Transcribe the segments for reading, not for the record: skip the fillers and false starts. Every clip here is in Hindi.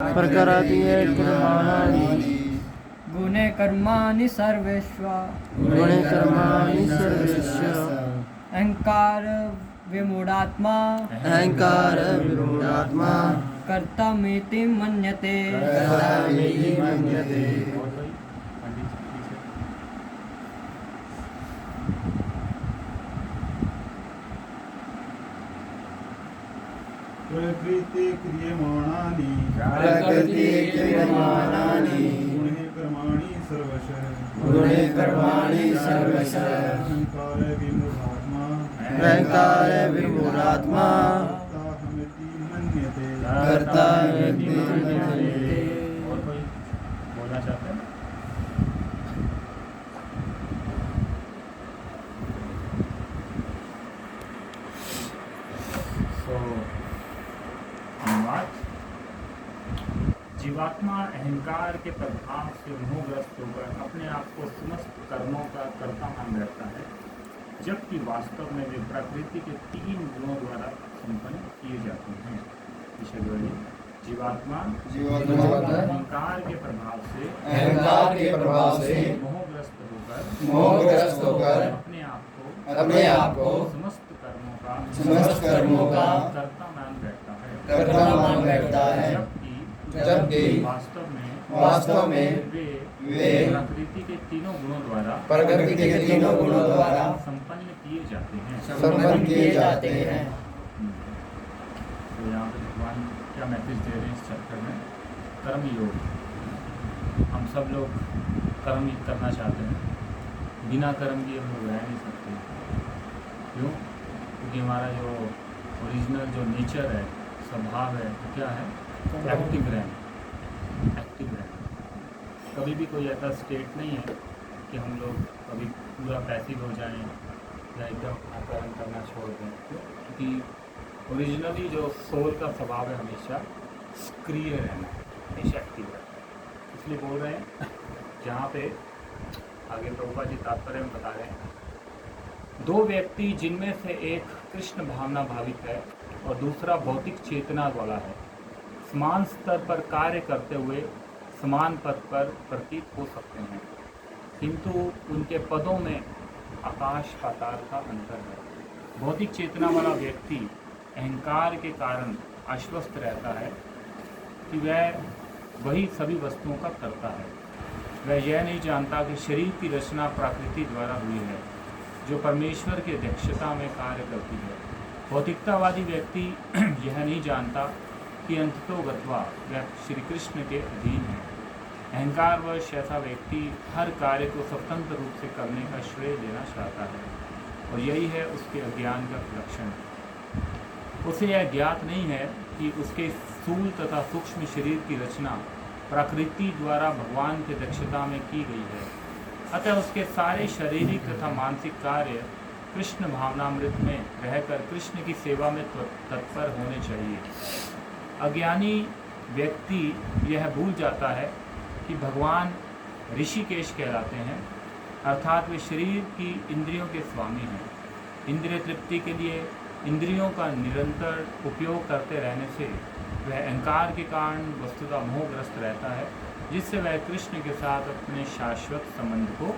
प्रकरातीय कर्माणि गुणे कर्माणि सर्वेषु गुणे कर्माणि सर्वेषु अहंकार विमूढ़ात्मा अहंकार विमूढ़ात्मा कर्तामिति मन्यते। कर्तामिति मन्यते। प्रकृति क्रियमाणानि गुणे कर्माणि सर्वशः अहंकार विमूढ़ात्मा कर्ताहमिति मन्यते। कर्ताहमिति मन्यते। और कोई बोलना चाहते हैं? जीवात्मा अहंकार के प्रभाव से मोहग्रस्त होकर अपने आप को समस्त कर्मों का कर्ता मान बैठता है, जबकि वास्तव में वे प्रकृति के 3 गुणों द्वारा संपन्न किए जाते हैं। जीवात्मा अहंकार के प्रभाव से मोहग्रस्त होकर अपने आप को समस्त कर्मों का कर्ता मान बैठता है, जबकि वास्तव में वे प्रकृति के 3 गुणों द्वारा संपन्न किए जाते हैं। तो यहाँ पर भगवान क्या मैसेज दे रहे हैं इस चैप्टर में? कर्म योग। हम सब लोग कर्म ही करना चाहते हैं, बिना कर्म किए हम लोग रह नहीं सकते। क्यों? क्योंकि हमारा जो ओरिजिनल जो नेचर है, स्वभाव है, वो क्या है? एक्टिव रहना। कभी भी कोई ऐसा स्टेट नहीं है कि हम लोग कभी पूरा पैसिव हो जाएं या एकदम कर्म करना छोड़ दें, क्योंकि ओरिजिनली जो सोल का स्वभाव है हमेशा सक्रिय रहना, हमेशा एक्टिव रहना। इसलिए बोल रहे हैं जहाँ पे आगे प्रभुपाद जी तात्पर्य में बता रहे हैं, 2 व्यक्ति जिनमें से एक कृष्ण भावना भावित है और दूसरा भौतिक चेतना वाला है, समान स्तर पर कार्य करते हुए समान पद पर प्रतीत हो सकते हैं, किंतु उनके पदों में आकाश पाताल का अंतर है। भौतिक चेतना वाला व्यक्ति अहंकार के कारण आश्वस्त रहता है कि वह वही सभी वस्तुओं का करता है। वह यह नहीं जानता कि शरीर की रचना प्रकृति द्वारा हुई है, जो परमेश्वर की अध्यक्षता में कार्य करती है। भौतिकतावादी व्यक्ति यह नहीं जानता कि अंततोगत्वा वह श्री कृष्ण के अधीन है। अहंकारवश ऐसा व्यक्ति हर कार्य को स्वतंत्र रूप से करने का श्रेय लेना चाहता है, और यही है उसके अज्ञान का लक्षण। उसे यह ज्ञात नहीं है कि उसके स्थूल तथा सूक्ष्म शरीर की रचना प्रकृति द्वारा भगवान की दक्षता में की गई है। अतः उसके सारे शारीरिक तथा मानसिक कार्य कृष्ण भावनामृत में रहकर कृष्ण की सेवा में तत्पर होने चाहिए। अज्ञानी व्यक्ति यह भूल जाता है कि भगवान ऋषिकेश कहलाते हैं, अर्थात वे शरीर की इंद्रियों के स्वामी हैं। इंद्रिय तृप्ति के लिए इंद्रियों का निरंतर उपयोग करते रहने से वह अहंकार के कारण वस्तुतः मोहग्रस्त रहता है, जिससे वह कृष्ण के साथ अपने शाश्वत संबंध को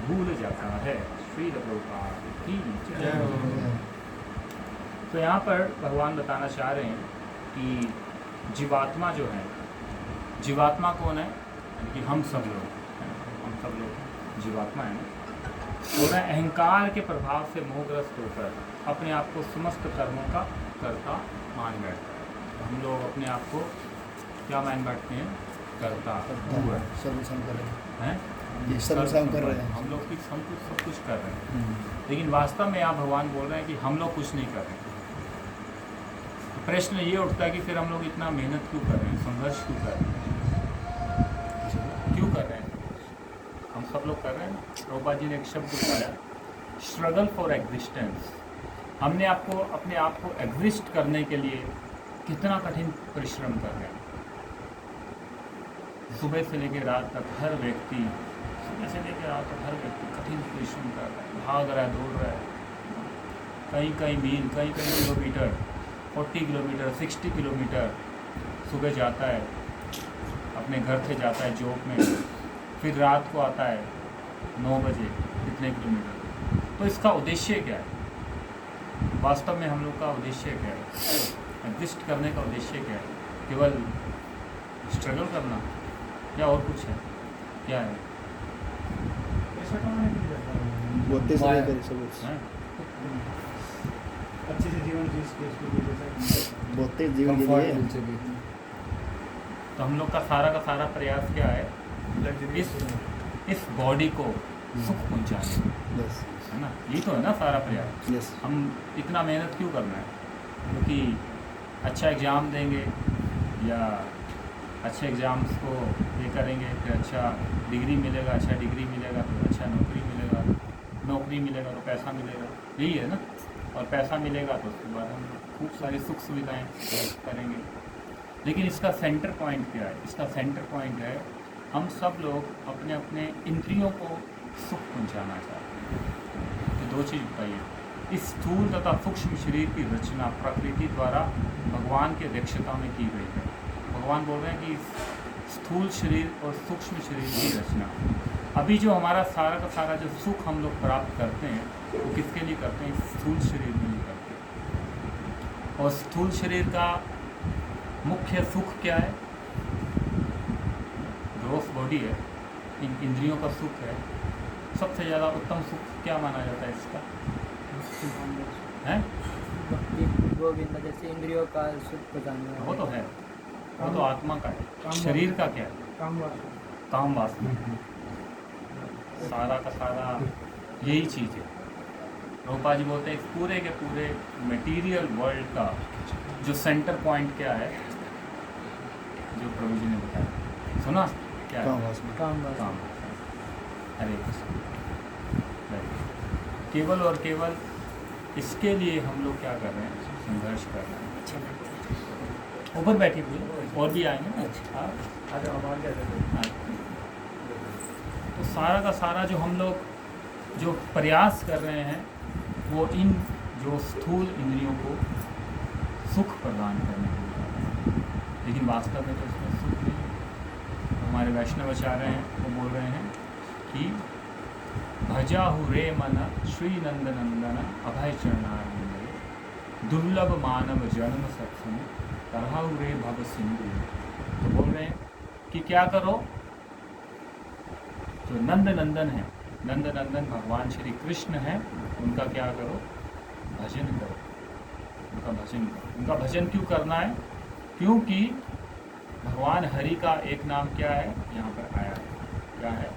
भूल जाता है। श्री प्रभुपाद की जय। तो यहाँ पर भगवान बताना चाह रहे हैं कि जीवात्मा जो है, जीवात्मा कौन है? कि हम सब लोग जीवात्मा है ना। और वह अहंकार के प्रभाव से मोहग्रस्त होकर अपने आप को समस्त कर्मों का कर्ता मान बैठता है। हम लोग अपने आप को क्या मान बैठते हैं? कर्ता हैं, हम लोग सब कुछ कर रहे हैं। लेकिन वास्तव में यहाँ भगवान बोल रहे हैं कि हम लोग कुछ नहीं कर रहे हैं। प्रश्न ये उठता है कि फिर हम लोग इतना मेहनत क्यों कर रहे हैं, संघर्ष क्यों कर रहे हैं? हम सब लोग कर रहे हैं। प्रभुपाद जी ने एक शब्द बताया, स्ट्रगल फॉर एग्जिस्टेंस। हमने अपने आप को एग्जिस्ट करने के लिए कितना कठिन परिश्रम कर रहे हैं। सुबह से लेकर रात तक हर व्यक्ति कठिन परिश्रम कर रहा है, भाग रहा है, दौड़ रहा है। कई मील, कई किलोमीटर, 40 किलोमीटर, 60 किलोमीटर सुबह जाता है, अपने घर से जाता है जॉब में, फिर रात को आता है 9 बजे कितने किलोमीटर, तो इसका उद्देश्य क्या है? वास्तव में हम लोग का उद्देश्य क्या है? एग्जिस्ट करने का उद्देश्य क्या है? केवल स्ट्रगल करना या और कुछ है? क्या है? पैसा कमाने के लिए जाता है। बोलते समय करे सब हैं? अच्छे से जीवन जी के उसके लिए जैसा बोलते जीवन के लिए तो हम लोग का सारा प्रयास क्या है? इस बॉडी को सुख पहुंचाने, यस है ना? ये तो है ना सारा प्रयास। यस हम इतना मेहनत क्यों करना है? क्योंकि अच्छा एग्ज़ाम देंगे या अच्छे एग्ज़ाम्स को ये करेंगे, फिर अच्छा डिग्री मिलेगा, अच्छा डिग्री मिलेगा तो अच्छा नौकरी मिलेगा, नौकरी मिलेगा तो पैसा मिलेगा, यही है ना? और पैसा मिलेगा तो उसके बाद हम खूब सारी सुख सुविधाएं करेंगे। लेकिन इसका सेंटर पॉइंट क्या है? इसका सेंटर पॉइंट है हम सब लोग अपने अपने इंद्रियों को सुख पहुंचाना चाहते हैं। तो दो चीज़ बताइए, इस स्थूल तथा सूक्ष्म शरीर की रचना प्रकृति द्वारा भगवान की अध्यक्षता में की गई है। भगवान बोल रहे हैं कि स्थूल शरीर और सूक्ष्म शरीर की रचना, अभी जो हमारा सारा का सारा जो सुख हम लोग प्राप्त करते हैं वो किसके लिए करते हैं? स्थूल शरीर के लिए करते हैं। और स्थूल शरीर का मुख्य सुख क्या है? ग्रोथ बॉडी है, इन इंद्रियों का सुख है। सबसे ज़्यादा उत्तम सुख क्या माना जाता है इसका? है? गोविंद जैसे इंद्रियों का सुख पहुँचाना। वो तो है, वो तो आत्मा का है। शरीर का क्या है? काम वासना। सारा का सारा यही चीज़ है। रूपा जी बोलते हैं इस पूरे के पूरे मटेरियल वर्ल्ड का जो सेंटर पॉइंट क्या है, जो प्रभु जी ने बताया, सुना क्या है? काम वासना काम काम। हरे कृष्ण। केवल और केवल इसके लिए हम लोग क्या कर रहे हैं? संघर्ष कर रहे हैं। ऊपर बैठे हुए और भी आएंगे ना। हाँ, अरे आवाज़ क्या देते हैं? तो सारा का सारा जो हम लोग जो प्रयास कर रहे हैं वो इन जो स्थूल इंद्रियों को सुख प्रदान करने के लिए कर रहे हैं। लेकिन वास्तव में तो इसमें सुख नहीं है। हमारे वैष्णव आचार्य हैं, वो बोल रहे हैं कि भजाहु रे मन श्री नंद नंदन अभय चरणारविंद दुर्लभ मानव जन्म सत्संग तरहाउ रे भव सिंधु। तो बोल रहे हैं कि क्या करो? जो नंद नंदन है, नंद नंदन भगवान श्री कृष्ण हैं, उनका क्या करो? भजन करो, उनका भजन करो। उनका भजन क्यों करना है? क्योंकि भगवान हरि का एक नाम क्या है? यहाँ पर आया है, क्या है?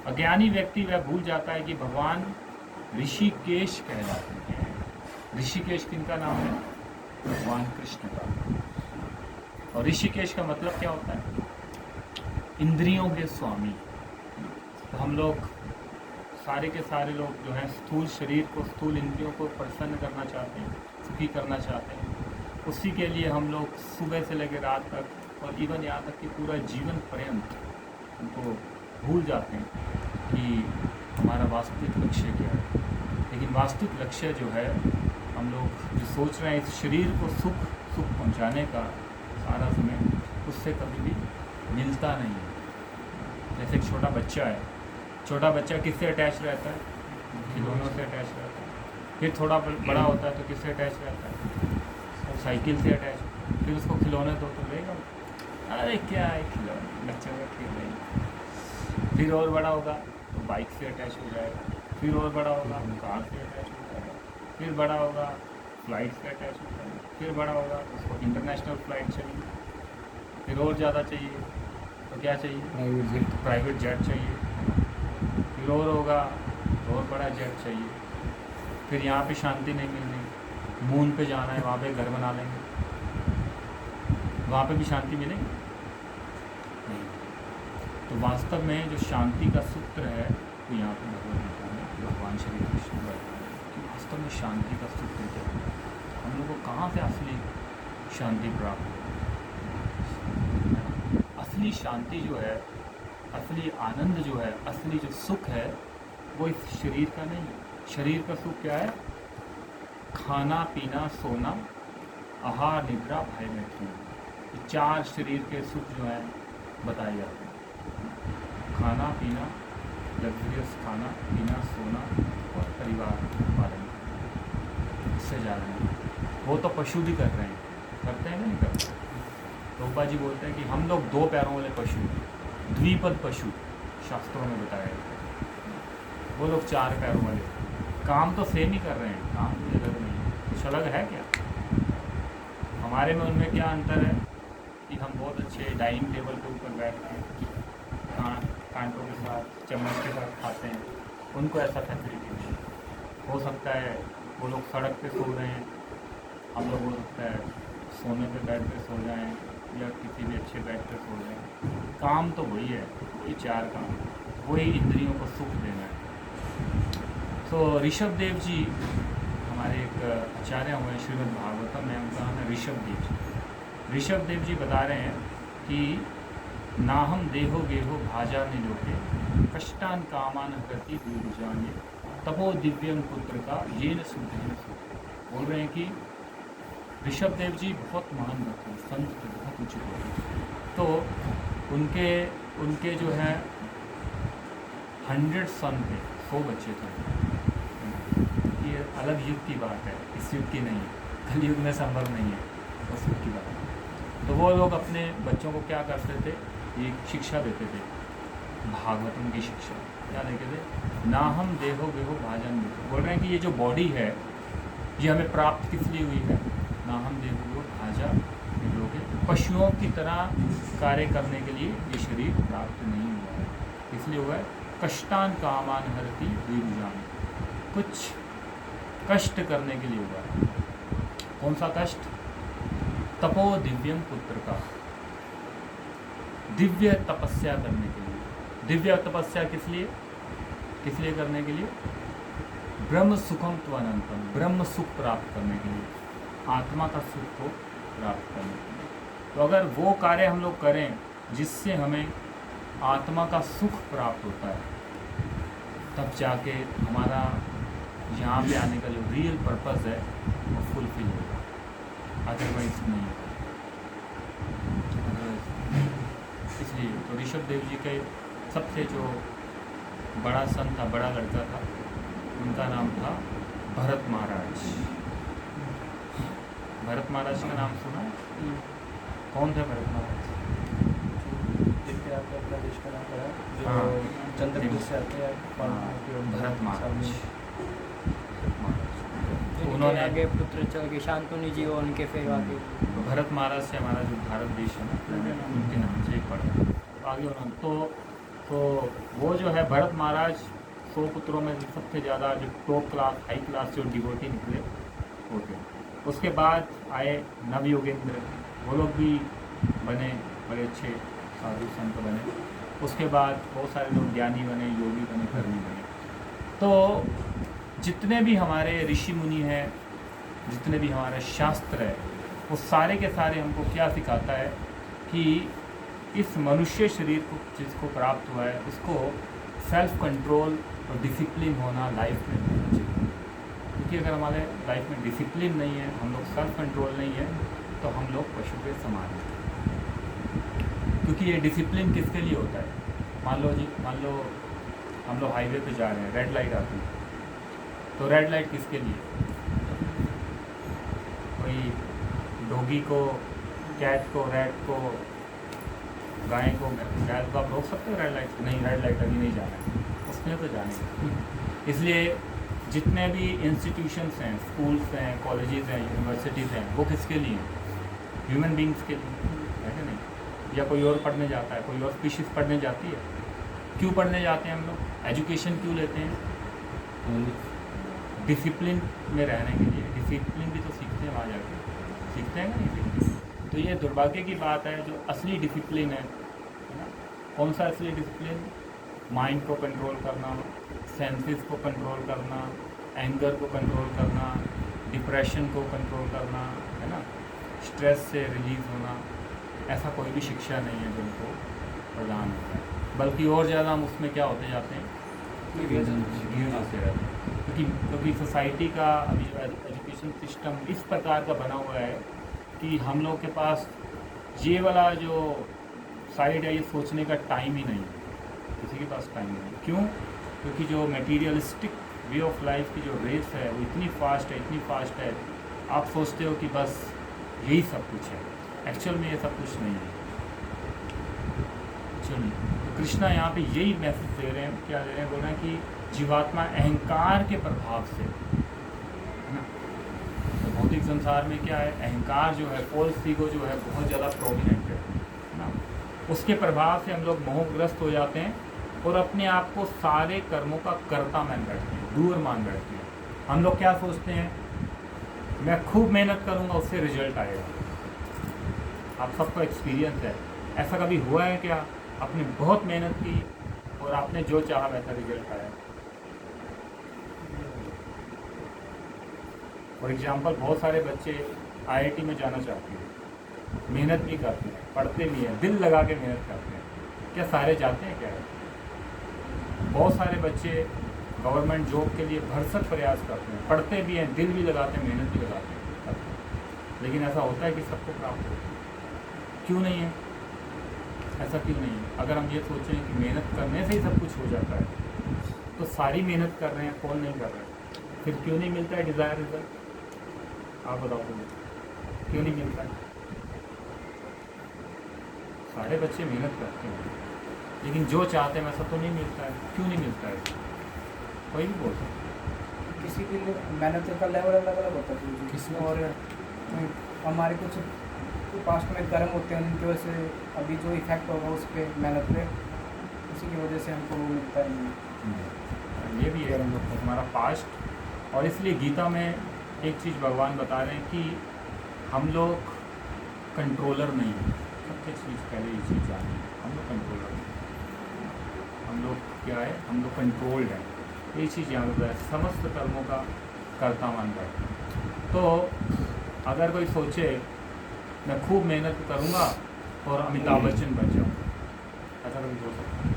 अज्ञानी व्यक्ति वह भूल जाता है कि भगवान ऋषिकेश कहलाते हैं। ऋषिकेश किनका नाम है? भगवान कृष्ण का। और ऋषिकेश का मतलब क्या होता है? इंद्रियों के स्वामी। तो हम लोग सारे के सारे लोग जो हैं स्थूल शरीर को, स्थूल इंद्रियों को प्रसन्न करना चाहते हैं, सुखी करना चाहते हैं। उसी के लिए हम लोग सुबह से लेकर रात तक और इवन यहाँ तक कि पूरा जीवन पर्यंत उनको भूल जाते हैं कि हमारा वास्तविक लक्ष्य क्या है। लेकिन वास्तविक लक्ष्य जो है, हम लोग जो सोच रहे हैं इस शरीर को सुख पहुंचाने का सारा समय, उससे कभी भी मिलता नहीं है। जैसे एक छोटा बच्चा है, छोटा बच्चा किससे अटैच रहता है? खिलौनों से अटैच रहता है। फिर थोड़ा बड़ा होता है तो किससे अटैच रहता है? साइकिल से अटैच। फिर उसको खिलौने दो तो लेगा, अरे क्या है खिलौने, बच्चों का खेल रहे हैं। फिर और बड़ा होगा तो बाइक से अटैच हो जाएगा। फिर और बड़ा होगा कार से अटैच हो जाएगा। फिर बड़ा होगा फ्लाइट से अटैच हो जाएगा। फिर बड़ा होगा उसको इंटरनेशनल फ्लाइट चाहिए। फिर और ज़्यादा चाहिए तो क्या चाहिए? प्राइवेट जेट चाहिए। फिर और होगा तो और बड़ा जेट चाहिए। फिर यहाँ पे शांति नहीं मिल रही, मून पे जाना है, वहाँ पे घर बना लेंगे, वहाँ पे भी शांति मिलेगी नहीं। तो वास्तव में जो शांति का सूत्र है वो यहाँ पे भगवद गीता में भगवान श्री कृष्ण बताते हैं कि वास्तव में शांति का सूत्र क्या है। हम लोग को कहाँ से असली शांति प्राप्त हो? असली शांति जो है, असली आनंद जो है, असली जो सुख है वो इस शरीर का नहीं है। शरीर का सुख क्या है? खाना पीना सोना, आहार निद्रा भय मैथुन। ये चार शरीर के सुख जो हैं बताए जाते हैं। खाना पीना, लग्जरियस खाना पीना, सोना और परिवार पालन, इससे ज़्यादा नहीं। वो तो पशु भी कर रहे हैं, करते हैं कि नहीं करते। रूपा जी बोलते हैं कि हम लोग 2 पैरों वाले पशु, द्विपद पशु शास्त्रों में बताया गया है। वो लोग 4 पैरों वाले, काम तो सेम ही कर रहे हैं, काम कोई अलग नहीं है। कुछ अलग है क्या हमारे में, उनमें क्या अंतर है कि हम बहुत अच्छे डाइनिंग टेबल के ऊपर बैठते हैं, कांटों के साथ चम्मच के साथ खाते हैं, उनको ऐसा फैसिलिटी नहीं। हो सकता है वो लोग सड़क पे सो रहे हैं, हम लोग हो सकता है सोने पे बेड पे सो जाएं या किसी भी अच्छे बेड पे सो जाएं। काम तो वही है, वही 4 काम, वही इंद्रियों को सुख देना है। तो ऋषभ देव जी हमारे एक आचार्य हुए श्रीमद् भागवतम में, उनका नाम है ऋषभ देव जी। ऋषभ देव जी बता रहे हैं कि नाहम देहो गेहो भाजा निलोके कष्टान कामान हरति दूरजाने तपो दिव्यम पुत्र का ये न सुधे। बोल रहे हैं कि ऋषभ देव जी बहुत महान भक्त हैं, संत थे, बहुत ऊँचे थे। तो उनके जो है 100 सन थे, 100 बच्चे थे। ये अलग युग की बात है, इस युग की नहीं है, कलयुग में संभव नहीं है, उस युग की बात है। तो वो लोग अपने बच्चों को क्या करते थे, ये शिक्षा देते थे, भागवतम की शिक्षा क्या देते थे, ना हम देहो गेहो भाजन देहो। बोल रहे हैं कि ये जो बॉडी है ये हमें प्राप्त किस लिए हुई है, ना हम देहो गेहो भाजा निलोके, पशुओं की तरह कार्य करने के लिए ये शरीर प्राप्त नहीं हुआ है। इसलिए हुआ है कष्टान कामान हरति द्विभुजान, कुछ कष्ट करने के लिए हुआ है। कौन सा कष्ट, तपो दिव्यम पुत्र का, दिव्य तपस्या करने के लिए। दिव्य तपस्या किस लिए करने के लिए, ब्रह्म सुखम त्वनंतम, ब्रह्म सुख प्राप्त करने के लिए, आत्मा का सुख को प्राप्त करने के लिए। तो अगर वो कार्य हम लोग करें जिससे हमें आत्मा का सुख प्राप्त होता है, तब जाके हमारा यहाँ पे आने का जो रियल पर्पस है वो फुलफिल होगा, अदरवाइज नहीं होगा। इसलिए तो ऋषभ देव जी के सबसे जो बड़ा संत था, बड़ा लड़का था, उनका नाम था भरत महाराज। भरत महाराज का नाम सुना? कौन थे भरत महाराज? जिनके आपका प्रदेश का नाम पड़ा, जो हाँ। चंद्रपुर से आते हैं, भरत महाराज। उन्होंने उन्होंने आगे पुत्र चल के शांतनु जी हो, उनके फिर आगे तो भरत महाराज से हमारा जो भारत देश है ना, उनके नाम से ही पड़ा। तो आगे उन्होंने तो वो जो है भरत महाराज 100 पुत्रों में सबसे ज़्यादा जो टॉप क्लास, हाई क्लास जो डिवोटी निकले होते। उसके बाद आए नवयोगेंद्र, वो लोग भी बने, बड़े अच्छे साधु संत बने। उसके बाद बहुत सारे लोग ज्ञानी बने, योगी बने, कर्मी बने। तो जितने भी हमारे ऋषि मुनि हैं, जितने भी हमारे शास्त्र है, वो सारे के सारे हमको क्या सिखाता है कि इस मनुष्य शरीर को जिसको प्राप्त हुआ है, उसको सेल्फ कंट्रोल और डिसिप्लिन होना लाइफ में होना चाहिए। क्योंकि अगर हमारे लाइफ में डिसिप्लिन नहीं है, हम लोग सेल्फ कंट्रोल नहीं है, तो हम लोग पशु के समान हैं। क्योंकि ये डिसिप्लिन किसके लिए होता है, मान लो हम लोग हाईवे पे जा रहे हैं, रेड लाइट आती है, तो रेड लाइट किसके लिए, कोई डॉगी को, कैट को, रैट को, गाय को, गाय को आप रोक सकते हो रेड लाइट? नहीं, रेड लाइट अभी नहीं जाना है, उसमें तो जाने। इसलिए जितने भी इंस्टीट्यूशंस हैं, स्कूल्स हैं, कॉलेजेस हैं, यूनिवर्सिटीज़ हैं, वो किसके लिए हैं, ह्यूमन बींग्स के लिए है कि नहीं। या कोई और पढ़ने जाता है, कोई और स्पीशीज़ पढ़ने जाती है, क्यों पढ़ने जाते हैं हम लोग, एजुकेशन क्यों लेते हैं, डिसिप्लिन में रहने के लिए। डिसिप्लिन भी तो सीखते हैं वहाँ जाके, सीखते हैं ना नहीं। तो ये दुर्भाग्य की बात है, जो असली डिसिप्लिन है ना, कौन सा असली डिसिप्लिन, माइंड को कंट्रोल करना, सेंसेस को कंट्रोल करना, एंगर को कंट्रोल करना, डिप्रेशन को कंट्रोल करना, है ना, स्ट्रेस से रिलीज होना, ऐसा कोई भी शिक्षा नहीं है जो उनको प्रदान होता है। बल्कि और ज़्यादा हम उसमें क्या होते जाते हैं, गिर होते रहते हैं। क्योंकि सोसाइटी का अभी जो एजुकेशन सिस्टम इस प्रकार का बना हुआ है कि हम लोग के पास ये वाला जो साइड है, ये सोचने का टाइम ही नहीं है, किसी के पास टाइम नहीं है। क्यों? क्योंकि जो मटेरियलिस्टिक वे ऑफ लाइफ की जो रेस है वो इतनी फास्ट है, इतनी फास्ट है, आप सोचते हो कि बस यही सब कुछ है। एक्चुअल में ये सब कुछ नहीं है। चलिए, तो कृष्णा यहाँ पे यही मैसेज दे रहे हैं, क्या दे रहे हैं, बोल रहे हैं कि जीवात्मा अहंकार के प्रभाव से, है ना, तो भौतिक संसार में क्या है, अहंकार जो है, फॉल्स ईगो जो है बहुत ज़्यादा प्रोमिनेंट है ना, उसके प्रभाव से हम लोग मोहग्रस्त हो जाते हैं और अपने आप को सारे कर्मों का कर्ता मान बैठते हैं, डूअर मान बैठते हैं। हम लोग क्या सोचते हैं, मैं खूब मेहनत करूँगा उससे रिजल्ट आएगा। आप सबको एक्सपीरियंस है, ऐसा कभी हुआ है क्या, आपने बहुत मेहनत की और आपने जो चाहा वैसा रिजल्ट आया? फॉर एग्जांपल, बहुत सारे बच्चे आईआईटी में जाना चाहते हैं, मेहनत भी करते हैं, पढ़ते भी हैं, दिल लगा के मेहनत करते हैं, क्या सारे जाते हैं क्या? बहुत सारे बच्चे गवर्नमेंट जॉब के लिए भरसक प्रयास करते हैं, पढ़ते भी हैं, दिल भी लगाते हैं, मेहनत भी लगाते हैं, लेकिन ऐसा होता है कि सबको प्राप्त हो? क्यों नहीं है? ऐसा क्यों नहीं है? अगर हम ये सोचें कि मेहनत करने से ही सब कुछ हो जाता है, तो सारी मेहनत कर रहे हैं, कौन नहीं कर रहा है? फिर क्यों नहीं मिलता है डिज़ायर रिजल्ट? आप बताओ मुझे, क्यों नहीं मिलता है? सारे बच्चे मेहनत करते हैं, लेकिन जो चाहते हैं वैसा तो नहीं मिलता है। क्यों नहीं मिलता है? कोई भी बोल सकता। किसी के लिए मेहनत का लेवल अलग अलग होता है किसी, और हमारे कुछ पास्ट में कर्म होते हैं, उनकी वजह से अभी जो इफेक्ट होगा उस पर मेहनत पे, उसी की वजह से हमको वो मिलता है नहीं। ये भी है हमारा पास्ट, और इसलिए गीता में एक चीज़ भगवान बता रहे हैं कि हम लोग कंट्रोलर नहीं हैं। सबसे चीज़ पहले ये चीज़ जानिए, हम लोग कंट्रोलर हैं। हम लोग क्या है, हम लोग कंट्रोल्ड हैं। ये चीज़ याद होता है, समस्त कर्मों का कर्ता मान कर। तो अगर कोई सोचे मैं खूब मेहनत करूँगा और अमिताभ बच्चन बन जाऊँ, ऐसा कभी हो सकता है?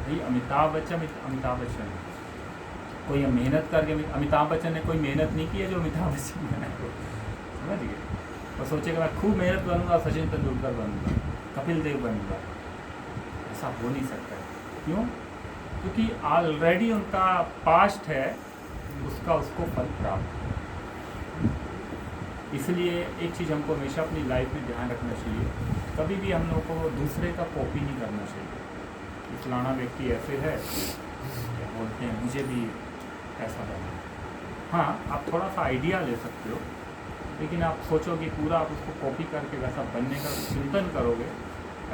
भाई अमिताभ बच्चन है, कोई मेहनत करके, अमिताभ बच्चन ने कोई मेहनत नहीं की है जो अमिताभ बच्चन बना है, समझ गए? और सोचेगा मैं खूब मेहनत करूँगा, सचिन तेंदुलकर बनूँगा, कपिल देव बनूँगा, ऐसा हो नहीं सकता है। क्यों? क्योंकि ऑलरेडी उनका पास्ट है, उसका उसको फल प्राप्त है। इसलिए एक चीज़ हमको हमेशा अपनी लाइफ में ध्यान रखना चाहिए, कभी भी हम लोग को दूसरे का कॉपी नहीं करना चाहिए। कि फलाना व्यक्ति ऐसे है, क्या बोलते हैं, मुझे भी ऐसा बनना। हाँ, आप थोड़ा सा आइडिया ले सकते हो, लेकिन आप सोचो कि पूरा आप उसको कॉपी करके वैसा बनने का चिंतन करोगे,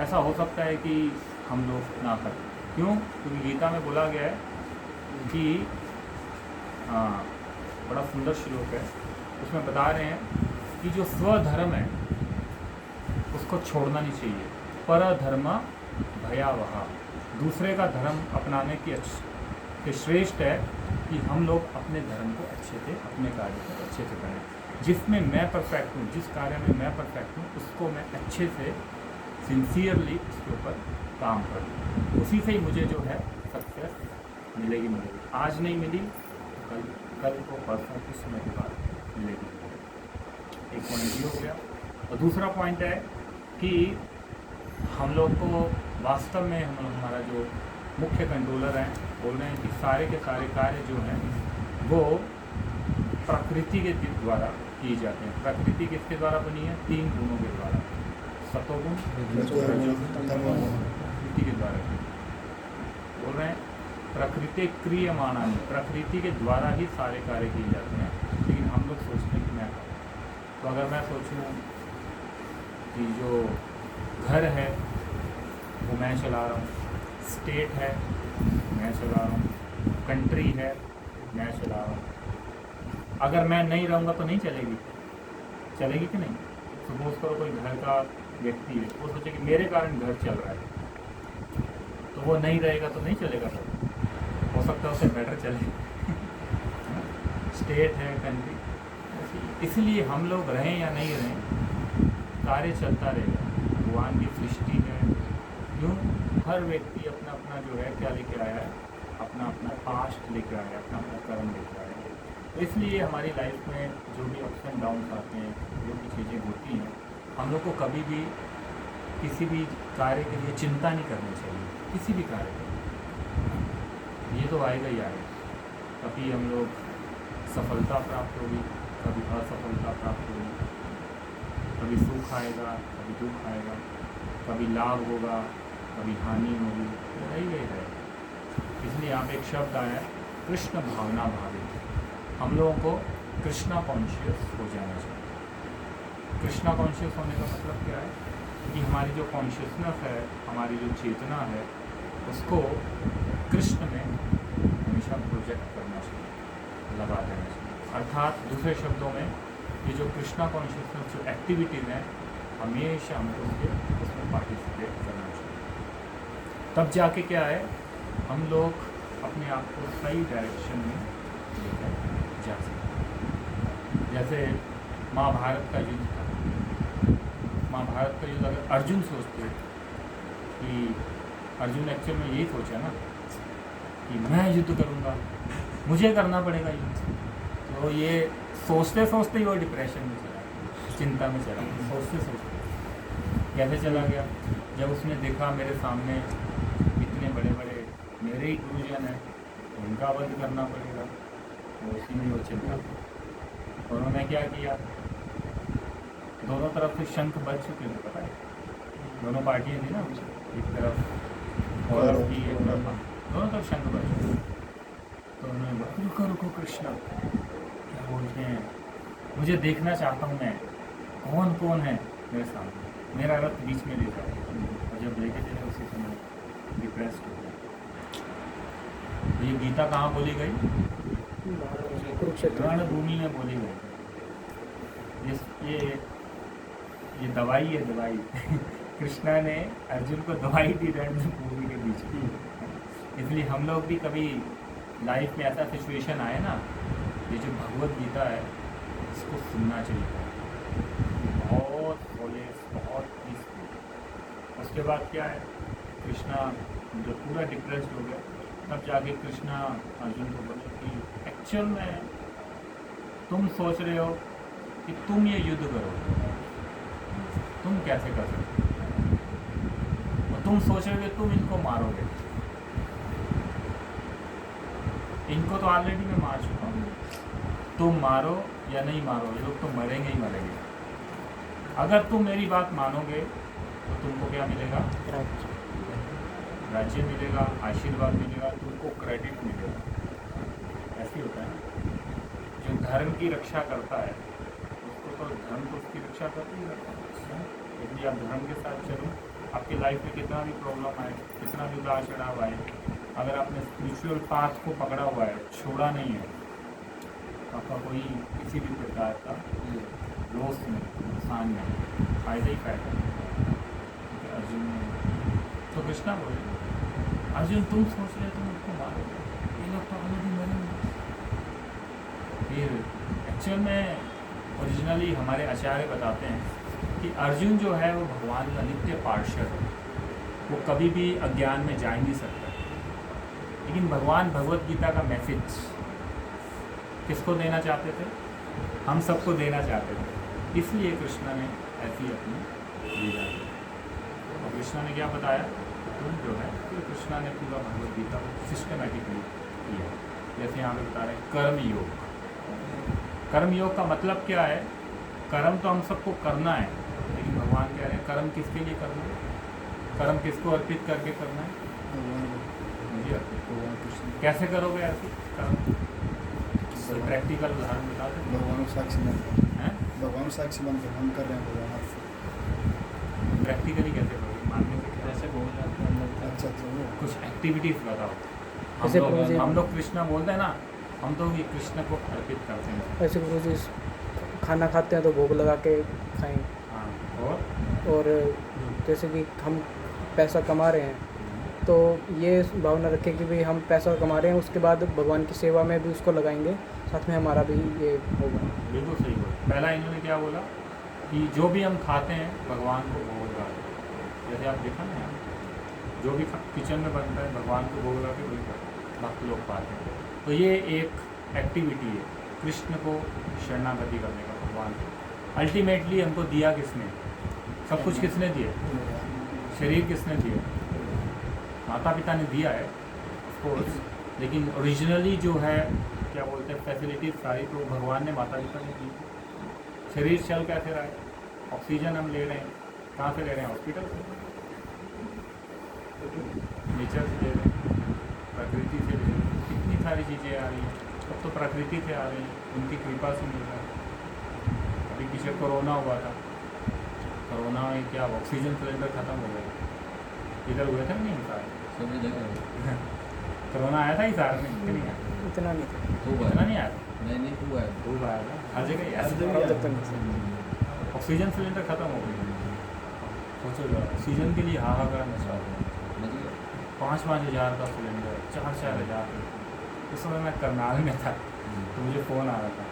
ऐसा हो सकता है कि हम लोग ना करें। क्यों? क्योंकि गीता में बोला गया है कि बड़ा सुंदर श्लोक है, उसमें बता रहे हैं कि जो स्वधर्म है उसको छोड़ना नहीं चाहिए, परधर्म भयावह, दूसरे का धर्म अपनाने की श्रेष्ठ है कि हम लोग अपने धर्म को अच्छे से, अपने कार्य को अच्छे से करें। जिसमें मैं परफेक्ट हूँ, जिस कार्य में मैं परफेक्ट हूँ, उसको मैं अच्छे से सिंसियरली उसके ऊपर काम करूँ, उसी से ही मुझे जो है सक्सेस मिलेगी। आज नहीं मिली, कल को, परसों, कुछ समय के बाद मिलेगी। एक पॉइंट ये हो गया। और दूसरा पॉइंट है कि हम लोग को वास्तव में हमारा जो मुख्य कंट्रोलर हैं, बोल रहे हैं कि सारे के सारे कार्य जो हैं वो प्रकृति के द्वारा किए जाते हैं। प्रकृति किसके द्वारा बनी है? 3 गुणों के द्वारा, सतोगुण, प्रकृति के द्वारा। बोल रहे हैं प्रकृति क्रियमाणानि, प्रकृति के द्वारा ही सारे कार्य किए जाते हैं, लेकिन हम लोग सोचते हैं कि मैं करूँ। तो अगर मैं सोचूं कि जो घर है वो मैं चला रहा हूँ, स्टेट है मैं चला रहा हूँ, कंट्री है मैं चला रहा हूँ, अगर मैं नहीं रहूँगा तो नहीं चलेगी, चलेगी कि नहीं? सपोज करो कोई घर का व्यक्ति है, वो सोचे कि मेरे कारण घर चल रहा है, तो वो नहीं रहेगा तो नहीं चलेगा, सर हो सकता है उसे बेटर चले। स्टेट है, कंट्री, इसलिए हम लोग रहें या नहीं रहें, कार्य चलता रहेगा। भगवान की सृष्टि है, यूँ हर व्यक्ति अपना अपना जो है क्या लेके आया है, अपना अपना पास्ट लेके आया है, अपना अपना कर्म लेके आया है। तो इसलिए हमारी लाइफ में जो भी अप्स एंड डाउन्स आते हैं, जो भी चीज़ें होती हैं, हम लोग को कभी भी किसी भी कार्य के लिए चिंता नहीं करनी चाहिए, किसी भी कार्य के लिए। ये तो आएगा ही आएगा, कभी हम लोग सफलता प्राप्त होगी, कभी असफलता प्राप्त होगी, कभी सुख आएगा, कभी दुख आएगा, कभी लाभ होगा, कभी हानि होगी, तो रहेगा ही रहेगा। इसलिए यहाँ पे एक शब्द आया है, कृष्ण भावना भावित। हम लोगों को कृष्णा कॉन्शियस हो जाना चाहिए। कृष्णा कॉन्शियस होने का मतलब क्या है कि हमारी जो कॉन्शियसनेस है, हमारी जो चेतना है, उसको कृष्ण में हमेशा प्रोजेक्ट करना चाहिए, लगा देना चाहिए। अर्थात दूसरे शब्दों में ये जो कृष्णा कॉन्शियसनेस जो एक्टिविटीज़ हैं, हमेशा हमको उसमें पार्टिसिपेट करना चाहिए। तब जाके क्या है, हम लोग अपने आप को सही डायरेक्शन में लेकर जा सकते। जैसे महाभारत का युद्ध था, महाभारत का युद्ध अगर अर्जुन सोचते कि अर्जुन एक्चुअल में यही सोचा ना कि मैं युद्ध करूँगा, मुझे करना पड़ेगा युद्ध, तो ये सोचते सोचते ही वो डिप्रेशन में चला गया, चिंता में चला गया। सोचते सोचते कैसे चला गया, जब उसने देखा मेरे सामने इतने बड़े बड़े मेरे ही गुरुजन हैं, उनका वध करना पड़ेगा, तो उसी में वो चिंता। उन्होंने क्या किया, दोनों तरफ से शंख बज चुके थे, पता है, दोनों पार्टियां थी ना, एक तरफ कौरव की, एक तरफ, दोनों तरफ शंख बज चुके। तो उन्होंने बोला, रुको रुको कृष्णा, क्या बोलते हैं, मुझे देखना चाहता हूँ मैं, कौन कौन है मेरे सामने, मेरा रथ बीच में ले जाओ। और जब लेके थे उसी समय डिप्रेस हो गया। ये गीता कहाँ बोली गई, रणभूमि में बोली गई। ये दवाई है, दवाई कृष्णा ने अर्जुन को दवाई दी रणभूमि के बीच में। इसलिए हम लोग भी कभी लाइफ में ऐसा सिचुएशन आए ना, ये जो भगवत गीता है इसको सुनना चाहिए, बहुत सॉलेस, बहुत पीसफुल। उसके बाद क्या है, कृष्णा जो पूरा डिप्रेस्ड हो गया, तब जाके कृष्णा अर्जुन को बोले कि एक्चुअल में तुम सोच रहे हो कि तुम ये युद्ध करो, तुम कैसे कर सकते हो, और तुम सोच रहे हो कि तुम इनको मारोगे, इनको तो ऑलरेडी मैं मार चुका हूँ, तुम मारो या नहीं मारो, ये लोग तो मरेंगे ही मरेंगे। अगर तुम मेरी बात मानोगे तो तुमको क्या मिलेगा, राज्य मिलेगा, आशीर्वाद मिलेगा, तुमको क्रेडिट मिलेगा। ऐसे होता है, जो धर्म की रक्षा करता है उसको तो धर्म तो उसकी रक्षा करते ही रहता है। इसलिए आप धर्म के साथ चलो, आपकी लाइफ में कितना भी प्रॉब्लम आए, कितना भी उतार चढ़ाव आए, अगर आपने स्पिरिचुअल पाथ को पकड़ा हुआ है, छोड़ा नहीं है, आपका कोई किसी भी प्रकार का लॉस नहीं, नुकसान नहीं, फायदा ही फायदा। अर्जुन तो कृष्णा बोले, अर्जुन तुम सोच रहे तुम उनको मारोगे, ये लोग तो ऑलरेडी मरेंगे। फिर एक्चुअल में ओरिजिनली हमारे आचार्य बताते हैं कि अर्जुन जो है वो भगवान का नित्य पार्षद है, वो कभी भी अज्ञान में जा ही नहीं सकता। लेकिन भगवान भगवत गीता का मैसेज किसको देना चाहते थे, हम सबको देना चाहते थे, इसलिए कृष्णा ने ऐसी अपनी लीला की। और कृष्णा ने क्या बताया, तुम जो है, तो कृष्णा ने पूरा भगवत गीता को सिस्टमेटिकली किया। जैसे यहाँ पे बता रहे हैं कर्म योग। कर्म योग का मतलब क्या है, कर्म तो हम सबको करना है, लेकिन भगवान कह रहे हैं कर्म किसके लिए करना है, कर्म किसको अर्पित करके करना है, मुझे अर्पित। कैसे करोगे अर्पित कर्म, प्रैक्टिकल उदाहरण बता दें। भगवान साक्षी बनकर, भगवान साक्षी बनकर हम कर रहे हैं भगवान। प्रैक्टिकली कैसे करोगे, मानने से कैसे बोल रहे हैं, अच्छा अच्छा, कुछ एक्टिविटीज बताओ। जैसे हम लोग कृष्णा बोलते हैं ना, हम तो ये कृष्ण को अर्पित करते हैं। ऐसे गुरु जी खाना खाते हैं तो भोग लगा के खाएं। हाँ, और जैसे कि हम पैसा कमा रहे हैं तो ये भावना रखें कि भाई हम पैसा कमा रहे हैं, उसके बाद भगवान की सेवा में भी उसको लगाएंगे, साथ में हमारा भी ये होगा। बिल्कुल सही बोला। पहला इन्होंने क्या बोला कि जो भी हम खाते हैं भगवान को भोग लगा के। जैसे आप देखा ना, जो भी किचन में बनता है भगवान को भोग लगा के वही भक्त लोग पाते हैं। तो ये एक एक्टिविटी है कृष्ण को शरणागति करने का। भगवान अल्टीमेटली हमको दिया किसने, सब कुछ किसने दिया, शरीर किसने दिया? माता पिता ने दिया है ऑफ कोर्स, लेकिन ओरिजिनली जो है क्या बोलते हैं फैसिलिटीज सारी तो भगवान ने माता पिता ने दी। शरीर चल कैसे रहा है? ऑक्सीजन हम ले रहे हैं, कहाँ से ले रहे हैं? हॉस्पिटल से, नेचर से ले रहे हैं, प्रकृति से ले रहे हैं। कितनी सारी चीज़ें आ रही हैं, अब तो प्रकृति से आ रही हैं, उनकी कृपा से मिल रहा है। अभी पीछे कोरोना हुआ था, कोरोना में क्या ऑक्सीजन सिलेंडर ख़त्म हो गया, इधर हुए थे नहीं सारे सभी जगह कोरोना आया था ही सारे में, कि नहीं आया? इतना नहीं था। इतना नहीं आया? नहीं हुआ है। खूब आया था, हर जगह ही आया हर था। जगह और तब तक नहीं था। ऑक्सीजन सिलेंडर ख़त्म हो गई, सोचो जरा, ऑक्सीजन के लिए हाहाकार मचा हुआ। मतलब 5-5 हज़ार का सिलेंडर, 4-4 हज़ार। उस समय मैं करनाल में था तो मुझे फ़ोन आ रहा था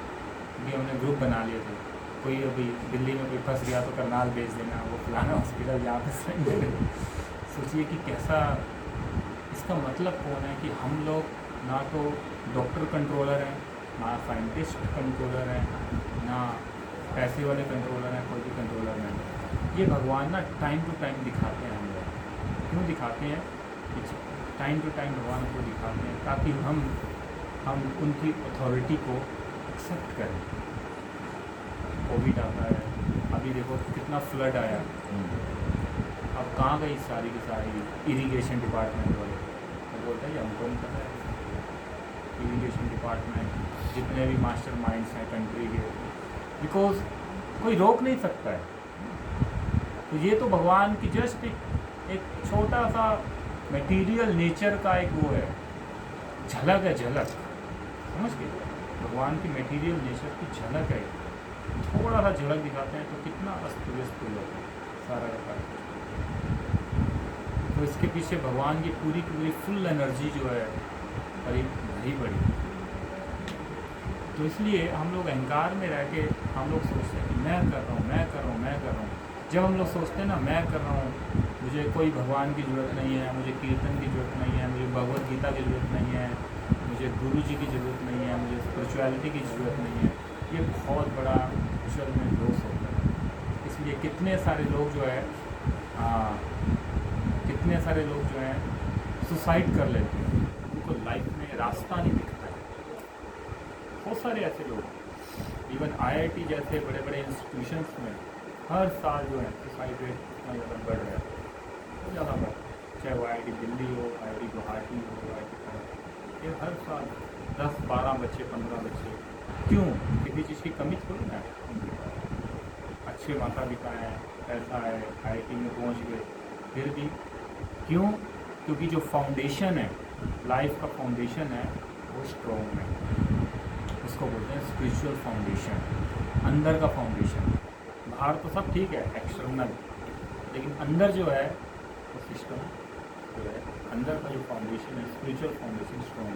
क्योंकि हमने ग्रुप बना लिए थे, कोई अभी दिल्ली में कोई फंस गया तो करनाल भेज देना, वो फलाना हॉस्पिटल जहाँ पे सिलेंडर है। सोचिए कि कैसा, इसका मतलब कौन है कि हम लोग ना तो डॉक्टर कंट्रोलर हैं, ना साइंटिस्ट कंट्रोलर हैं, ना पैसे वाले कंट्रोलर हैं, कोई भी कंट्रोलर नहीं। ये भगवान ना टाइम टू टाइम दिखाते हैं हम लोग। क्यों दिखाते हैं? टाइम टू टाइम भगवान को दिखाते हैं ताकि हम उनकी अथॉरिटी को एक्सेप्ट करें। कोविड आता है, अभी देखो कितना फ्लड आया, अब कहाँ गई सारी की सारी इरिगेशन डिपार्टमेंट वाले? तो बोलते हैं हमको नहीं पता है। इरिगेशन डिपार्टमेंट जितने भी मास्टर माइंड्स हैं कंट्री के, बिकॉज कोई रोक नहीं सकता है। तो ये तो भगवान की जस्ट एक छोटा सा मटेरियल नेचर का एक वो है, झलक है, झलक, समझ गए? भगवान की मटेरियल नेचर की झलक है, थोड़ा सा झलक दिखाते हैं तो कितना अस्त व्यस्त हो जाता है सारा का सारा। तो इसके पीछे भगवान की पूरी फुल एनर्जी जो है करीब भरी पड़ी। तो इसलिए हम लोग अहंकार में रह के हम लोग सोचते हैं कि मैं कर रहा हूँ, मैं कर रहा हूँ, मैं कर रहा हूँ। जब हम लोग सोचते हैं ना मैं कर रहा हूँ, मुझे कोई भगवान की ज़रूरत नहीं है, मुझे कीर्तन की ज़रूरत नहीं है, मुझे भगवत गीता की ज़रूरत नहीं है, मुझे गुरु जी की ज़रूरत नहीं है, मुझे स्पिरिचुअलिटी की ज़रूरत नहीं है, ये बहुत बड़ा अक्षर में दोष होता है। इसलिए कितने सारे लोग जो है सुसाइड कर लेते हैं, उनको लाइफ में रास्ता नहीं दिखता है। बहुत सारे ऐसे लोग, इवन IIT जैसे बड़े बड़े इंस्टीट्यूशंस में हर साल जो है सुसाइड रेट इतना ज़्यादा बढ़ रहा है, बहुत ज़्यादा बढ़, चाहे वो IIT दिल्ली हो, IIT गुवाहाटी हो, IIT, ये हर साल 10-12 बच्चे, 15 बच्चे। क्यों? किसी चीज़ की कमी थोड़ी ना है उनके पास, अच्छे माता पिता हैं, पैसा है, IIT में पहुंच गए, फिर भी क्यों? क्योंकि जो फाउंडेशन है, लाइफ का फाउंडेशन है, वो स्ट्रॉन्ग है। उसको बोलते हैं स्पिरिचुअल फाउंडेशन, अंदर का फाउंडेशन। बाहर तो सब ठीक है, एक्सटर्नल, लेकिन अंदर जो है वो सिस्टम जो है, अंदर का जो फाउंडेशन है, स्पिरिचुअल फाउंडेशन स्ट्रॉन्ग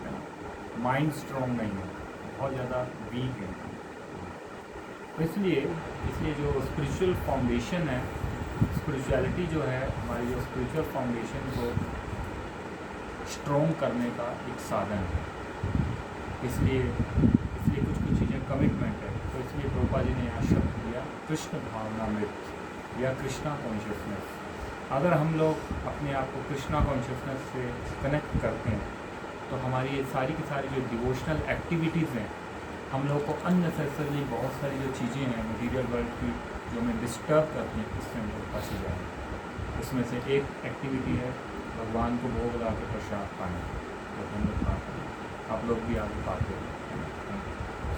है ना। माइंड स्ट्रॉन्ग नहीं है, बहुत ज़्यादा वीक है। तो इसलिए जो स्पिरिचुअल फाउंडेशन है, स्पिरिचुअलिटी जो है हमारी, जो स्पिरिचुअल फाउंडेशन को स्ट्रॉन्ग करने का एक साधन है। इसलिए कुछ चीज़ें कमिटमेंट है। तो इसलिए प्रभुपाद जी ने यहाँ शब्द दिया कृष्ण भावनामृत या कृष्णा कॉन्शियसनेस। अगर हम लोग अपने आप को कृष्णा कॉन्शियसनेस से कनेक्ट करते हैं तो हमारी ये सारी की सारी जो डिवोशनल एक्टिविटीज़ हैं, हम लोग को अननेसेसरली बहुत सारी जो चीज़ें हैं मटीरियल वर्ल्ड की जो हमें डिस्टर्ब करती हैं, उससे हम लोग फंस जाएँ। उसमें से एक एक्टिविटी है भगवान को भोग लगा के प्रसाद पाना, तो हम लोग पाते हैं, आप लोग भी आगे पाते हैं।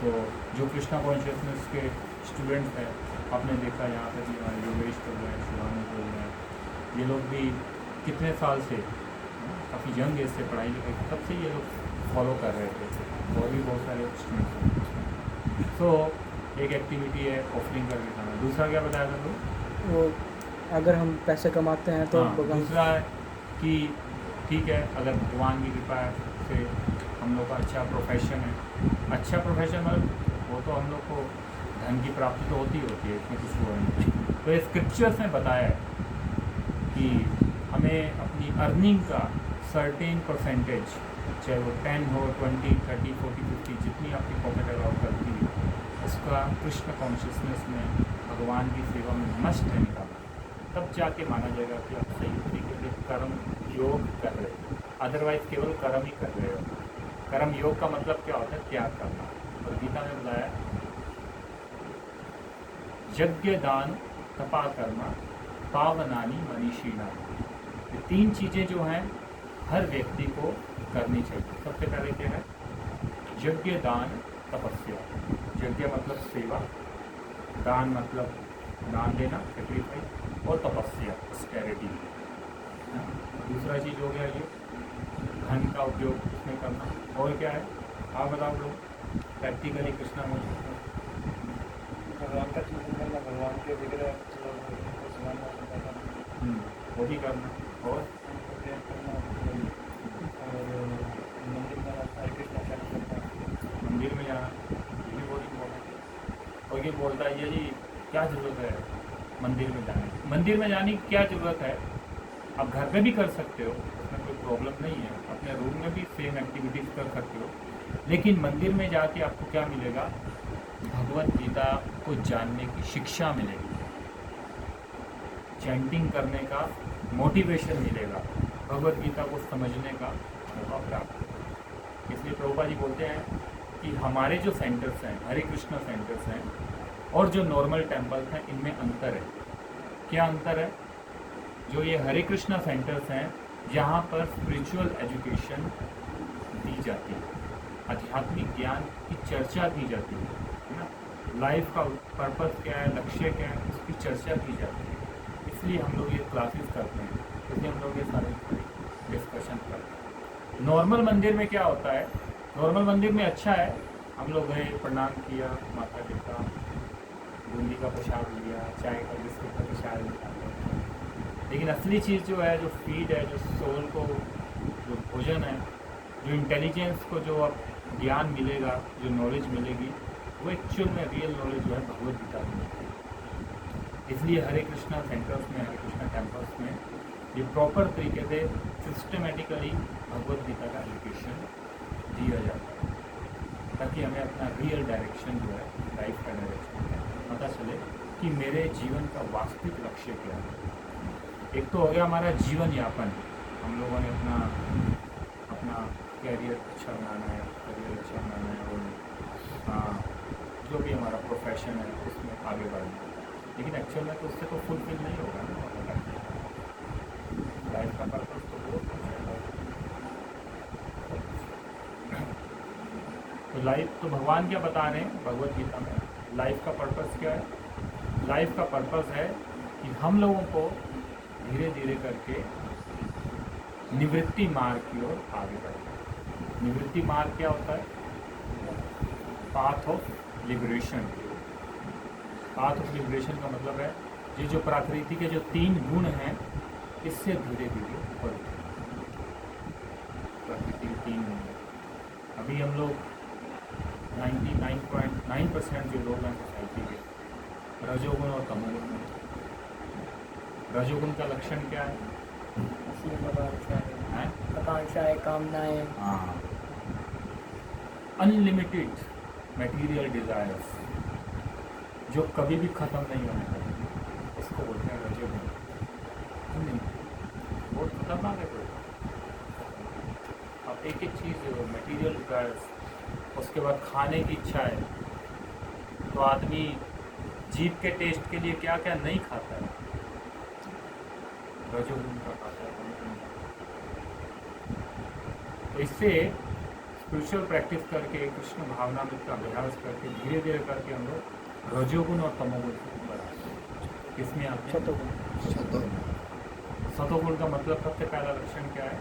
तो जो कृष्णा कॉन्शियसनेस के स्टूडेंट्स हैं, आपने देखा यहाँ पर भी हमारे योगेश कर रहे हैं, शिवानी कर रहे हैं, ये लोग भी कितने साल से काफ़ी यंग एज से पढ़ाई लिखाई तब से ये लोग फॉलो कर रहे थे, और भी बहुत सारे स्टूडेंट्स हैं। तो एक एक्टिविटी है ऑफरिंग करके खाना। दूसरा क्या बताया था तो वो अगर हम पैसे कमाते हैं तो हाँ, दूसरा है कि ठीक है, अगर भगवान की कृपा से हम लोग का अच्छा प्रोफेशन है, अच्छा प्रोफेशन मतलब वो तो हम लोग को धन की प्राप्ति तो होती है, इसमें कुछ वो नहीं। तो स्क्रिप्चर्स में बताया है कि हमें अपनी अर्निंग का सर्टेन परसेंटेज, चाहे वो 10 हो, 20, 30, 40, 50, जितनी आपकी पॉकेट अलाउ करती है, उसका कृष्ण कॉन्शियसनेस में भगवान की सेवा में मस्ट है निकालना। तब जाके माना जाएगा कि आप सही तरीके से कर्म योग कर रहे हो। अदरवाइज केवल कर्म ही कर रहे हो। कर्म योग का मतलब क्या होता है? त्याग करना। और गीता में बताया यज्ञ दान तपा कर्म पावनानी मनीषीणा। ये 3 चीज़ें जो हैं हर व्यक्ति को करनी चाहिए। सबसे पहले क्या है? यज्ञ दान तपस्या। यज्ञ मतलब सेवा, दान मतलब दान देना, सेक्रीफाइस, और तपस्या स्टेरिटी। दूसरा चीज़ हो गया ये धन का उपयोग उसमें करना। और क्या है आप बताओ लोग प्रैक्टिकली कृष्णा में भगवान का चिंतन करना, भगवान के विग्रह को सलाम करना, वो भी करना। और प्रेयर करना, और मंदिर में हरे कृष्ण चरण करना। मंदिर में जाना ये भी बहुत इम्पोर्टेंट। और ये बोलता है ये जी क्या ज़रूरत है मंदिर में जाने की? मंदिर में जाने की क्या ज़रूरत है? आप घर पे भी कर सकते हो, उसमें कोई प्रॉब्लम नहीं है। अपने रूम में भी सेम एक्टिविटीज़ कर सकते हो, लेकिन मंदिर में जाके आपको क्या मिलेगा? भगवत गीता को जानने की शिक्षा मिलेगी, चैंटिंग करने का मोटिवेशन मिलेगा, भगवत गीता को समझने का मौका प्राप्त। इसलिए प्रभुपाद जी बोलते हैं कि हमारे जो सेंटर्स हैं, हरे कृष्णा सेंटर्स हैं, और जो नॉर्मल टेम्पल्स हैं, इनमें अंतर है। क्या अंतर है? जो ये हरे कृष्णा सेंटर्स हैं, यहाँ पर स्पिरिचुअल एजुकेशन दी जाती है, आध्यात्मिक ज्ञान की चर्चा की जाती है ना। लाइफ का पर्पस क्या है, लक्ष्य क्या है, उसकी चर्चा की जाती है। इसलिए हम लोग ये क्लासेस करते हैं, इसलिए हम लोग ये सारे डिस्कशन करते हैं। नॉर्मल मंदिर में क्या होता है? नॉर्मल मंदिर में अच्छा है, हम लोग गए, प्रणाम किया, माथा टेका, बूंदी का प्रसाद लिया, चाय का बिस्कुट का प्रसाद लिया। लेकिन असली चीज़ जो है, जो फीड है, जो सोल को जो भोजन है, जो इंटेलिजेंस को जो अब ज्ञान मिलेगा, जो नॉलेज मिलेगी, वो एक्चुअल में रियल नॉलेज जो है भगवत गीता में मिलती है। इसलिए हरे कृष्णा सेंटर्स में, हरे कृष्णा कैंपस में ये प्रॉपर तरीके से सिस्टमेटिकली भगवत गीता का एजुकेशन दिया जाता है, ताकि हमें अपना रियल डायरेक्शन जो है, लाइफ का डायरेक्शन पता चले कि मेरे जीवन का वास्तविक लक्ष्य क्या है। एक तो हो गया हमारा जीवन यापन, हम लोगों ने अपना कैरियर अच्छा बनाना है, और जो भी हमारा प्रोफेशन है उसमें आगे बढ़ना है। लेकिन एक्चुअल में तो उससे तो फुलफिल नहीं होगा ना लाइफ का पर्पस। तो बहुत तो लाइफ तो भगवान क्या बता रहे हैं भगवत गीता में? लाइफ का पर्पस क्या है? लाइफ का पर्पस है कि हम लोगों को धीरे धीरे करके निवृत्ति मार्ग की ओर आगे बढ़ना। निवृत्ति मार्ग क्या होता है? Path of liberation. Path of liberation का मतलब है ये जो प्रकृति के जो 3 गुण हैं, इससे धीरे धीरे ऊपर प्रकृति के 3 गुण हैं। अभी हम लोग 99.9% जो लोग हैं सोसाइटी के रजोगुण और तमोगुण में। रजोगुण का लक्षण क्या है? आकांक्षाएं, कामनाएं, अनलिमिटेड मटेरियल डिजायर्स जो कभी भी ख़त्म नहीं होने वाले, इसको बोलते हैं रजोगुण। बहुत खतरनाक है। कोई अब एक एक चीज़ मटेरियल डिजायर्स, उसके बाद खाने की इच्छा है, तो आदमी जीभ के टेस्ट के लिए क्या क्या नहीं खाता है, रजोगुण का खाता है। तो इससे स्पिरिचुअल प्रैक्टिस करके, कृष्ण भावनामृत का अभ्यास करके, धीरे धीरे करके हम लोग रजोगुण और तमोगुण से बढ़ाते हैं। किसमें आते हैं? सतोगुण का मतलब सबसे पहला लक्षण क्या है?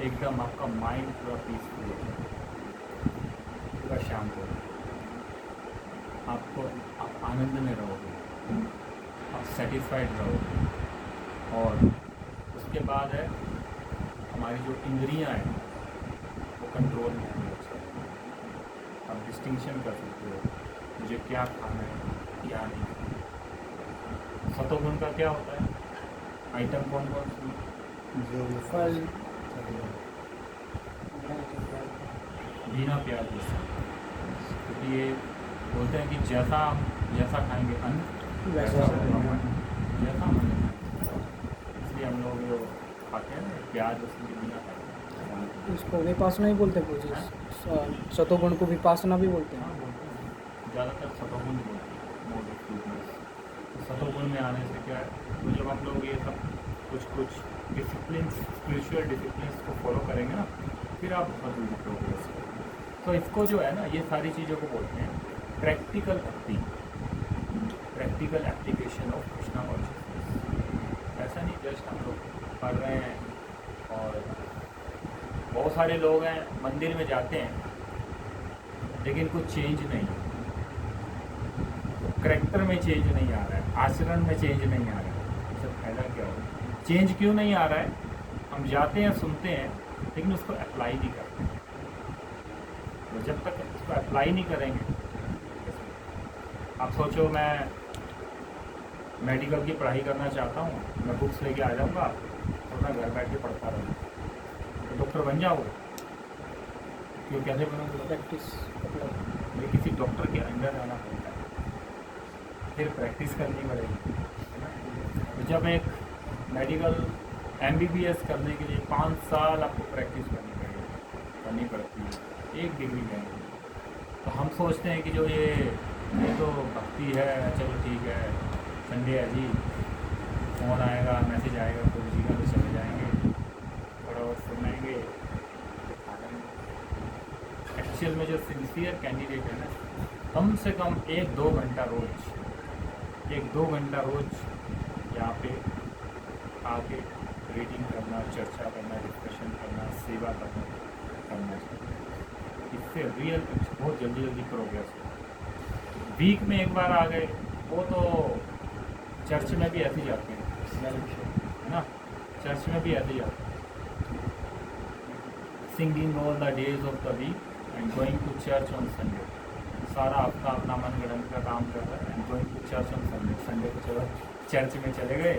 एकदम आपका माइंड पूरा पीसफुल हो, पूरा शांत हो, आप आनंद में रहोगे, आप सेटिस्फाइड रहोगे। और उसके बाद है हमारी जो इंद्रियां हैं वो कंट्रोल में होनी चाहिए। आप डिस्टिंक्शन कर सकते हो मुझे क्या खाना है, क्या नहीं। सतोगुण का क्या होता है? आइटम कौन कौन सी? फल, बिना प्याज लहसुन, क्योंकि ये बोलते हैं कि जैसा खाएंगे अन्न वैसा होगा मन, जैसा मन। हम लोग जो खाते हैं ना प्याज लहसुन की बिना खाते हैं। इसको विपासना ही बोलते हैं पूजी, सतोगुण को विपासना भी बोलते हैं। हाँ बोलते हैं, ज़्यादातर सतोगुण बोलते हैं, मोड ऑफ फ्रूटनेस। तो सतोगुण में आने से क्या है, तो जब हम लोग ये सब कुछ डिसिप्लिन स्पिरिचुअल डिसिप्लिन को फॉलो करेंगे ना, फिर आप बहुत दूर प्रोग्रेस करेंगे। तो इसको जो है ना, ये सारी चीज़ों को बोलते हैं प्रैक्टिकल भक्ति, practical application of Krishna consciousness. ऐसा नहीं जस्ट हम लोग पढ़ रहे हैं। और बहुत सारे लोग हैं मंदिर में जाते हैं लेकिन कुछ चेंज नहीं, करैक्टर में चेंज नहीं आ रहा है, आचरण में चेंज नहीं आ रहा है। इससे फायदा क्या होगा? चेंज क्यों नहीं आ रहा है? हम जाते हैं, सुनते हैं, लेकिन उसको अप्लाई नहीं करते। तो जब तक उसको अप्लाई नहीं करेंगे, आप सोचो मैं मेडिकल की पढ़ाई करना चाहता हूँ, मैं बुक्स लेके आ जाऊँगा और मैं घर बैठ के पढ़ता रहूँगा, तो डॉक्टर बन जाओगे? क्यों, कैसे बनोगे? प्रैक्टिस मुझे किसी डॉक्टर के अंडर रहना पड़ता है, फिर प्रैक्टिस करनी पड़ेगी। तो जब एक मेडिकल MBBS करने के लिए 5 साल आपको प्रैक्टिस करनी पड़ती है, 1 डिग्री लेंगे। तो हम सोचते हैं कि जो ये तो भक्ति है, चलो ठीक है, संडे है जी, फ़ोन आएगा, मैसेज आएगा गुरु जी का, तो चले जाएंगे, थोड़ा बहुत सुनेंगे, खा लेंगे। एक्चुअल में जो सिंसियर कैंडिडेट है ना, कम से कम 1-2 घंटा रोज़, 1-2 घंटा रोज़ यहाँ पे आके रीडिंग करना, चर्चा करना, डिस्कशन करना, सेवा करना चाहिए। इससे रियल बहुत जल्दी प्रोग्रेस हो। वीक में एक बार आ गए, वो तो चर्च में भी ऐसे जाते हैं, है ना, चर्च में भी ऐसे जाते हैं, singing all the days of the week and going to church on Sunday. सारा हफ्ता अपना मन गढ़ंत का काम कर रहा है and going to church on Sunday. Sunday को चलो चर्च में चले गए,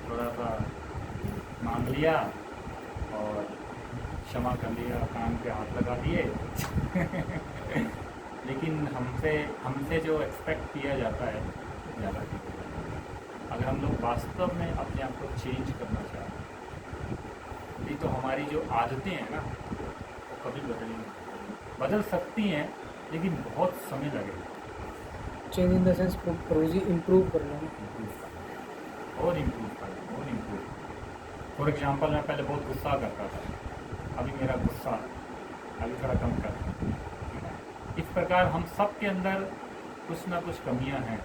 थोड़ा सा मांग लिया और क्षमा कर लिया, कान पे हाथ लगा दिए लेकिन हमसे जो एक्सपेक्ट किया जाता है ज़्यादा ठीक है। अगर हम लोग वास्तव में अपने आप को चेंज करना चाहते हैं, नहीं तो हमारी जो आदतें हैं ना, वो कभी बदल सकती हैं, लेकिन बहुत समय लगेगा। चेंज इन द सेंस रोज़ी इम्प्रूव करना। और इम्प्रूव फॉर एग्जांपल, मैं पहले बहुत गुस्सा करता था, अभी मेरा गुस्सा अभी थोड़ा कम कर। इस प्रकार हम सब के अंदर कुछ ना कुछ कमियां हैं,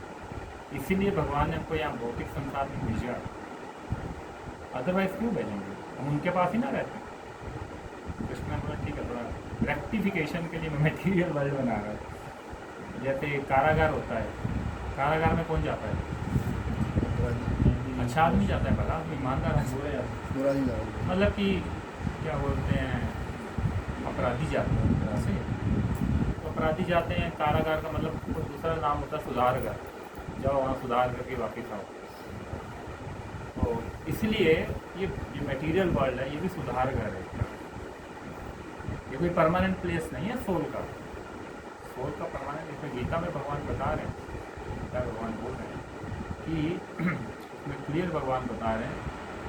इसीलिए भगवान ने हमको यहाँ भौतिक संसार में भेजा। अदरवाइज क्यों भेजेंगे? हम उनके पास ही ना रहते। कृष्ण ने बोला ठीक है, थोड़ा रेक्टिफिकेशन के लिए मैं मटेरियल वर्ल्ड बना रहा है। जैसे कारागार होता है, कारागार में कौन जाता है? अच्छा आदमी जाता है, भला आदमी, ईमानदार है, मतलब कि क्या बोलते हैं, अपराधी जाते हैं एक तरह से। तो अपराधी जाते हैं कारागार का मतलब कोई दूसरा नाम होता है सुधारगर। जाओ वहाँ सुधार करके वापस आओ। तो इसलिए ये मटेरियल वर्ल्ड है, ये भी सुधारगर है। ये कोई परमानेंट प्लेस नहीं है सोल का। सोल का परमानेंट, इसमें गीता में भगवान बता रहे हैं, क्या भगवान बोल रहे हैं कि इसमें क्लियर भगवान बता रहे हैं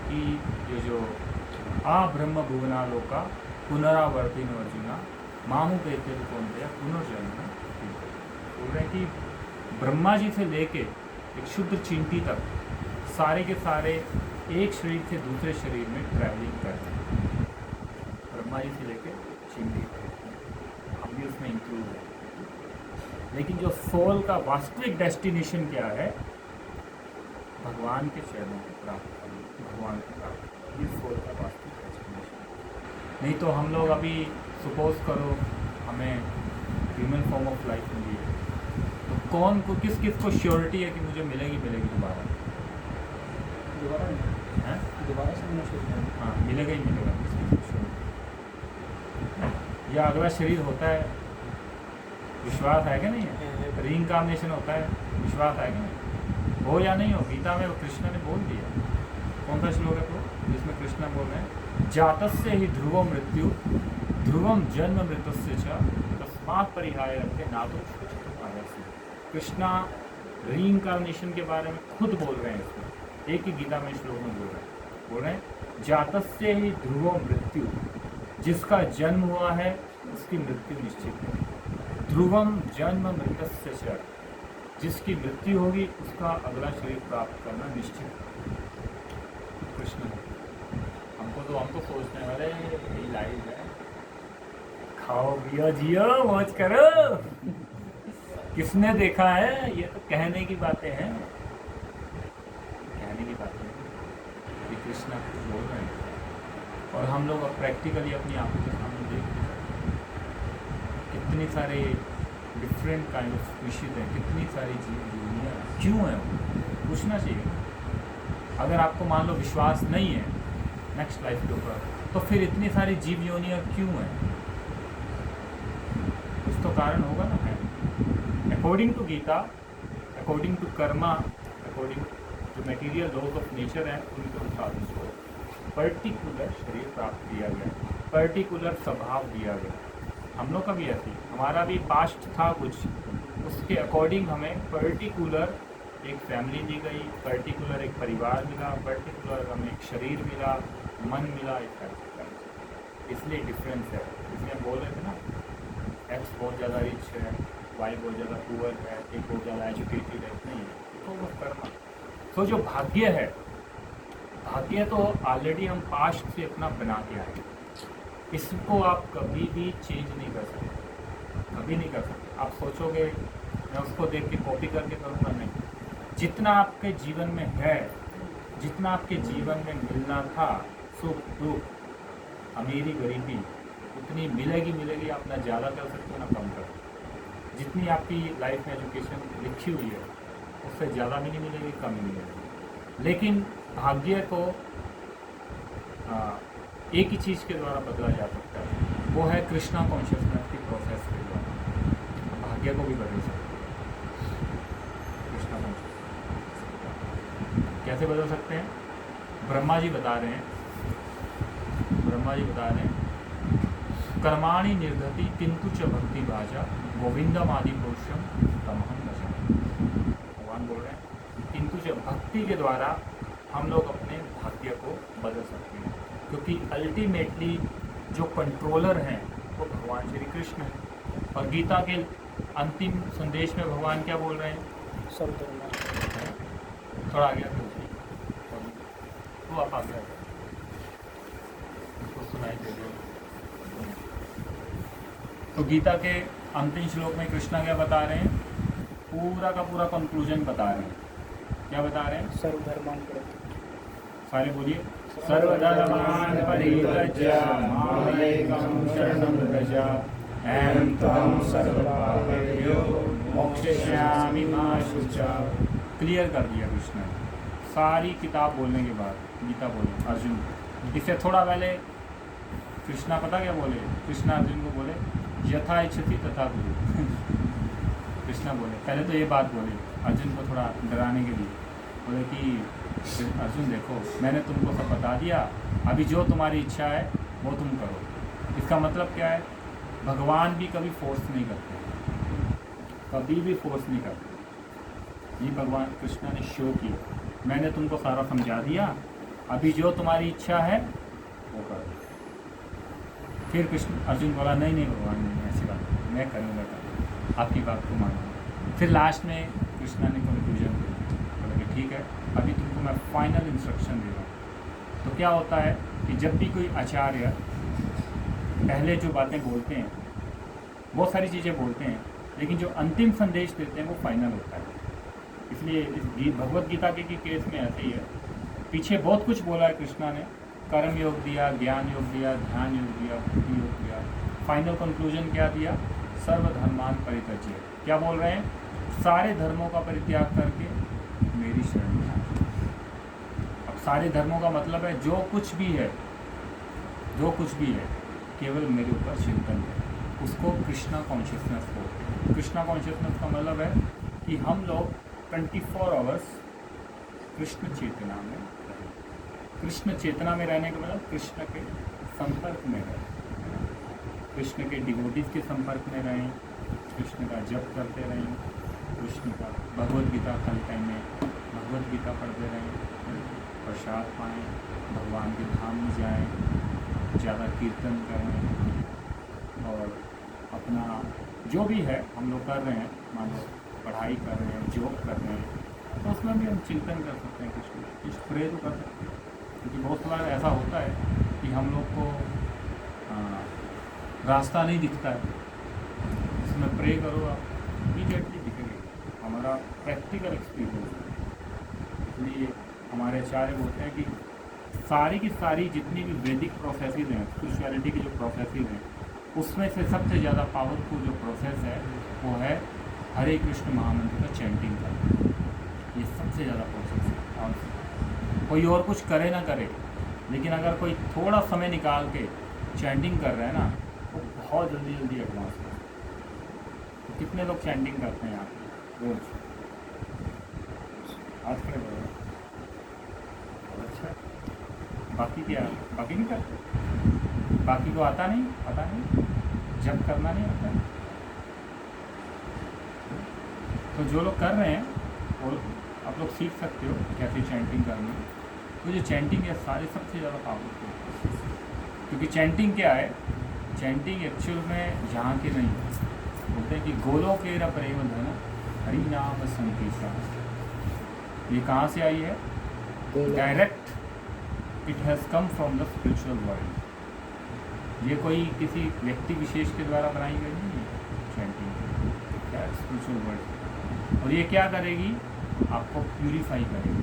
कि ये जो ब्रह्म भुवना लोका पुनरावर्तिन अर्जुना मामू कहते कौन थे पुनर्जन्म। बोल रहे हैं कि ब्रह्मा जी से लेके एक शुद्ध चींटी तक सारे के सारे एक शरीर से दूसरे शरीर में ट्रैवलिंग करते हैं। ब्रह्मा जी से लेके चींटी तक, हम भी उसमें इंक्लूड है। लेकिन जो सोल का वास्तविक डेस्टिनेशन क्या है? भगवान के चरणों को प्राप्त करना, भगवान को प्राप्त, ये सोल का वास्तविक डेस्टिनेशन। नहीं तो हम लोग अभी सपोज करो हमें ह्यूमन फॉर्म ऑफ लाइफ मिली है, तो कौन को किस को श्योरिटी है कि मुझे मिलेगी दोबारा? हैं? दोबारा से होना शुरू करें। हाँ, मिलेगा ही मिलेगा, किसकी श्योरिटी? या अगला शरीर होता है, विश्वास है कि नहीं है? रीइंकार्नेशन होता है, विश्वास है कि नहीं? हो या नहीं हो? गीता में कृष्ण ने बोल दिया। कौन सा श्लोक है तो जिसमें कृष्ण बोल रहे हैं जातस्य ही ध्रुवम मृत्यु ध्रुवम जन्म मृत्युस्य च तस्मात् परिहाय रखते ना तो कृष्णा रीइंकार्नेशन के बारे में खुद बोल रहे हैं। इसमें एक ही गीता में श्लोक में बोल रहे हैं बोल रहे हैं जातस्य ही ध्रुवो मृत्यु, जिसका जन्म हुआ है उसकी मृत्यु निश्चित है। ध्रुवम जन्म मृतस्य च, जिसकी मृत्यु होगी उसका अगला शरीर प्राप्त करना निश्चित है। कृष्ण हमको तो सोचने वाले यही लाइफ है, खाओ पियो जियो मौज करो। किसने देखा है? ये तो कहने की बातें हैं, कहने की बातें हैं। ये कृष्णा बोल रहे हैं और हम लोग अब प्रैक्टिकली अपनी आंखों के सामने देख रहे हैं। कितनी सारे डिफरेंट काइंड ऑफ स्पीशीज हैं, कितनी सारी जीवियाँ क्यों हैं, वो पूछना चाहिए। अगर आपको मान लो विश्वास नहीं है नेक्स्ट लाइफ के ऊपर, तो फिर इतनी सारी जीव योनियाँ क्यों हैं? कुछ तो कारण होगा ना। है according to Gita, according to karma, according जो मटेरियल लॉज ऑफ नेचर है उनके अनुसार उसको पर्टिकुलर शरीर प्राप्त किया गया, पर्टिकुलर स्वभाव दिया गया। हम लोग का भी ऐसे ही, हमारा भी पास्ट था कुछ, उसके अकॉर्डिंग हमें पर्टिकुलर एक फैमिली दी गई, पर्टिकुलर एक परिवार मिला, पर्टिकुलर हमें एक शरीर मिला, मन मिला, एक इसलिए डिफरेंस है। इसलिए बोल रहे थे ना, एक्स बहुत ज़्यादा रिच है, वाई बहुत ज़्यादा पुअर है, एक बहुत ज़्यादा एजुकेटेड है, नहीं है तो वो कर्मा। तो जो भाग्य है, भाग्य तो ऑलरेडी हम पास्ट से अपना बना के आए, इसको आप कभी भी चेंज नहीं कर सकते, कभी नहीं कर सकते। आप सोचोगे मैं उसको देख के कॉपी करके करूँगा, नहीं। जितना आपके जीवन में है, जितना आपके जीवन में मिलना था, सुख दुख अमीरी गरीबी, उतनी मिलेगी। आप ना ज़्यादा कर सकते हो ना कम कर सकते। जितनी आपकी लाइफ में एजुकेशन लिखी हुई है उससे ज़्यादा भी नहीं मिलेगी, कम ही मिलेगी। लेकिन भाग्य को एक ही चीज़ के द्वारा बदला जा सकता है, वो है कृष्णा कॉन्शियसनेस की प्रोसेस के द्वारा भाग्य को भी बदल सकते हैं। कृष्णा कॉन्शियसनेस कैसे बदल सकते हैं? ब्रह्मा जी बता रहे हैं, कर्माणि निर्धति किंतु च भक्ति भाजा गोविंदम आदि पुरुषम तमहम भजा। भगवान बोल रहे हैं किंतु च भक्ति के द्वारा हम लोग अपने भाग्य को बदल सकते हैं, क्योंकि अल्टीमेटली जो कंट्रोलर हैं वो भगवान श्री कृष्ण हैं। और गीता के अंतिम संदेश में भगवान क्या बोल रहे हैं? सर्वधर्म। थोड़ा आगे तो आप आगे उसको सुनाई दे दो। तो गीता के अंतिम श्लोक में कृष्णा क्या बता रहे हैं? पूरा का पूरा कंक्लूजन बता रहे हैं। क्या बता रहे हैं? सर्वधर्मान सारे बोलिए। सर्वधर्मान परित्यज्य मामेकं शरणं व्रज अहं त्वं सर्वपापेभ्यो मोक्षयिष्यामि मा शुचा। क्लियर कर दिया कृष्ण ने सारी किताब बोलने के बाद। गीता बोले अर्जुन, इससे थोड़ा पहले कृष्णा पता क्या बोले? कृष्णा अर्जुन को बोले यथा इच्छति तथा कुरु। कृष्णा बोले, पहले तो ये बात बोले अर्जुन को थोड़ा डराने के लिए, बोले कि अर्जुन देखो मैंने तुमको सब बता दिया, अभी जो तुम्हारी इच्छा है वो तुम करो। इसका मतलब क्या है? भगवान भी कभी फोर्स नहीं करते, कभी भी फोर्स नहीं करते। ये भगवान कृष्णा ने शो किया, मैंने तुमको सारा समझा दिया, अभी जो तुम्हारी इच्छा है वो करो। फिर कृष्ण अर्जुन बोला नहीं भगवान नहीं, ऐसी बात नहीं, मैं करूँगा, आपकी बात को मानूंगा। फिर लास्ट में कृष्णा ने कंक्लूजन दिया, बोला कि ठीक है अभी तुमको मैं फाइनल इंस्ट्रक्शन दे रहा हूँ। तो क्या होता है कि जब भी कोई आचार्य पहले जो बातें बोलते हैं, बहुत सारी चीज़ें बोलते हैं, लेकिन जो अंतिम संदेश देते हैं वो फाइनल होता है। इसलिए इस भगवत गीता के केस में ऐसे ही है। पीछे बहुत कुछ बोला है कृष्णा ने, कर्म योग दिया, ज्ञान योग दिया, ध्यान योग दिया, भक्ति योग दिया। फाइनल कंक्लूजन क्या दिया? सर्वधर्मान परित्यज्य। क्या बोल रहे हैं? सारे धर्मों का परित्याग करके मेरी शरण में आओ। अब सारे धर्मों का मतलब है जो कुछ भी है केवल मेरे ऊपर चिंतन है, उसको कृष्णा कॉन्शियसनेस बोलते हैं। कृष्णा कॉन्शियसनेस का मतलब है कि हम लोग 24 आवर्स कृष्ण चेतना में रहें। कृष्ण चेतना में रहने का मतलब कृष्ण के संपर्क में रहें, कृष्ण के डिवोटीज के संपर्क में रहें, कृष्ण का जप करते रहें, कृष्ण का भगवत गीता हर टाइम में भगवत गीता पढ़ते रहें। प्रसाद पाएँ, भगवान के धाम में जाएँ, ज़्यादा कीर्तन करें और अपना जो भी है हम लोग कर रहे हैं, मान लो पढ़ाई कर रहे हैं, जॉब कर रहे हैं, तो उसमें भी हम चिंतन कर सकते हैं, कुछ प्रे तो कर सकते हैं। क्योंकि बहुत बार ऐसा होता है कि हम लोग को रास्ता नहीं दिखता है, इसमें प्रे करो आप इमीडिएटली दिखेगा। हमारा प्रैक्टिकल एक्सपीरियंस है। इसलिए हमारे आचार्य बोलते हैं कि सारी की सारी जितनी भी वैदिक प्रोसेसेस हैं, स्पिरिचुअलिटी की जो प्रोसेसेस हैं, उसमें से सबसे ज़्यादा पावरफुल जो प्रोसेस है वो है हरे कृष्ण महामंत्र का चैंटिंग का। ये सबसे ज़्यादा प्रोसेस है। और कोई और कुछ करे ना करे, लेकिन अगर कोई थोड़ा समय निकाल के चैंटिंग कर रहे हैं ना, तो बहुत जल्दी जल्दी एडवांस है। तो कितने लोग चैंटिंग करते हैं यहाँ पे रोज? आज खड़े करो। अच्छा, बाकी क्या, बाकी नहीं करते? बाकी को आता नहीं, जब करना नहीं आता है। तो जो लोग कर रहे हैं वो आप लोग सीख सकते हो कैसे चैंटिंग करनी। तो जो चैंटिंग है सारे सबसे ज़्यादा पावरफुल है, क्योंकि चैंटिंग क्या है, चैंटिंग एक्चुअल में जहाँ के नहीं है। बोलते हैं कि गोलों के र प्रेम धन हरि नाम संकीर्तन। ये कहाँ से आई है? Direct it has come from the spiritual world. ये कोई किसी व्यक्ति विशेष के द्वारा बनाई गई नहीं है चैंटिंग, क्या स्पिरिचुअल वर्ल्ड। और ये क्या करेगी? आपको प्यूरीफाई करेगी।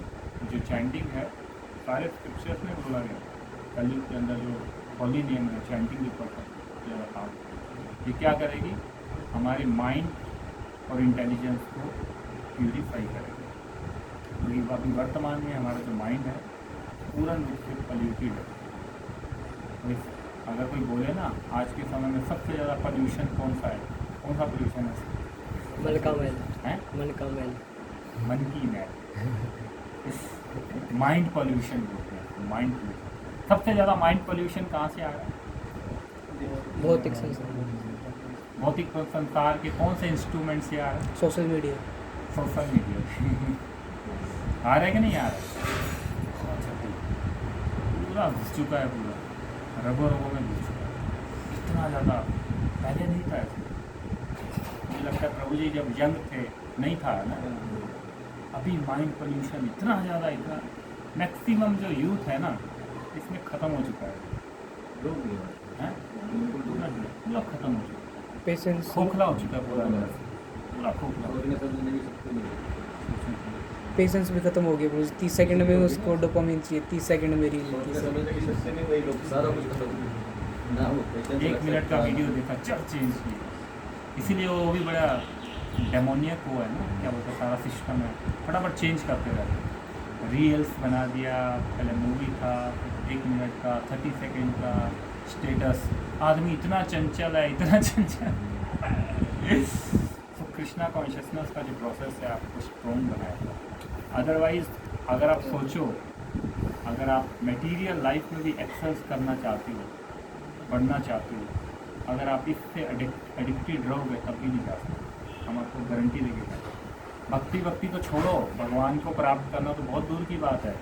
जो चैंटिंग है सारे स्क्रिप्चर्स में बोला गया, कलयुग के अंदर जो हॉली नेम है चैंटिंग के ऊपर, ये क्या करेगी? हमारे माइंड और इंटेलिजेंस को प्यूरीफाई करेगी। क्योंकि अभी वर्तमान में हमारा जो माइंड है पूर्ण रूप से पॉल्यूटेड है। तो अगर कोई बोले ना आज के समय में सबसे ज़्यादा पॉल्यूशन कौन सा है, कौन सा पॉल्यूशन है? मन का मैल हैं? मन का मैल, मन की मैल, माइंड पॉल्यूशन बोलते हैं। माइंड पॉल्यूशन सबसे ज़्यादा माइंड पॉल्यूशन कहाँ से आ रहा है? भौतिक संसार, भौतिक संसार के कौन से इंस्ट्रूमेंट से आ रहा है? Social media. सोशल मीडिया आ रहा है कि नहीं आ रहा है? पूरा घुस चुका है, पूरा रगों में घुस चुका है। इतना ज़्यादा पहले नहीं था ऐसे। मुझे लगता है प्रभु जी जब यंग थे नहीं था ना। अभी माइंड पोल्यूशन इतना ज़्यादा, इतना मैक्सिमम जो यूथ है ना इसमें ख़त्म हो चुका है। हैं? पूरा ख़त्म हो चुका है, पेशेंस, खोखला हो चुका है पूरा खोखला। पेशेंस भी खत्म हो गया। मुझे 30 सेकंड में उसको डोपामिन चाहिए, 30 सेकंड में रील। 1 मिनट का वीडियो देखा, चल चेंज किया। इसीलिए वो भी बड़ा डेमोनियक हुआ है ना, क्या बोलते हैं, सारा सिस्टम है फटाफट चेंज करते रहते। रील्स बना दिया, पहले मूवी था 1 मिनट का, 30 सेकंड का स्टेटस। आदमी इतना चंचल है, इतना चंचल। तो कृष्णा कॉन्शियसनेस का जो प्रोसेस है आपको स्ट्रॉन्ग बनाएगा। अदरवाइज़ अगर आप सोचो, अगर आप मटेरियल लाइफ में भी एक्सेस करना चाहते हो, बढ़ना चाहते हो, अगर आप इससे एडिक्टेड रहोगे तब भी नहीं जा सकते। हम आपको गारंटी देंगे। भक्ति तो छोड़ो, भगवान को प्राप्त करना तो बहुत दूर की बात है।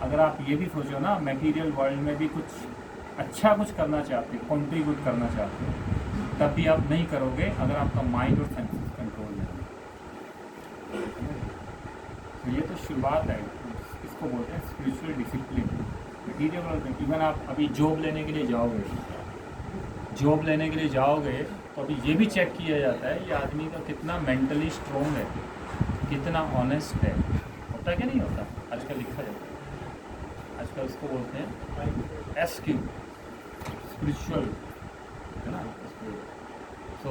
अगर आप ये भी सोचो ना, मटेरियल वर्ल्ड में भी कुछ अच्छा कुछ करना चाहते हो, कॉन्ट्रीब्यूट करना चाहते हो, तब भी आप नहीं करोगे अगर आपका माइंड और सेंसेस कंट्रोल में है। तो ये तो शुरुआत है, इसको बोलते हैं स्पिरिचुअल डिसिप्लिन। मटीरियल वर्ल्ड में इवन आप अभी जॉब लेने के लिए जाओगे, तो अभी ये भी चेक किया जाता है ये आदमी का कितना मेंटली स्ट्रॉन्ग है, कितना ऑनेस्ट है। होता है कि नहीं होता? आजकल लिखा जाता है, आजकल उसको बोलते हैं SQ, स्पिरिचुअल, है ना। तो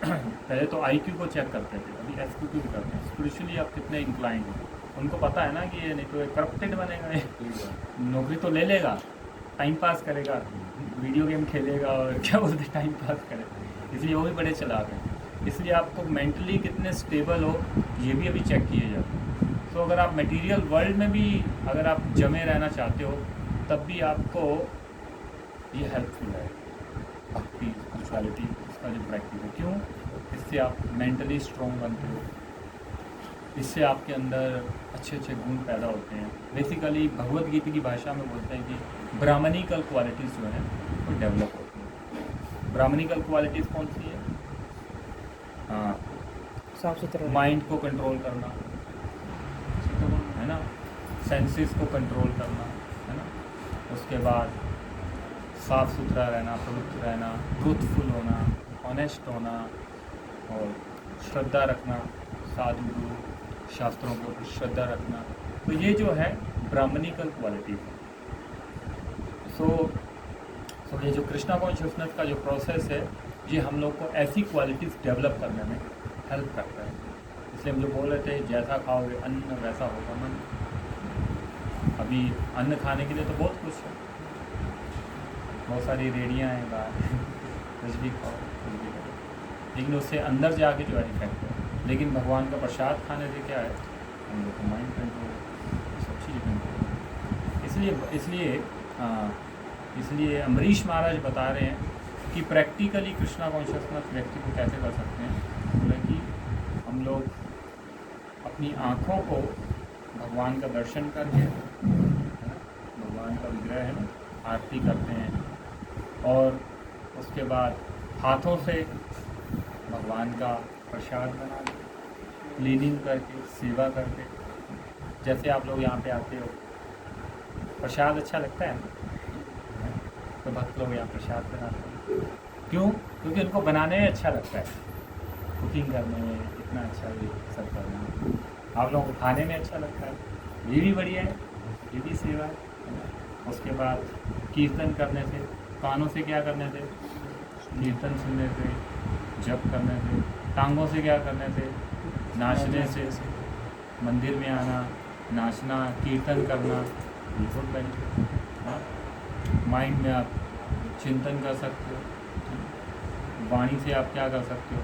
पहले तो IQ को चेक करते थे, अभी SQ भी करते हैं। स्पिरिचुअली आप कितने इंक्लाइंड हो, उनको पता है ना कि ये नहीं तो करप्टेड बनेगा, ये नौकरी तो ले लेगा, टाइम पास करेगा, वीडियो गेम खेलेगा और क्या बोलते हैं टाइम पास करेगा। इसलिए वो भी बड़े चलाक हैं। इसलिए आपको मेंटली कितने स्टेबल हो ये भी अभी चेक किए जाते हैं। तो अगर आप मटेरियल वर्ल्ड में भी अगर आप जमे रहना चाहते हो तब भी आपको ये हेल्पफुल है भक्ति, स्पिरिचुअलिटी, इसका जो प्रैक्टिस है। क्यों? इससे आप मेंटली स्ट्रॉन्ग बनते हो, इससे आपके अंदर अच्छे अच्छे गुण पैदा होते हैं। बेसिकली भगवत गीता की भाषा में बोलते हैं कि ब्राह्मणिकल क्वालिटीज़ जो हैं वो डेवलप होती हैं। ब्राह्मणिकल क्वालिटीज़ कौन सी है? हाँ, साफ सुथरा माइंड को कंट्रोल करना है ना, सेंसेस को कंट्रोल करना है ना, उसके बाद साफ सुथरा रहना, पवित्र रहना, ट्रूथफुल होना, ऑनेस्ट होना और श्रद्धा रखना, साधु गुरु शास्त्रों के ऊपर श्रद्धा रखना। तो ये जो है ब्राह्मणिकल क्वालिटी है। सो ये जो कृष्णा कॉन्शियसनेस का जो प्रोसेस है ये हम लोग को ऐसी क्वालिटीज़ डेवलप करने में हेल्प करता है। इसलिए हम जो बोल रहे थे जैसा खाओगे अन्न वैसा होगा मन। अभी अन्न खाने के लिए तो बहुत कुछ है, बहुत सारी रेडियाँ हैं बाहर कुछ भी खाओ कुछ भी करो, लेकिन उससे अंदर जाके जो है इफेक्ट है। लेकिन भगवान का प्रसाद खाने से क्या है, हम लोग को माइंड कंट्रोल, सब चीज़ कंट्रोल। इसलिए अमरीश महाराज बता रहे हैं कि प्रैक्टिकली कृष्णा कॉन्शियसनेस व्यक्ति को कैसे कर सकते हैं। बोले कि हम लोग अपनी आँखों को भगवान का दर्शन करके, भगवान का विग्रह है ना, आरती करते हैं, और उसके बाद हाथों से भगवान का प्रसाद बना के, क्लीनिंग करके, सेवा करके। जैसे आप लोग यहाँ पे आते हो, प्रसाद अच्छा लगता है ना, तो भक्त लोग यहाँ प्रसाद बनाते हैं। क्यों? क्योंकि उनको बनाने में अच्छा लगता है, कुकिंग करने में इतना अच्छा ये सब करना। आप लोगों को खाने में अच्छा लगता है, ये भी बढ़िया है, ये भी सेवा है ना। उसके बाद कीर्तन करने से, कानों से क्या करने से, कीर्तन सुनने से, जप करने से, टांगों से क्या करने से, नाचने से, मंदिर में आना, नाचना, कीर्तन करना, बिल्कुल बेनिफिट। हाँ, माइंड में आप चिंतन कर सकते हो, वाणी से आप क्या कर सकते हो,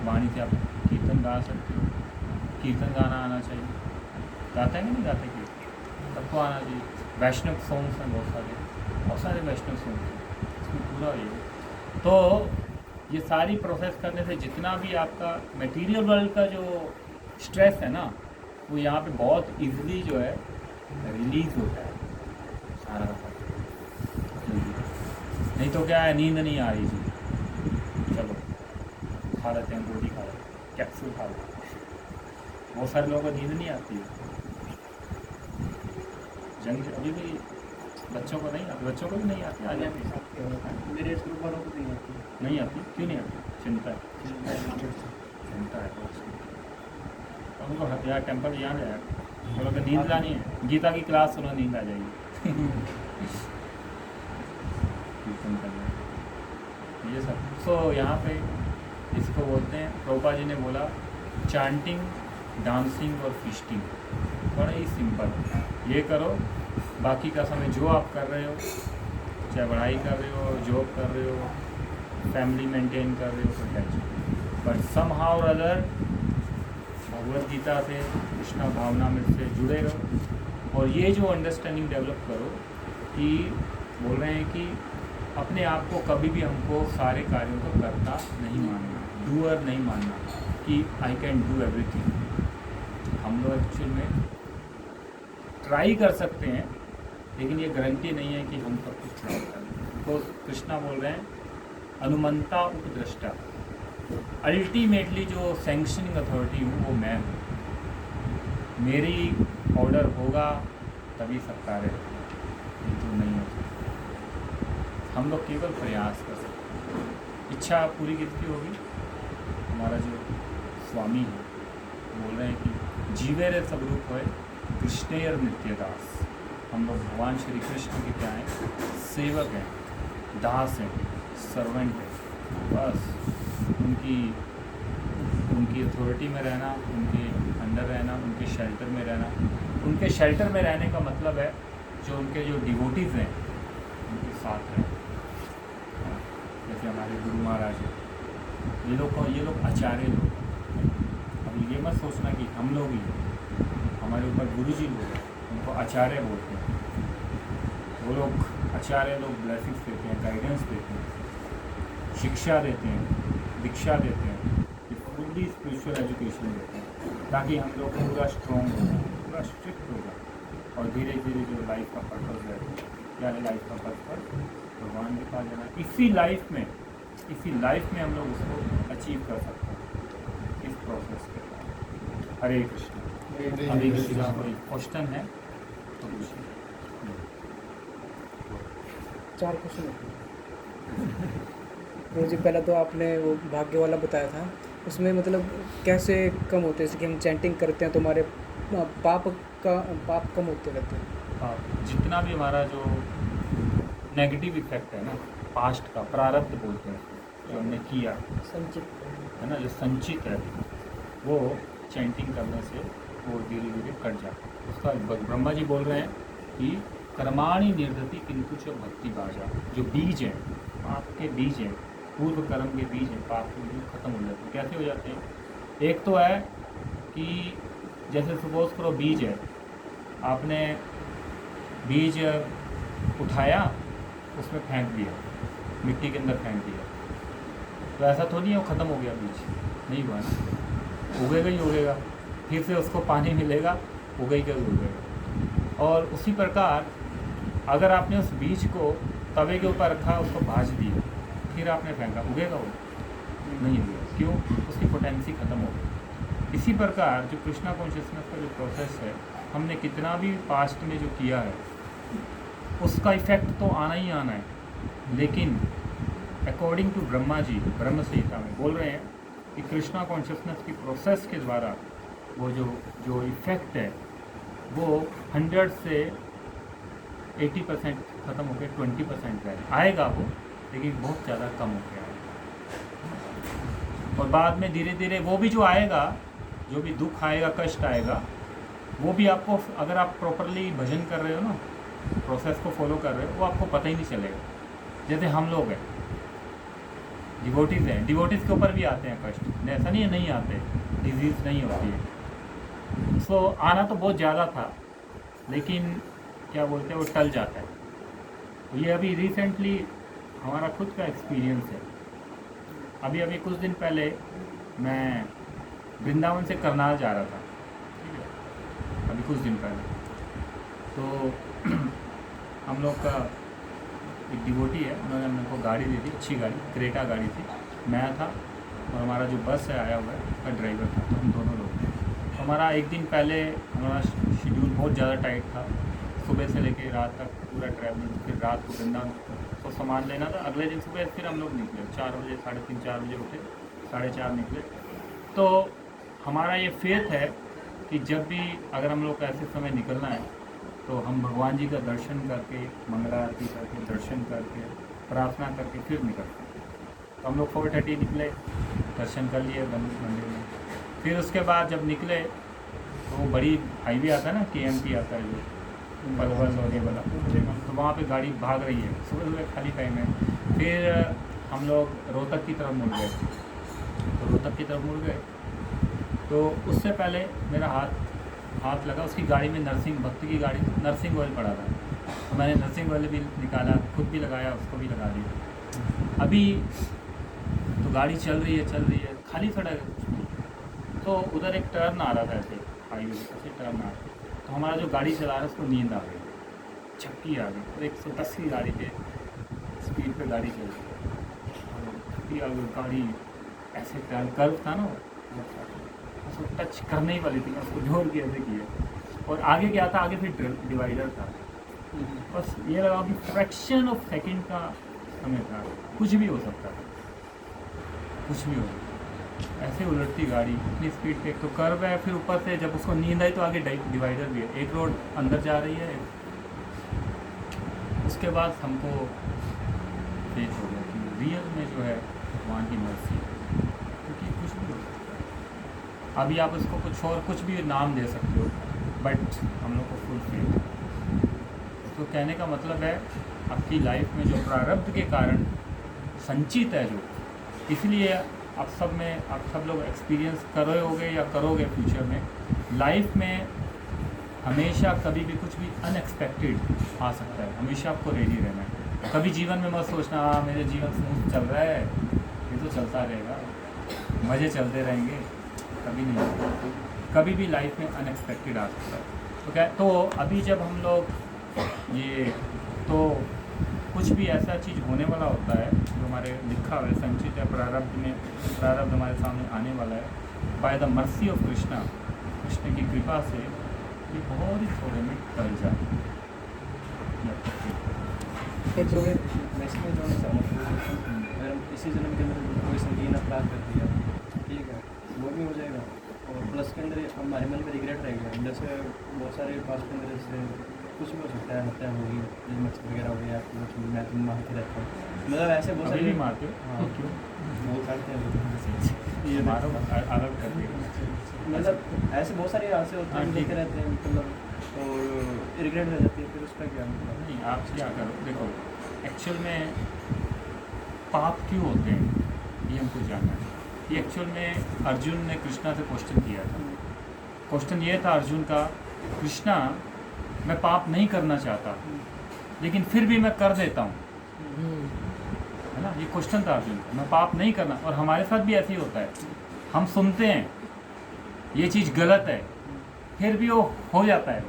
वाणी से आप कीर्तन गा सकते हो। कीर्तन गाना आना चाहिए, गाते हैं कि नहीं गाते कीर्तन? सबको आना चाहिए। वैष्णव सॉन्ग्स हैं बहुत सारे वैष्णव सॉन्ग्स हैं, इसमें पूरा ये। तो ये सारी प्रोसेस करने से जितना भी आपका मटेरियल वर्ल्ड का जो स्ट्रेस है ना, वो यहाँ पे बहुत इजीली जो है रिलीज होता है सारा का सारा। नहीं तो क्या है, नींद नहीं आ रही जी, चलो खा लेते हैं, रोटी खा लेते हैं, कैप्सूल खा लेते हैं। बहुत सारे लोगों को नींद नहीं आती है, जंग अभी भी बच्चों को नहीं आती, बच्चों को भी नहीं आती, आ जाती है। मेरे ग्रुप वालों को नहीं आती। नहीं आती, क्यों नहीं आती? चिंता है, चिंता है तो उनको हथियार टेम्पर याद है यार, बोलो कि नींद लानी है, गीता की क्लास सुनो, नींद आ जाएगी। कीर्तन करना ये सब। सो यहाँ पे इसको बोलते हैं, प्रभुपाद जी ने बोला चांटिंग, डांसिंग और फिस्टिंग, बड़ा ही सिंपल। ये करो, बाकी का समय जो आप कर रहे हो, चाहे पढ़ाई कर रहे हो, जॉब कर रहे हो, फैमिली मेंटेन कर रहे हो, कोई टेंशन, बट सम हाउ और अदर भगवत गीता से, कृष्णा भावना में से जुड़े रहो। और ये जो अंडरस्टैंडिंग डेवलप करो कि बोल रहे हैं कि अपने आप को कभी भी हमको सारे कार्यों को करता नहीं मानना, डूअर नहीं मानना कि आई कैन डू एवरीथिंग। हम लोग एक्चुअल में ट्राई कर सकते हैं, लेकिन ये गारंटी नहीं है कि हम सब कुछ ट्राई करें। तो कृष्णा बोल रहे हैं अनुमंता उपद्रष्टा, अल्टीमेटली जो सैंक्शनिंग अथॉरिटी हूँ वो मैं हूँ। मेरी ऑर्डर होगा तभी सब कार्य तो नहीं हो सकता। हम लोग केवल प्रयास कर सकते हैं, इच्छा पूरी कितनी होगी। हमारा जो स्वामी है बोल रहे हैं कि जीवे रे सब रूप है कृष्णेयर नित्यदास। हम लोग भगवान श्री कृष्ण के क्या हैं, सेवक हैं, दास हैं, सर्वेंट हैं। बस उनकी अथॉरिटी में रहना, उनके अंडर रहना, उनके शेल्टर में रहना। उनके शेल्टर में रहने का मतलब है जो उनके जो डिवोटीज़ हैं उनके साथ रहें। जैसे हमारे गुरु महाराज हैं, ये लोग आचार्य लोग हैं। अब ये मत सोचना कि हम लोग ही, हमारे ऊपर गुरु जी लोग हैं, उनको आचार्य बोलते हैं। वो लोग आचार्य लोग ब्लेसिंग्स देते हैं, गाइडेंस देते हैं, शिक्षा देते हैं, दीक्षा देते हैं, फुल्ली स्पिरिचुअल एजुकेशन देते हैं। ताकि हम लोग पूरा स्ट्रॉन्ग हो जाए, पूरा स्ट्रिक्ट हो जाए और धीरे धीरे जो लाइफ का पर्पज़ है, क्या है लाइफ का पर्पज़, भगवान के पास जाना। इसी लाइफ में हम लोग उसको अचीव कर सकते हैं इस प्रोसेस के बाद। हरे कृष्ण। अभी किसी का कोई क्वेश्चन है तो पूछिए। 4 क्वेश्चन है जी। पहला तो आपने वो भाग्य वाला बताया था, उसमें मतलब कैसे कम होते हैं, जैसे कि हम चैंटिंग करते हैं तो हमारे पाप कम होते रहते हैं। हाँ, जितना भी हमारा जो नेगेटिव इफेक्ट है ना, पास्ट का प्रारब्ध बोलते हैं, जो हमने किया संचित है ना, जो संचित है, वो चैंटिंग करने से वो धीरे धीरे कट जाता है। उसका ब्रह्मा जी बोल रहे हैं कि कर्माणि निर्दति किंतु च भक्ति बाजा, जो बीज है, पाप के बीज हैं, पूर्व कर्म के बीज हैं, पाप के बीज खत्म हो जाते हैं। कैसे हो जाते हैं? एक तो है कि जैसे सपोज करो बीज है, आपने बीज उठाया, उसमें फेंक दिया, मिट्टी के अंदर फेंक दिया, तो ऐसा तो नहीं है वो ख़त्म हो गया बीज, नहीं हुआ ना, उगेगा ही उगेगा, फिर से उसको पानी मिलेगा, उगेगा ही उगेगा। और उसी प्रकार अगर आपने उस बीज को तवे के ऊपर रखा, उसको भाज दिया, फिर आपने फेंका, उगेगा वो? नहीं उगेगा। क्यों? उसकी पोटेंसी ख़त्म हो गई। इसी प्रकार जो कृष्णा कॉन्शियसनेस का जो प्रोसेस है, हमने कितना भी पास्ट में जो किया है उसका इफ़ेक्ट तो आना ही आना है, लेकिन अकॉर्डिंग टू ब्रह्मा जी, ब्रह्म संहिता में बोल रहे हैं कि कृष्णा कॉन्शियसनेस की प्रोसेस के द्वारा वो जो इफ़ेक्ट है वो 100 से 80% ख़त्म होकर 20% रहेगा, आएगा वो, लेकिन बहुत ज़्यादा कम हो गया है। और बाद में धीरे धीरे वो भी जो आएगा, जो भी दुख आएगा, कष्ट आएगा, वो भी आपको, अगर आप प्रॉपरली भजन कर रहे हो ना, प्रोसेस को फॉलो कर रहे हो, वो आपको पता ही नहीं चलेगा। जैसे हम लोग हैं, डिवोटीज़ हैं, डिवोटीज़ के ऊपर भी आते हैं कष्ट, ऐसा नहीं है नहीं आते, डिजीज़ नहीं होती है। सो आना तो बहुत ज़्यादा था, लेकिन क्या बोलते हैं वो टल जाता है। तो ये अभी रिसेंटली हमारा खुद का एक्सपीरियंस है। अभी कुछ दिन पहले मैं वृंदावन से करनाल जा रहा था, ठीक है, अभी कुछ दिन पहले। तो हम लोग का एक डिवोटी है, उन्होंने हम लोग को गाड़ी दी थी, अच्छी गाड़ी, क्रेटा गाड़ी थी। मैं था और हमारा जो बस है आया हुआ है उसका ड्राइवर था, तो हम दोनों लोग थे। तो हमारा एक दिन पहले हमारा शेड्यूल बहुत ज़्यादा टाइट था, सुबह से लेकर रात तक पूरा ट्रैवलिंग, फिर रात को वृंदावन तो सामान लेना था। अगले दिन सुबह फिर हम लोग निकले 4 बजे, 3:30 4 बजे उठे, 4:30 निकले। तो हमारा ये फेथ है कि जब भी अगर हम लोग को ऐसे समय निकलना है तो हम भगवान जी का दर्शन करके, मंगला आरती करके, दर्शन करके, प्रार्थना करके फिर निकलते हैं। तो हम लोग 4:30 निकले, दर्शन कर लिए मंदिर में। फिर उसके बाद जब निकले तो वो बड़ी हाईवे आता है ना, KMT आता है जो पलवल वगैरह वाला, तो वहाँ पे गाड़ी भाग रही है, सुबह सुबह खाली टाइम है। फिर हम लोग रोहतक की तरफ मुड़ गए। तो रोहतक की तरफ मुड़ गए तो उससे पहले मेरा हाथ लगा, उसकी गाड़ी में नरसिंह भक्ति की गाड़ी, नरसिंह ऑयल पड़ा था, तो मैंने नरसिंह ऑयल भी निकाला, खुद भी लगाया, उसको भी लगा दिया। अभी तो गाड़ी चल रही है, खाली सड़क है, कुछ नहीं। तो उधर एक टर्न आ रहा था, ऐसे हाईवे से टर्न आ रहा था, तो हमारा जो गाड़ी चला रहा है उसको नींद आ गई, छक्की आ गई, और 110 की गाड़ी पे स्पीड पे गाड़ी चल रही है, गाड़ी ऐसे टर्न कर्व था ना, उसको टच करने ही वाली थी, उसको जोर के ऐसे किया। और आगे क्या था, आगे फिर डिवाइडर था, बस ये लगा कि फ्रैक्शन ऑफ सेकंड का समय था, कुछ भी हो सकता था, कुछ भी हो सकता। ऐसे उलटती गाड़ी इतनी स्पीड पे, एक तो कर्व है, फिर ऊपर से जब उसको नींद आई तो आगे डिवाइडर भी है, एक रोड अंदर जा रही है। उसके बाद हमको फेथ हो गया कि रियल में जो है भगवान की मर्जी है, क्योंकि कुछ भी हो सकता है। अभी आप उसको कुछ और कुछ भी नाम दे सकते हो, बट हम लोग को फुल फेथ। तो कहने का मतलब है आपकी लाइफ में जो प्रारब्ध के कारण संचित है, जो इसलिए आप सब लोग एक्सपीरियंस कर रहे होगे या करोगे फ्यूचर में, लाइफ में हमेशा कभी भी कुछ भी अनएक्सपेक्टेड आ सकता है, हमेशा आपको रेडी रहना है। कभी जीवन में मत सोचना मेरे जीवन स्मूथ चल रहा है, ये तो चलता रहेगा, मज़े चलते रहेंगे, कभी नहीं। कभी भी लाइफ में अनएक्सपेक्टेड आ सकता है। तो क्या, तो अभी जब हम लोग ये, तो कुछ भी ऐसा चीज़ होने वाला होता है जो हमारे लिखा हुआ है, संचित है प्रारब्ध में, प्रारब्ध हमारे सामने आने वाला है, by the mercy of Krishna, Krishna की कृपा से ये बहुत ही थोड़े में टल जाए। मैक्सिमम जो है अगर हम इसी जन्म के अंदर कोई संगीन अपराध कर दिया, ठीक है, वो भी हो जाएगा। और प्लस के अंदर हमारे मन में रिग्रेट रहेगा। जैसे बहुत सारे पास के अंदर जैसे कुछ भी हो सकता है, हत्या होगी, मच्छर वगैरह हो गया, कुछ मैं तुम मारते रहता हूँ, मतलब ऐसे बहुत अभी सारे भी मारते हो? हाँ क्यों? वो करते हैं ये मारो, अलग कर दिया। मतलब ऐसे बहुत सारे हादसे होते हाँ, हैं, ठीक देखते है। रहते हैं मतलब, और रिग्रेट रह जाती है, फिर उसका क्या मतलब। नहीं, आप क्या करो, देखो एक्चुअल में पाप क्यों होते हैं ये हमको जानना है। ये एक्चुअल में अर्जुन ने कृष्णा से क्वेश्चन किया था। क्वेश्चन ये था अर्जुन का, कृष्णा मैं पाप नहीं करना चाहता लेकिन फिर भी मैं कर देता हूँ, है ना, ये क्वेश्चन था अर्जुन का, मैं पाप नहीं करना। और हमारे साथ भी ऐसे ही होता है, हम सुनते हैं ये चीज़ गलत है, फिर भी वो हो जाता है,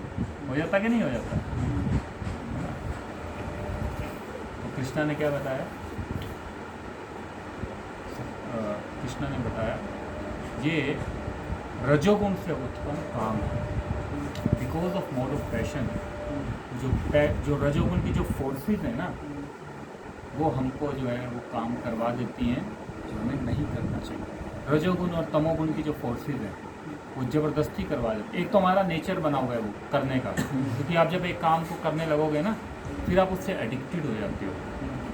हो जाता कि नहीं हो जाता है ना? तो कृष्णा ने क्या बताया, कृष्णा ने बताया ये रजोगुण से उत्पन्न काम है, because of mode of passion. जो रजोगुण की जो फोर्सेस है ना, वो हमको जो है वो काम करवा देती हैं जो हमें नहीं करना चाहिए। रजोगुण और तमोगुण की जो फोर्सेस हैं वो ज़बरदस्ती करवा देते। एक तो हमारा नेचर बना हुआ है वो करने का, क्योंकि आप जब एक काम को करने लगोगे ना, फिर आप उससे एडिक्टेड हो जाते हो।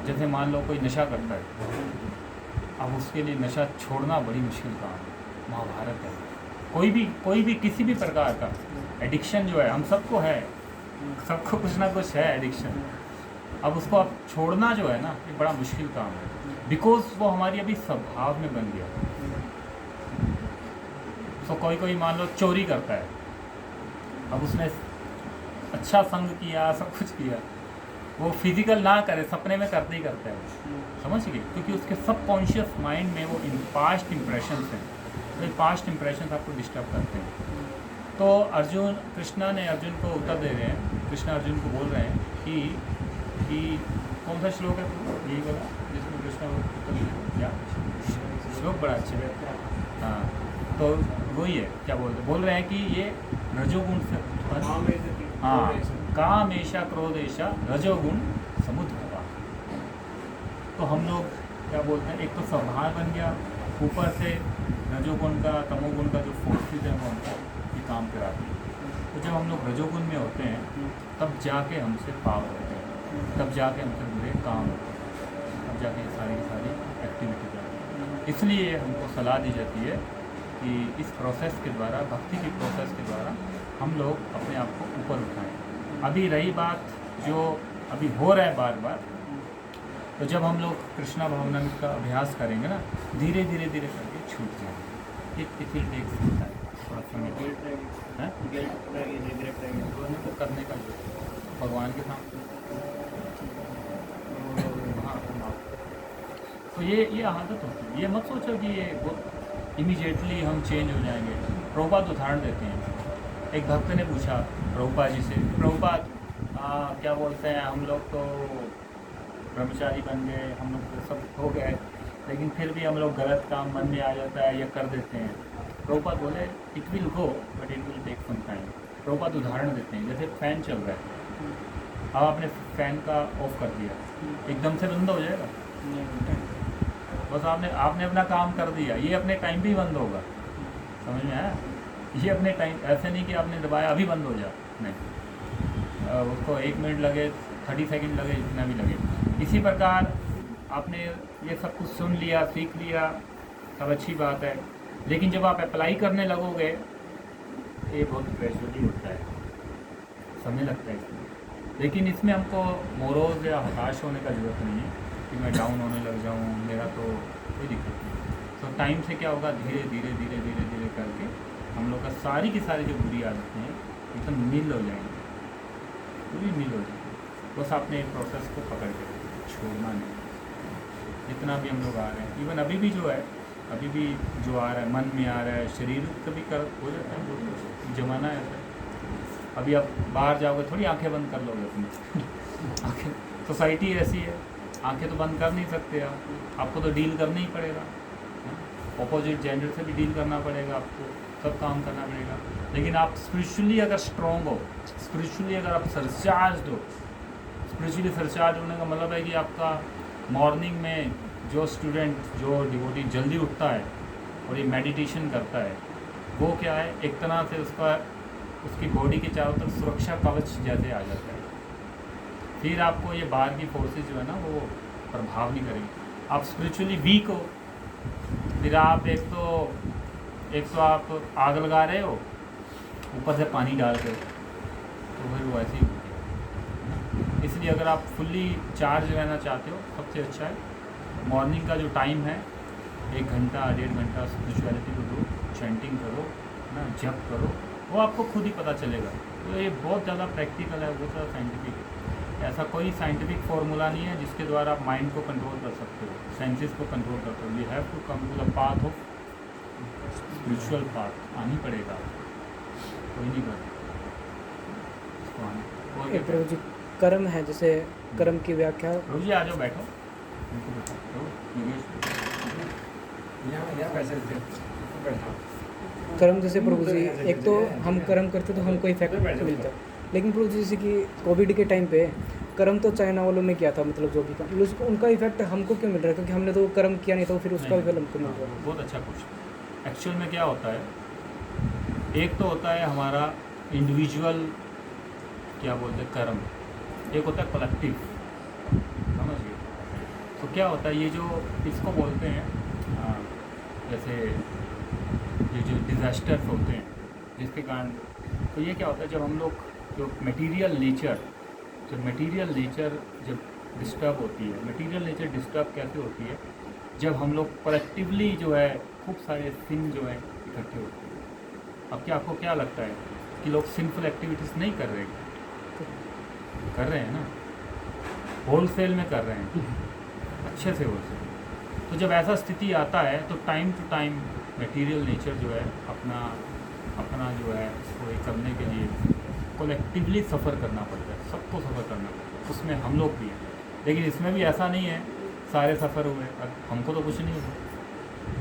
जैसे मान लो कोई नशा करता है, अब उसके लिए नशा छोड़ना बड़ी मुश्किल काम है। महाभारत है, कोई भी किसी भी प्रकार का एडिक्शन जो है, हम सबको है, सबको कुछ ना कुछ है एडिक्शन। अब उसको आप छोड़ना जो है ना, ये बड़ा मुश्किल काम है, बिकॉज वो हमारी अभी स्वभाव में बन गया। तो कोई मान लो चोरी करता है, अब उसने अच्छा संग किया, सब कुछ किया, वो फिजिकल ना करे, सपने में करते ही करता है वो, समझ गए, क्योंकि उसके सबकॉन्शियस माइंड में वो पास्ट इम्प्रेशंस हैं, तो पास्ट इम्प्रेशंस आपको डिस्टर्ब करते हैं। तो कृष्णा ने अर्जुन को उत्तर दे रहे हैं, कृष्णा अर्जुन को बोल रहे हैं कि कौन सा श्लोक है यही बोला जिसमें कृष्णा को उत्तर दे क्या श्लोक बड़ा अच्छा है। हाँ, तो वही है, क्या बोल रहे हैं कि ये रजोगुण से उत्पन्न, हाँ, काम ऐशा क्रोध ऐशा रजोगुण समुद्भवा। तो हम लोग क्या बोलते हैं, एक तो स्वभाव बन गया, ऊपर से रजोगुण का तमोगुण का जो फोर्सेस है वो हमको ये काम कराती है। तो जब हम लोग रजोगुण में होते हैं तब जाके हमसे पाप होते हैं, तब जाके हमसे बुरे काम होते हैं, तब जाके सारी की सारी एक्टिविटी करती है। इसलिए हमको सलाह दी जाती है कि इस प्रोसेस के द्वारा, भक्ति की प्रोसेस के द्वारा हम लोग अपने आप को ऊपर उठाएं। अभी रही बात जो अभी हो रहा है बार बार, तो जब हम लोग कृष्णा भावनामृत का अभ्यास करेंगे ना, धीरे धीरे धीरे करके छूट जाएंगे। It will take some time, थोड़ा समय दोनों को करने का जो भगवान के सामने। तो ये आदत होती है, ये मत सोचो कि ये इमीडिएटली हम चेंज हो जाएंगे। प्रभुपाद उदाहरण देते हैं, एक भक्त ने पूछा प्रभुपाद जी से, प्रभुपाद क्या बोलते हैं, हम लोग तो ब्रह्मचारी बन गए, हम लोग तो सब हो गए, लेकिन फिर भी हम लोग गलत काम मन में आ जाता है या कर देते हैं। प्रभुपाद बोले it will go but it will take some time. Prabhupada उदाहरण देते हैं, जैसे फ़ैन चल रहा है, अब आपने फ़ैन का ऑफ कर दिया, एकदम से बंद हो जाएगा? बस आपने अपना काम कर दिया, ये अपने टाइम पे ही बंद होगा, समझ में आया? ये अपने टाइम, ऐसे नहीं कि आपने दबाया अभी बंद हो जा, नहीं, उसको 1 मिनट लगे, 30 सेकंड लगे, जितना भी लगे। इसी प्रकार आपने ये सब कुछ सुन लिया, सीख लिया, सब अच्छी बात है, लेकिन जब आप अप्लाई करने लगोगे ये बहुत ग्रेजुअली होता है, समय लगता है इसमें। लेकिन इसमें हमको मोरोज या हताश होने का ज़रूरत नहीं है कि मैं डाउन होने लग जाऊँ, मेरा तो कोई दिक्कत नहीं। तो टाइम से क्या होगा, धीरे धीरे धीरे धीरे धीरे करके हम लोग का सारी की सारी जो बुरी आदतें हैं एकदम नील हो जाएंगी, पूरी नील हो जाएंगी। बस आपने प्रोसेस को पकड़ के छोड़ना नहीं। जितना भी हम लोग आ रहे हैं, इवन अभी भी जो है अभी भी जो आ रहा है मन में आ रहा है, शरीर कभी कर हो जाता है, वो तो जमाना है ऐसा। अभी आप बाहर जाओगे थोड़ी आंखें बंद कर लोगे अपनी आंखें, सोसाइटी ऐसी है, आंखें तो बंद कर नहीं सकते आप, आपको तो डील करना ही पड़ेगा, ऑपोजिट जेंडर से भी डील करना पड़ेगा आपको, सब काम करना पड़ेगा। लेकिन आप स्पिरिचुअली अगर स्ट्रॉन्ग हो, स्पिरिचुअली अगर आप सरचार्ज हो, स्पिरिचुअली सरचार्ज होने का मतलब है कि आपका मॉर्निंग में जो स्टूडेंट, जो डिवोटी जल्दी उठता है और ये मेडिटेशन करता है, वो क्या है, एक तरह से उसकी बॉडी के चारों तरफ सुरक्षा कवच जैसे आ जाता है। फिर आपको ये बाहर की फोर्सेस जो है ना वो प्रभाव नहीं करेंगे। आप स्पिरिचुअली वीक हो, फिर आप एक तो आप आग लगा रहे हो, ऊपर से पानी डाल रहे हो, तो फिर वो ऐसे ही होगी। इसलिए अगर आप फुल्ली चार्ज रहना चाहते हो, सबसे अच्छा है मॉर्निंग का जो टाइम है, 1 घंटा 1.5 घंटा स्पिरिचुअलिटी को दो, चैंटिंग करो ना, जप करो, वो आपको खुद ही पता चलेगा। तो ये बहुत ज़्यादा प्रैक्टिकल है, बहुत ज़्यादा साइंटिफिक है। ऐसा कोई साइंटिफिक फार्मूला नहीं है जिसके द्वारा आप माइंड को कंट्रोल कर सकते हो, सेंसेस को कंट्रोल करते हो। You have to come to the path of spiritual path, आनी पड़ेगा, कोई नहीं कर एक प्रभु जी कर्म है, जैसे कर्म की व्याख्या। प्रभु जी आ जाओ, बैठो। कर्म जैसे प्रभु जी, एक तो हम कर्म करते तो हमको इफेक्ट मिलता है, लेकिन प्रभु जी जैसे कि कोविड के टाइम पे कर्म तो चाइना वालों ने किया था, मतलब जो भी काम, उसको उनका इफेक्ट हमको क्यों मिल रहा है? क्योंकि हमने तो कर्म किया नहीं, तो फिर उसका इफेक्ट हमको मिल रहा है। बहुत अच्छा क्वेश्चन। एक्चुअल में क्या होता है, एक तो होता है हमारा इंडिविजुअल, क्या बोलते हैं, कर्म, एक होता है कलेक्टिव, समझ गए? तो क्या होता है, ये जो इसको बोलते हैं जैसे ये जो डिज़ास्टर्स होते हैं जिसके कारण, तो ये क्या होता है, जब हम लोग जो मटेरियल नेचर जब डिस्टर्ब होती है, मटेरियल नेचर डिस्टर्ब कैसे होती है, जब हम लोग कलेक्टिवली जो है खूब सारे सिन जो है इकट्ठे होते हैं। अब क्या आपको क्या लगता है कि लोग सिंफुल एक्टिविटीज़ नहीं कर रहे हैं ना, होलसेल में कर रहे हैं, अच्छे से होलसेल। तो जब ऐसा स्थिति आता है तो time to time material nature जो है अपना जो है वो ये करने के लिए कलेक्टिवली सफ़र करना पड़ता है, सबको सफ़र करना पड़ता है, उसमें हम लोग भी हैं। लेकिन इसमें भी ऐसा नहीं है सारे सफ़र हुए, हमको तो कुछ नहीं हुआ,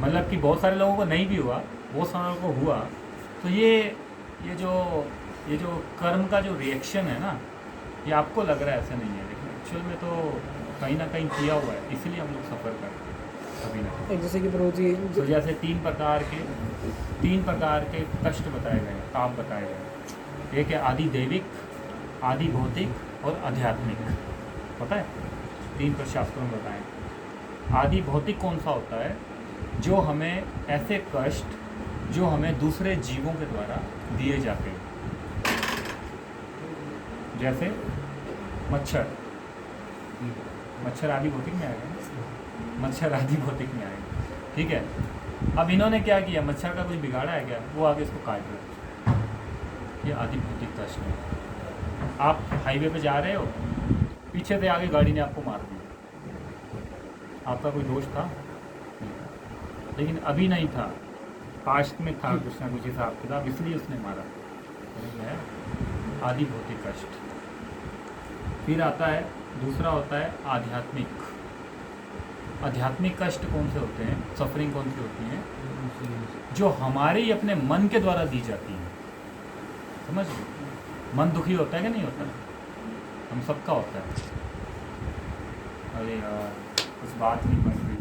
मतलब कि बहुत सारे लोगों को नहीं भी हुआ, बहुत सारे लोगों को हुआ। तो ये जो कर्म का जो रिएक्शन है ना, ये आपको लग रहा है ऐसा नहीं है, लेकिन एक्चुअल में तो कहीं ना कहीं किया हुआ है, इसीलिए हम लोग सफ़र करते हैं कभी ना कभी। जैसे कि प्रभु जी, तो जैसे 3 प्रकार के कष्ट बताए गए हैं, ताप बताए गए हैं। एक है आदि दैविक, आदि भौतिक और आध्यात्मिक, पता है? 3 पर शास्त्रों में बताएं। आदि भौतिक कौन सा होता है? जो हमें ऐसे कष्ट जो हमें दूसरे जीवों के द्वारा दिए जाते हैं, जैसे मच्छर आदि भौतिक में आएगा, मच्छर आदि भौतिक में आएगा, ठीक है। अब इन्होंने क्या किया, मच्छर का कुछ बिगाड़ा है क्या, वो आगे इसको काट रहे, ये आदि भौतिक कष्ट है। आप हाईवे पे जा रहे हो, पीछे से आगे गाड़ी ने आपको मार दिया, आपका कोई दोष था? लेकिन अभी नहीं था, पास्ट में था कुछ ना कुछ हिसाब किताब, इसलिए उसने मारा, है आदि भौतिक कष्ट। फिर आता है दूसरा, होता है आध्यात्मिक। आध्यात्मिक कष्ट कौन से होते हैं, सफरिंग कौन सी होती है? जो हमारे ही अपने मन के द्वारा दी जाती है, समझ लो। मन दुखी होता है कि नहीं होता? हम सबका होता है। अरे यार कुछ बात नहीं बन रही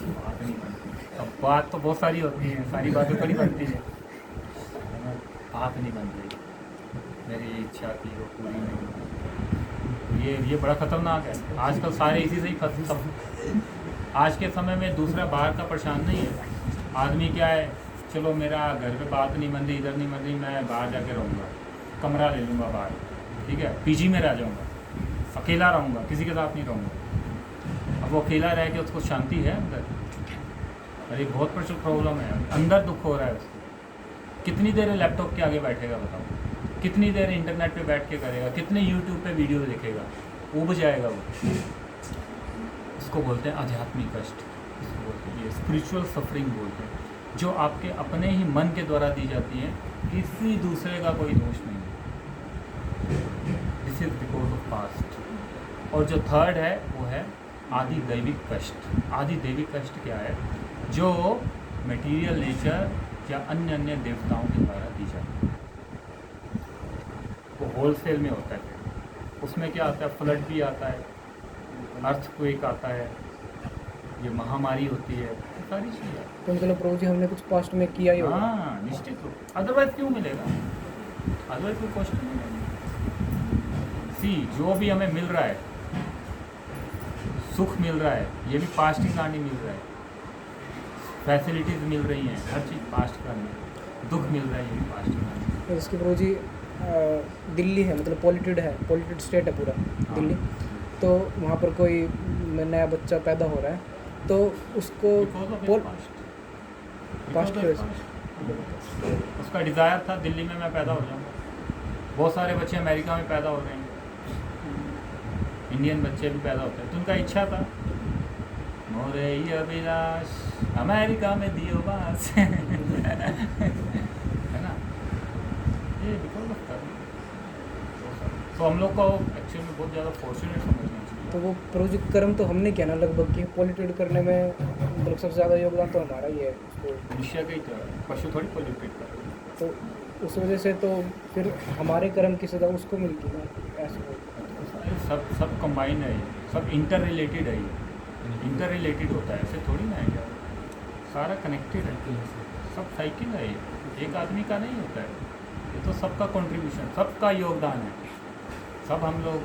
बात नहीं बन रही। अब बात तो बहुत सारी होती है, सारी बातें थोड़ी बनती है, बात नहीं बन रही। मेरी इच्छा थी वो पूरी नहीं हुई। ये बड़ा ख़तरनाक है। आजकल सारे इसी से ही सब आज के समय में दूसरा बाहर का परेशान नहीं है। आदमी क्या है, चलो मेरा घर पे बात नहीं बन रही, इधर नहीं बन रही, मैं बाहर जाके रहूँगा, कमरा ले लूँगा बाहर, ठीक है, पीजी में रह जाऊँगा, अकेला रहूँगा, किसी के साथ नहीं रहूँगा। अब वो अकेला रह के उसको शांति है अंदर? अरे बहुत प्रचुर प्रॉब्लम है, अंदर दुख हो रहा है उसको। कितनी देर लैपटॉप के आगे बैठेगा बताओ, कितनी देर इंटरनेट पे बैठ के करेगा, कितने यूट्यूब पे वीडियो देखेगा, ऊब जाएगा वो। उसको बोलते हैं आध्यात्मिक कष्ट। इसको बोलते हैं, ये स्पिरिचुअल सफरिंग बोलते हैं, जो आपके अपने ही मन के द्वारा दी जाती है, किसी दूसरे का कोई दोष नहीं है। This is because of past. और जो थर्ड है वो है आदि दैविक कष्ट। आदि दैविक कष्ट क्या है? जो मटेरियल नेचर या अन्य अन्य देवताओं के द्वारा दी जाती है, वो होलसेल में होता है। उसमें क्या आता है? फ्लड भी आता है, अर्थक्वेक आता है, ये महामारी होती है, ये सारी चीज़ें। तो मतलब प्रभु जी हमने कुछ पास्ट में किया ही होगा। हाँ, निश्चित रूप, अदरवाइज क्यों मिलेगा? अदरवाइज कोई क्वेश्चन नहीं है। सी, जो भी हमें मिल रहा है, सुख मिल रहा है, ये भी पास्ट की कहानी मिल रहा है। फैसिलिटीज़ मिल रही हैं, हर चीज़ पास्ट का है। दुख मिल रहा है, ये भी पास्ट का है। तो इसके प्रभु जी दिल्ली है, मतलब पॉल्यूटेड है, पॉल्यूटेड स्टेट है पूरा दिल्ली। तो वहाँ पर कोई नया बच्चा पैदा हो रहा है तो उसको पास्ट की वजह से उसका डिज़ायर था दिल्ली में मैं पैदा हो जाऊँ। बहुत सारे बच्चे अमेरिका में पैदा हो रहे हैं, इंडियन बच्चे भी पैदा होते हैं, तो उनका इच्छा था मोरे ये अभिलाष अमेरिका में दियो बास है ना, ये बिकॉज ऑफ कर्म। तो हम लोग को एक्चुअली में बहुत ज़्यादा फॉर्चुनेट समझना चाहिए। तो वो प्रोजेक्ट कर्म तो हमने किया ना लगभग कि पॉल्यूटेड करने में मतलब सबसे ज़्यादा योगदान तो हमारा ही है उसको। मनुष्य का ही तो है, पशु थोड़ी पोल्यूटेड कर रहे हैं। तो उस वजह से तो फिर हमारे कर्म की सज़ा उसको मिलती है ऐसे। सब कंबाइन है, ये सब इंटर रिलेटेड है, ये इंटर रिलेटेड होता है, ऐसे थोड़ी ना है क्या, सारा कनेक्टेड है, सब साइकिल है, ये एक आदमी का नहीं होता है, ये तो सबका कंट्रीब्यूशन, सबका योगदान है, सब हम लोग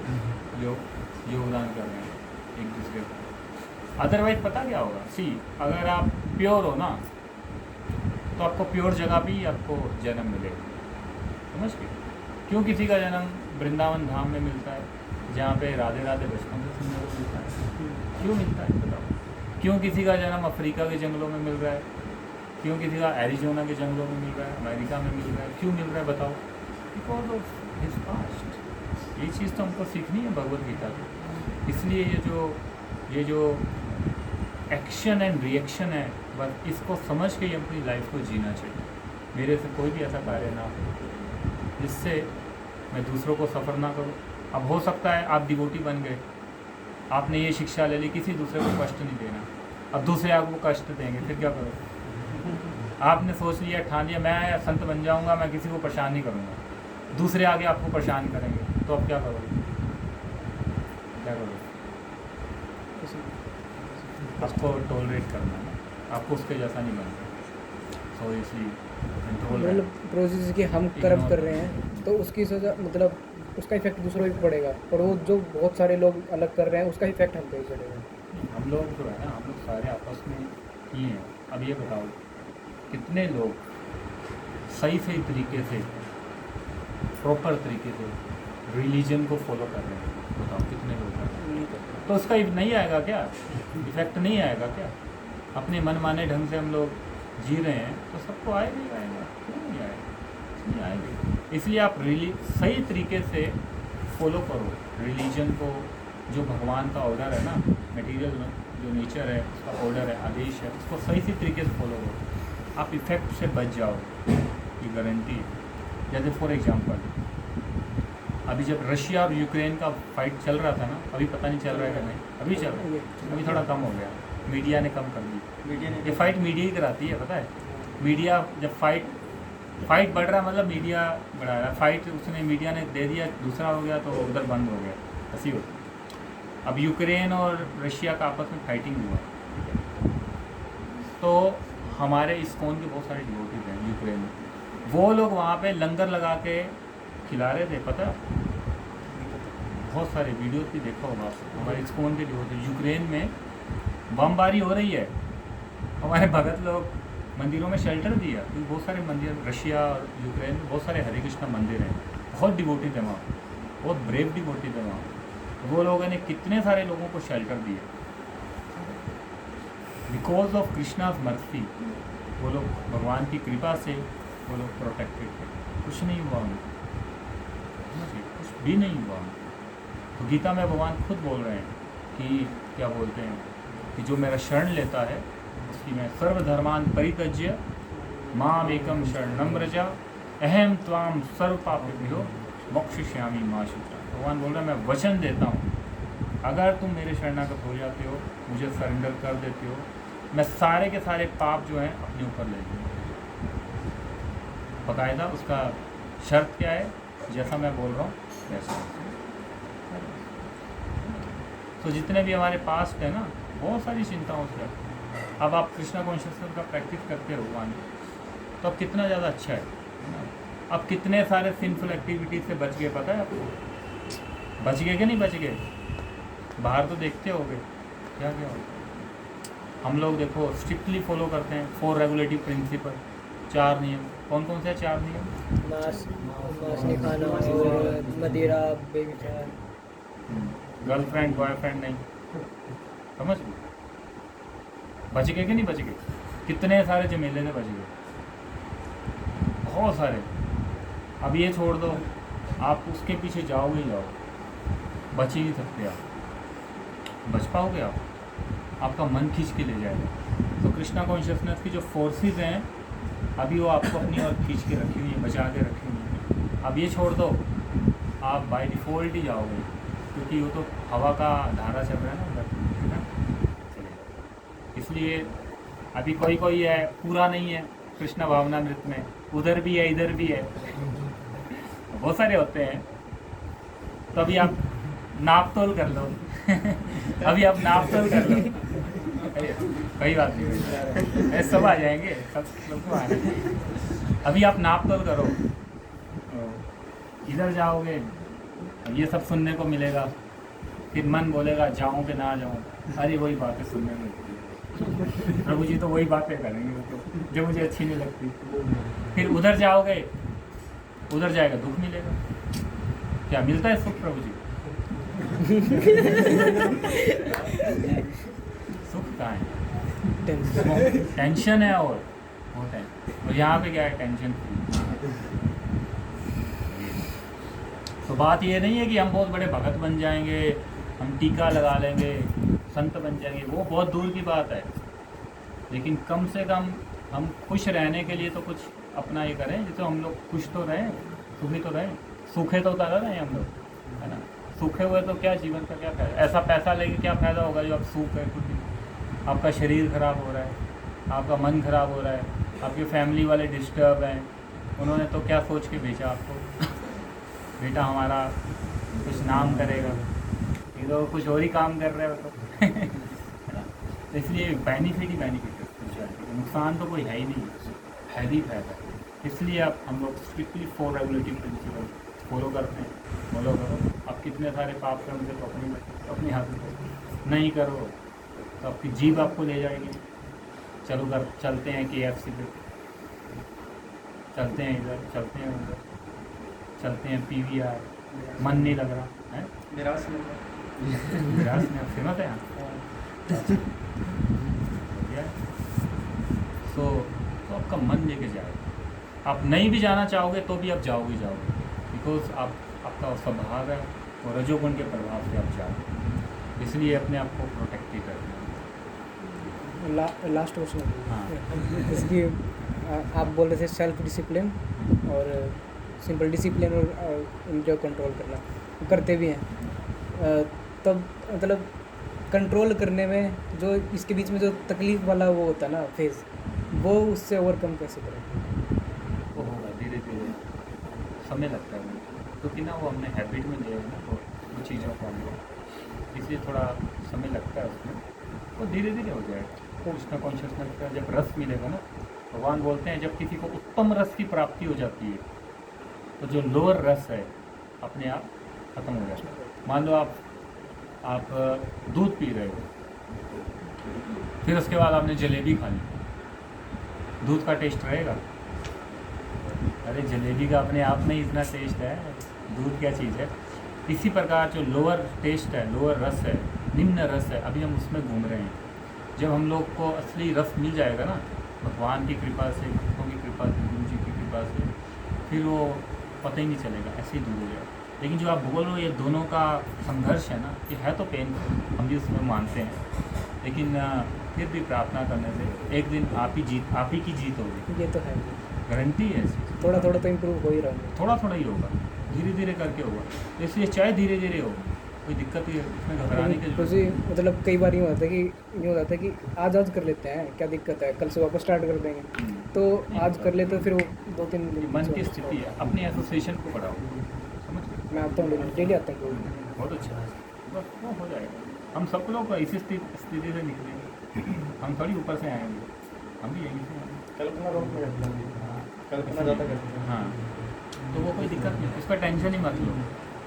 योगदान कर रहे हैं एक दूसरे को। अदरवाइज पता क्या होगा? सी, अगर आप प्योर हो ना तो आपको प्योर जगह भी आपको जन्म मिलेगा, समझ गए? क्यों किसी का जन्म वृंदावन धाम में मिलता है जहाँ पे राधे राधे बचपन से सुनने को मिलता है? क्यों मिलता है बताओ? क्यों किसी का जन्म अफ्रीका के जंगलों में मिल रहा है? क्यों किसी का एरिजोना के जंगलों में मिल रहा है, अमेरिका में मिल रहा है? क्यों मिल रहा है बताओ? Because of his past. ये चीज़ तो हमको सीखनी है भगवद गीता की। इसलिए ये जो एक्शन एंड रिएक्शन है, बस इसको समझ के ही अपनी लाइफ को जीना चाहिए। मेरे से कोई भी ऐसा कार्य ना हो जिससे मैं दूसरों को सफ़र ना करूं। अब हो सकता है आप डिवोटी बन गए, आपने ये शिक्षा ले ली किसी दूसरे को कष्ट नहीं देना, अब दूसरे आपको कष्ट देंगे, फिर क्या करोगे? आपने सोच लिया, ठान लिया मैं संत बन जाऊंगा, मैं किसी को परेशान नहीं करूंगा, दूसरे आगे आपको परेशान करेंगे, तो अब क्या करोगे? क्या करोगे? आपको टॉलरेट करना है, आपको उसके जैसा नहीं बनना। सो इसलिए मतलब प्रोसेस कि हम कर्म कर रहे हैं तो उसकी सजा मतलब उसका इफेक्ट दूसरों पे पड़ेगा, और वो जो बहुत सारे लोग अलग कर रहे हैं उसका इफेक्ट हम पे ही पड़ेगा। हम लोग जो है ना, हम लोग सारे आपस में ही हैं। अब ये बताओ कितने लोग सही तरीके से, प्रॉपर तरीके से रिलीजन को फॉलो कर रहे हैं? बताओ कितने लोग कर रहे हैं? तो उसका नहीं आएगा क्या? इफेक्ट नहीं आएगा क्या? अपने मनमाने ढंग से हम लोग जी रहे हैं तो सबको आएगा ही आएगा, क्यों नहीं आएगा? नहीं आएगा। इसलिए आप सही तरीके से फॉलो करो रिलीजन को, जो भगवान का ऑर्डर है ना, मटेरियल जो नेचर है उसका ऑर्डर है, आदेश है, उसको सही तरीके से फॉलो करो, आप इफ़ेक्ट से बच जाओ, ये गारंटी है। जैसे फॉर एग्जांपल अभी जब रशिया और यूक्रेन का फाइट चल रहा था ना, अभी पता नहीं चल रहा है कि नहीं, अभी चल रहा है, अभी थोड़ा कम हो गया, मीडिया ने कम कर दी। ये फाइट मीडिया ही कराती है, पता है? मीडिया जब फाइट बढ़ रहा है मतलब मीडिया बढ़ा रहा है, फाइट उसने मीडिया ने दे दिया, दूसरा हो गया तो उधर बंद हो गया, ऐसी होती। अब यूक्रेन और रशिया का आपस में फाइटिंग हुआ, तो हमारे इस्कॉन के बहुत सारे डिवोटीज हैं यूक्रेन में, वो लोग वहाँ पे लंगर लगा के खिला रहे थे, पता? बहुत सारे वीडियोस भी देखा होगा हमारे इस्कॉन के डिवोटी। यूक्रेन में बमबारी हो रही है, हमारे भगत लोग मंदिरों में शेल्टर दिया, क्योंकि बहुत सारे मंदिर रशिया और यूक्रेन में बहुत सारे हरे कृष्णा मंदिर हैं, बहुत डिवोटी थे वहाँ, बहुत ब्रेव डिवोटी थे वहाँ। वो लोगों ने कितने सारे लोगों को शेल्टर दिया बिकॉज ऑफ कृष्णाज मर्सी। वो लोग भगवान की कृपा से वो लोग प्रोटेक्टेड थे, कुछ नहीं हुआ उनको, कुछ भी नहीं हुआ। तो गीता में भगवान खुद बोल रहे हैं कि क्या बोलते हैं, कि जो मेरा शरण लेता है उसकी मैं सर्वधर्मान परित्यज्य माम एकम शरणम व्रज अहम त्वाम सर्व पापेभ्यो मोक्षयिष्यामि मा शुचिः। भगवान बोल रहा है मैं वचन देता हूँ, अगर तुम मेरे शरणागत हो जाते हो, मुझे सरेंडर कर देते हो, मैं सारे के सारे पाप जो हैं अपने ऊपर ले लूँगा। बाकायदा उसका शर्त क्या है, जैसा मैं बोल रहा हूँ वैसा। तो जितने भी हमारे पास्ट है ना, बहुत सारी चिंताओं से, अब आप कृष्णा कॉन्शियसनेस का प्रैक्टिस करते हो भगवान, तो अब कितना ज़्यादा अच्छा है ना। अब कितने सारे सिंफुल एक्टिविटीज से बच गए, पता है आपको? बच गए कि नहीं बच गए? बाहर तो देखते होगे क्या क्या होता है। हम लोग देखो स्ट्रिक्टली फॉलो करते हैं 4 रेगुलेटिव प्रिंसिपल, 4 नियम। कौन कौन से हैं 4 नियम? मांस नहीं खाना और मदिरा, बेविचार, गर्लफ्रेंड बॉयफ्रेंड नहीं, समझ गए? बच गए कि नहीं बच गए? कितने सारे झमेले से बच गए, बहुत सारे। अब ये छोड़ दो, आप उसके पीछे जाओगे ही जाओ, बच ही नहीं सकते आप। बच पाओगे आप? आपका मन खींच के ले जाएगा। तो कृष्णा कॉन्शियसनेस की जो फोर्सेस हैं अभी वो आपको अपनी ओर खींच के रखी हुई है, बचा के रखी हुई है। अब ये छोड़ दो, आप बाय डिफ़ॉल्ट ही जाओगे, क्योंकि वो तो हवा का धारा चल रहा है ना उधर, है ना, चलेगा। इसलिए अभी कोई कोई है पूरा नहीं है कृष्ण भावनामृत में, उधर भी है इधर भी है, बहुत सारे होते हैं। तो अभी आप नाप तोल कर लो अभी आप नाप तोल कर लो, कोई बात नहीं, ऐसे सब आ जाएंगे, सब लोग आ जाएंगे। अभी आप नाप तोल करो, इधर जाओगे ये सब सुनने को मिलेगा, फिर मन बोलेगा जाऊँ कि ना जाऊँ, अरे वही बातें सुनने मिलती है, प्रभु जी तो वही बातें करेंगे तो जो मुझे अच्छी नहीं लगती। फिर उधर जाओगे, उधर जाएगा दुख मिलेगा। क्या मिलता है सुख प्रभु जी? सुख कहाँ है? टेंशन है और बहुत है। और यहाँ पे क्या है? Tension free. तो बात ये नहीं है कि हम बहुत बड़े भगत बन जाएंगे, हम टीका लगा लेंगे, संत बन जाएंगे, वो बहुत दूर की बात है। लेकिन कम से कम हम खुश रहने के लिए तो कुछ अपना ये करें, जिससे हम लोग खुश तो रहें, सुखी तो रहें। सूखे तो उतारा रहे हम लोग, है ना। सूखे हुए तो क्या जीवन का क्या फायदा? ऐसा पैसा लेके क्या फ़ायदा होगा जो आप सूख है खुद ही। आपका शरीर ख़राब हो रहा है, आपका मन ख़राब हो रहा है, आपकी फैमिली वाले डिस्टर्ब हैं। उन्होंने तो क्या सोच के भेजा आपको बेटा हमारा कुछ नाम करेगा, ये तो कुछ और ही काम कर रहे हो तो है ना। तो इसलिए बेनिफिट ही बेनिफिट है स्पिरिचुअलिटी, नुकसान तो कोई है ही नहीं, फायदा ही फायदा है। इसलिए आप हम लोग स्ट्रिक्टली 4 रेगुलेटिव प्रिंसिपल फॉलो करते हैं। फॉलो करो, आप कितने सारे पाप कर्म से तो अपने हाथ में नहीं करो तो आपकी जीभ आपको ले जाएगी। चलो कर चलते हैं KFC पे, चलते हैं इधर, चलते हैं उधर, चलते हैं PVR, मन नहीं लग रहा है, निराश निराश में फेमस है यहाँ। तो आपका मन लेके जाएगा। आप नहीं भी जाना चाहोगे तो भी आप जाओगे, बिकॉज आपका स्वभाव है और रजोगुण के प्रभाव से आप जाओगे, इसलिए अपने आप को प्रोटेक्ट ही करना है। लास्ट क्वेश्चन हाँ। इसकी आप बोल रहे थे सेल्फ डिसिप्लिन और सिंपल डिसिप्लिन और जो कंट्रोल करना, वो करते भी हैं। तब मतलब कंट्रोल करने में जो इसके बीच में जो तकलीफ़ वाला वो होता है ना फेज़, वो उससे ओवरकम कैसे करें? वो होगा धीरे धीरे, समय लगता है क्योंकि ना वो हमने हैबिट में लिया है ना वो चीज़ों को हमको, इसलिए थोड़ा समय लगता है उसमें, वो धीरे धीरे हो जाएगा। तो उसका कॉन्शियसनेस का जब रस मिलेगा ना, भगवान बोलते हैं जब किसी को उत्तम रस की प्राप्ति हो जाती है तो जो लोअर रस है अपने आप खत्म हो जाता है। मान लो आप दूध पी रहे हो, फिर उसके बाद आपने जलेबी खा ली, दूध का टेस्ट रहेगा? अरे जलेबी का अपने आप में ही इतना टेस्ट है, दूध क्या चीज़ है। इसी प्रकार जो लोअर टेस्ट है, लोअर रस है, निम्न रस है, अभी हम उसमें घूम रहे हैं। जब हम लोग को असली रस मिल जाएगा ना भगवान की कृपा से, भक्तों की कृपा से, गुरु जी की कृपा से, फिर वो पता ही नहीं चलेगा, ऐसे ही दूर हो जाएगा। लेकिन जो आप बोल रहे हो ये दोनों का संघर्ष है ना, ये है तो पेन, हम भी उसमें मानते हैं, लेकिन फिर भी प्रार्थना करने से एक दिन आप ही की जीत होगी, ये तो है, गारंटी है इस चीज़ की। थोड़ा थोड़ा तो इम्प्रूव हो ही रहा है। थोड़ा थोड़ा ही होगा, धीरे धीरे करके होगा, इसलिए चाहे धीरे धीरे हो, कोई दिक्कत ही है इसमें, घबराने की जरूरत उसी मतलब कई बार यूँ होता है कि यूँ होता है कि आज कर लेते हैं, क्या दिक्कत है, कल से वापस स्टार्ट कर देंगे, तो आज कर लेते फिर वो 2-3 दिन मन की स्थिति है, अपनी एसोसिएशन को बढ़ाओ, समझ गए? मैं आता हूँ डेली आता हूँ। बहुत अच्छा है, बस वो हो जाएगा। हम सब लोग इसी स्थिति से निकलेंगे, हम थोड़ी ऊपर से आएंगे, हम भी यहीं से आएंगे। कल्पना रोड में रहते हैं, कल्पना ज़्यादा करते हैं। हाँ, तो वो कोई दिक्कत नहीं, उसका टेंशन ही मत लो,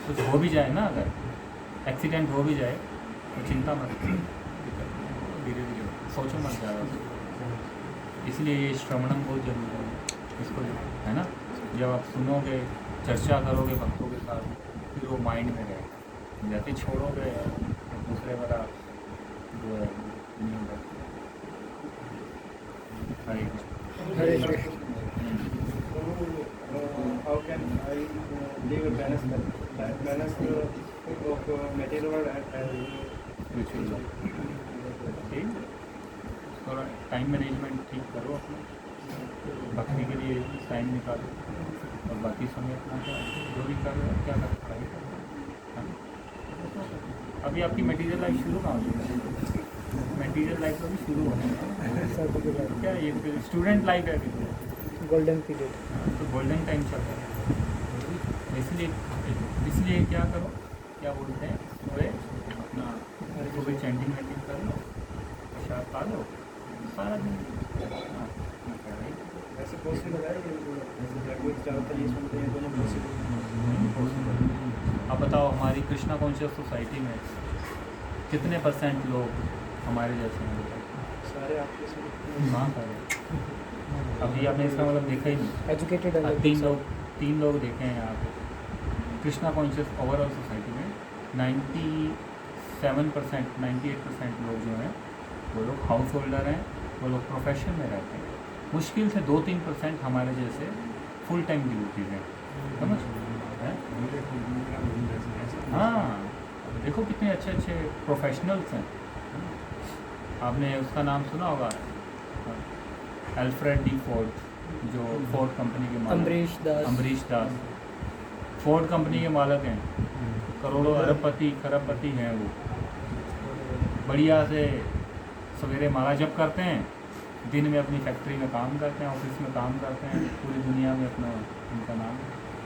कुछ हो भी जाए ना, अगर एक्सीडेंट हो भी जाए तो चिंता मत करो, धीरे धीरे सोचो मत ज़्यादा, इसलिए ये श्रवणम बहुत जरूरी है, इसको है ना, जब आप सुनोगे, चर्चा करोगे भक्तों के साथ, फिर वो माइंड में रहेगा, जैसे छोड़ोगे तो दूसरे वाला जो है नहीं होगा। Hare Krishna. Hare Krishna. How can I live a balance of material and spiritual ठीक, थोड़ा टाइम मैनेजमेंट ठीक करो अपना, भक्ति के लिए टाइम निकालो, और बाकी समय अपना क्या जो भी कर रहे हो, क्या कर पढ़ाई करो। अभी आपकी मटेरियल लाइफ शुरू कहाँ होगी, मटेरियल लाइफ अभी शुरू होने है, क्या ये स्टूडेंट लाइफ है अभी, गोल्डन पीरियड, तो गोल्डन टाइम चल रहा है, इसलिए क्या करो, क्या बोलते हैं, सुबह अपना सुबह चैंटिंग वैंटिंग कर लो, प्रसाद खा लो, सारा दिन हाँ, कर रही ऐसे पॉसिबल है कि जैसे ब्लैकबोर्ड ज़्यादातर ये सुनते हैं, दोनों पॉसिबल। आप बताओ, हमारी कृष्णा कॉन्शियस सोसाइटी में कितने % लोग हमारे जैसे हैं? सारे आपके से हाँ सारे, अभी आपने इसका मतलब देखा ही नहीं, एजुकेटेड तीन लोग देखे हैं यहाँ पे कृष्णा कॉन्शियस ओवरऑल सोसाइटी में 97%, 98% लोग जो हैं वो लोग हाउस होल्डर हैं, वो लोग प्रोफेशन में रहते हैं, मुश्किल से 2-3% हमारे जैसे फुल टाइम ड्यूटीज हैं, समझ हैं? हाँ, देखो कितने अच्छे अच्छे प्रोफेशनल्स हैं। आपने उसका नाम सुना होगा, अल्फ्रेड डी फोर्ड, जो फोर्ड कंपनी के मालिक, अमरीश दास फोर्ड कंपनी के मालिक हैं, करोड़ों अरबपति खरबपति हैं वो, बढ़िया से सवेरे माला जप करते हैं, दिन में अपनी फैक्ट्री में काम करते हैं, ऑफिस में काम करते हैं, पूरी दुनिया में अपना उनका नाम,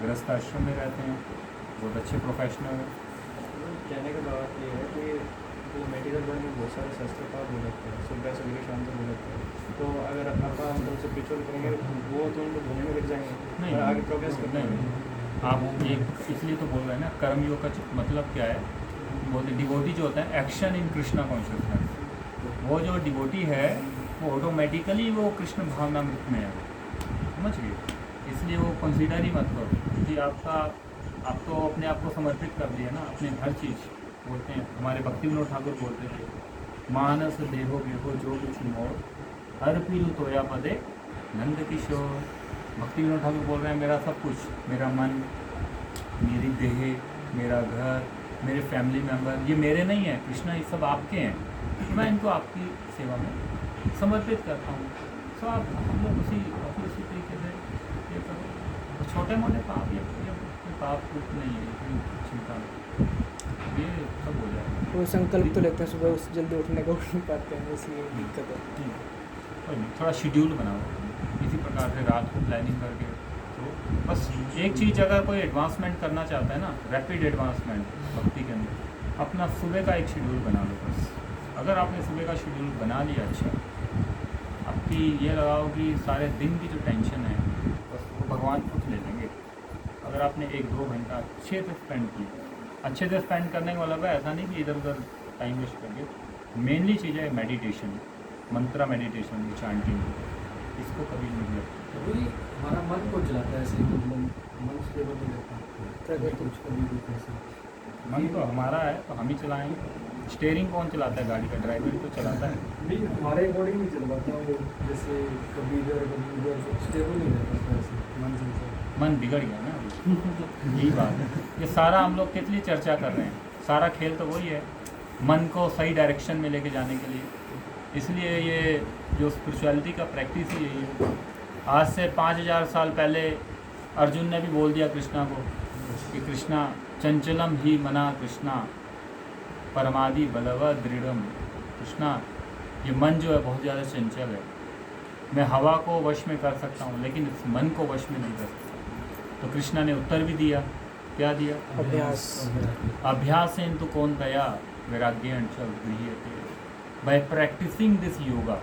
गृहस्थ आश्रम में रहते हैं, बहुत अच्छे प्रोफेशनल हैं। कहने का बात ये है कि जो मटेरियल वर्ल्ड में बहुत सारे शस्त्र का हो जाते हैं, सुबह सवेरे शाम तक हो जाते हैं, तो अगर आप उनसे पिक्चर करेंगे वो तो उनको धोने में गिर जाएंगे, नहीं, और आगे प्रोग्रेस करते नहीं, हैं। आप ये इसलिए तो बोल रहे हैं ना, कर्मयोग का मतलब क्या है, बोलते डिवोटी जो होता है एक्शन इन कृष्णा कॉन्शियसनेस, वो जो डिवोटी है वो ऑटोमेटिकली वो कृष्ण भावनामृत में है, समझ गए, इसलिए वो कंसीडर ही मत करो, क्योंकि आप तो अपने आप को समर्पित कर दिया ना, अपने हर चीज़ बोलते हैं, हमारे भक्ति विनोद ठाकुर बोलते थे, मानस देहो गेहो जो कुछ मोर हर पीलू तोया पदे नंद किशोर। भक्ति विनोद ठाकुर बोल रहे हैं, मेरा सब कुछ, मेरा मन, मेरी देह, मेरा घर, मेरे फैमिली मेम्बर, ये मेरे नहीं है कृष्णा, ये सब आपके हैं, तो मैं इनको आपकी सेवा में समर्पित करता हूँ। सो आप हम लोग उसी तरीके से ये करो, तो छोटे मोटे पाप ये पाप कुछ नहीं है, कोई चिंता नहीं, ये सब हो जाएगा। वो संकल्प तो लेते हैं सुबह उस जल्दी उठने को, उठ नहीं पाते हैं, बस ये दिक्कत है। कोई नहीं, थोड़ा शेड्यूल बनाओ इसी प्रकार से, रात को प्लानिंग करके, तो बस एक चीज़, अगर कोई एडवांसमेंट करना चाहता है ना, रैपिड एडवांसमेंट भक्ति के अंदर, अपना सुबह का एक शेड्यूल बना लो बस। अगर आपने सुबह का शेड्यूल बना लिया, अच्छा, आपकी ये लगाओ कि सारे दिन की जो टेंशन है बस वो भगवान कुछ ले लेंगे। अगर आपने 1-2 घंटा अच्छे से स्पेंड किया, अच्छे से स्पेंड करने का मतलब है ऐसा नहीं कि इधर उधर टाइम वेस्ट करके, मेनली चीज़ है मेडिटेशन, मंत्रा मेडिटेशन, चांटिंग, इसको कभी नहीं लगता। कभी हमारा मन को चलाता है ऐसे, मतलब मन स्टेबल नहीं रहता, कुछ कभी कुछ ऐसे। मन तो हमारा है तो हम ही चलाएंगे, स्टेयरिंग कौन चलाता है गाड़ी का, ड्राइवर तो चलाता है। नहीं, हमारे अकॉर्डिंग नहीं चल पाता वो, जैसे कभी इधर कभी उधर, स्टेबल नहीं रहता ऐसे मन से। मन बिगड़ गया ना। यही बात है। ये सारा हम लोग किस लिए चर्चा कर रहे हैं, सारा खेल तो वही है, मन को सही डायरेक्शन में लेके जाने के लिए। इसलिए ये जो स्पिरिचुअलिटी का प्रैक्टिस ही यही है। आज से 5000 साल पहले अर्जुन ने भी बोल दिया कृष्णा को कि कृष्णा चंचलम ही मना कृष्णा परमादि बलव दृढ़म। कृष्णा ये मन जो है बहुत ज़्यादा चंचल है, मैं हवा को वश में कर सकता हूँ लेकिन इस मन को वश में नहीं कर सकता। तो कृष्णा ने उत्तर भी दिया, क्या दिया? अभ्यास। अभ्यासेन तु कौन्तेय वैराग्येण च गृह्यते, बाय प्रैक्टिसिंग दिस योगा।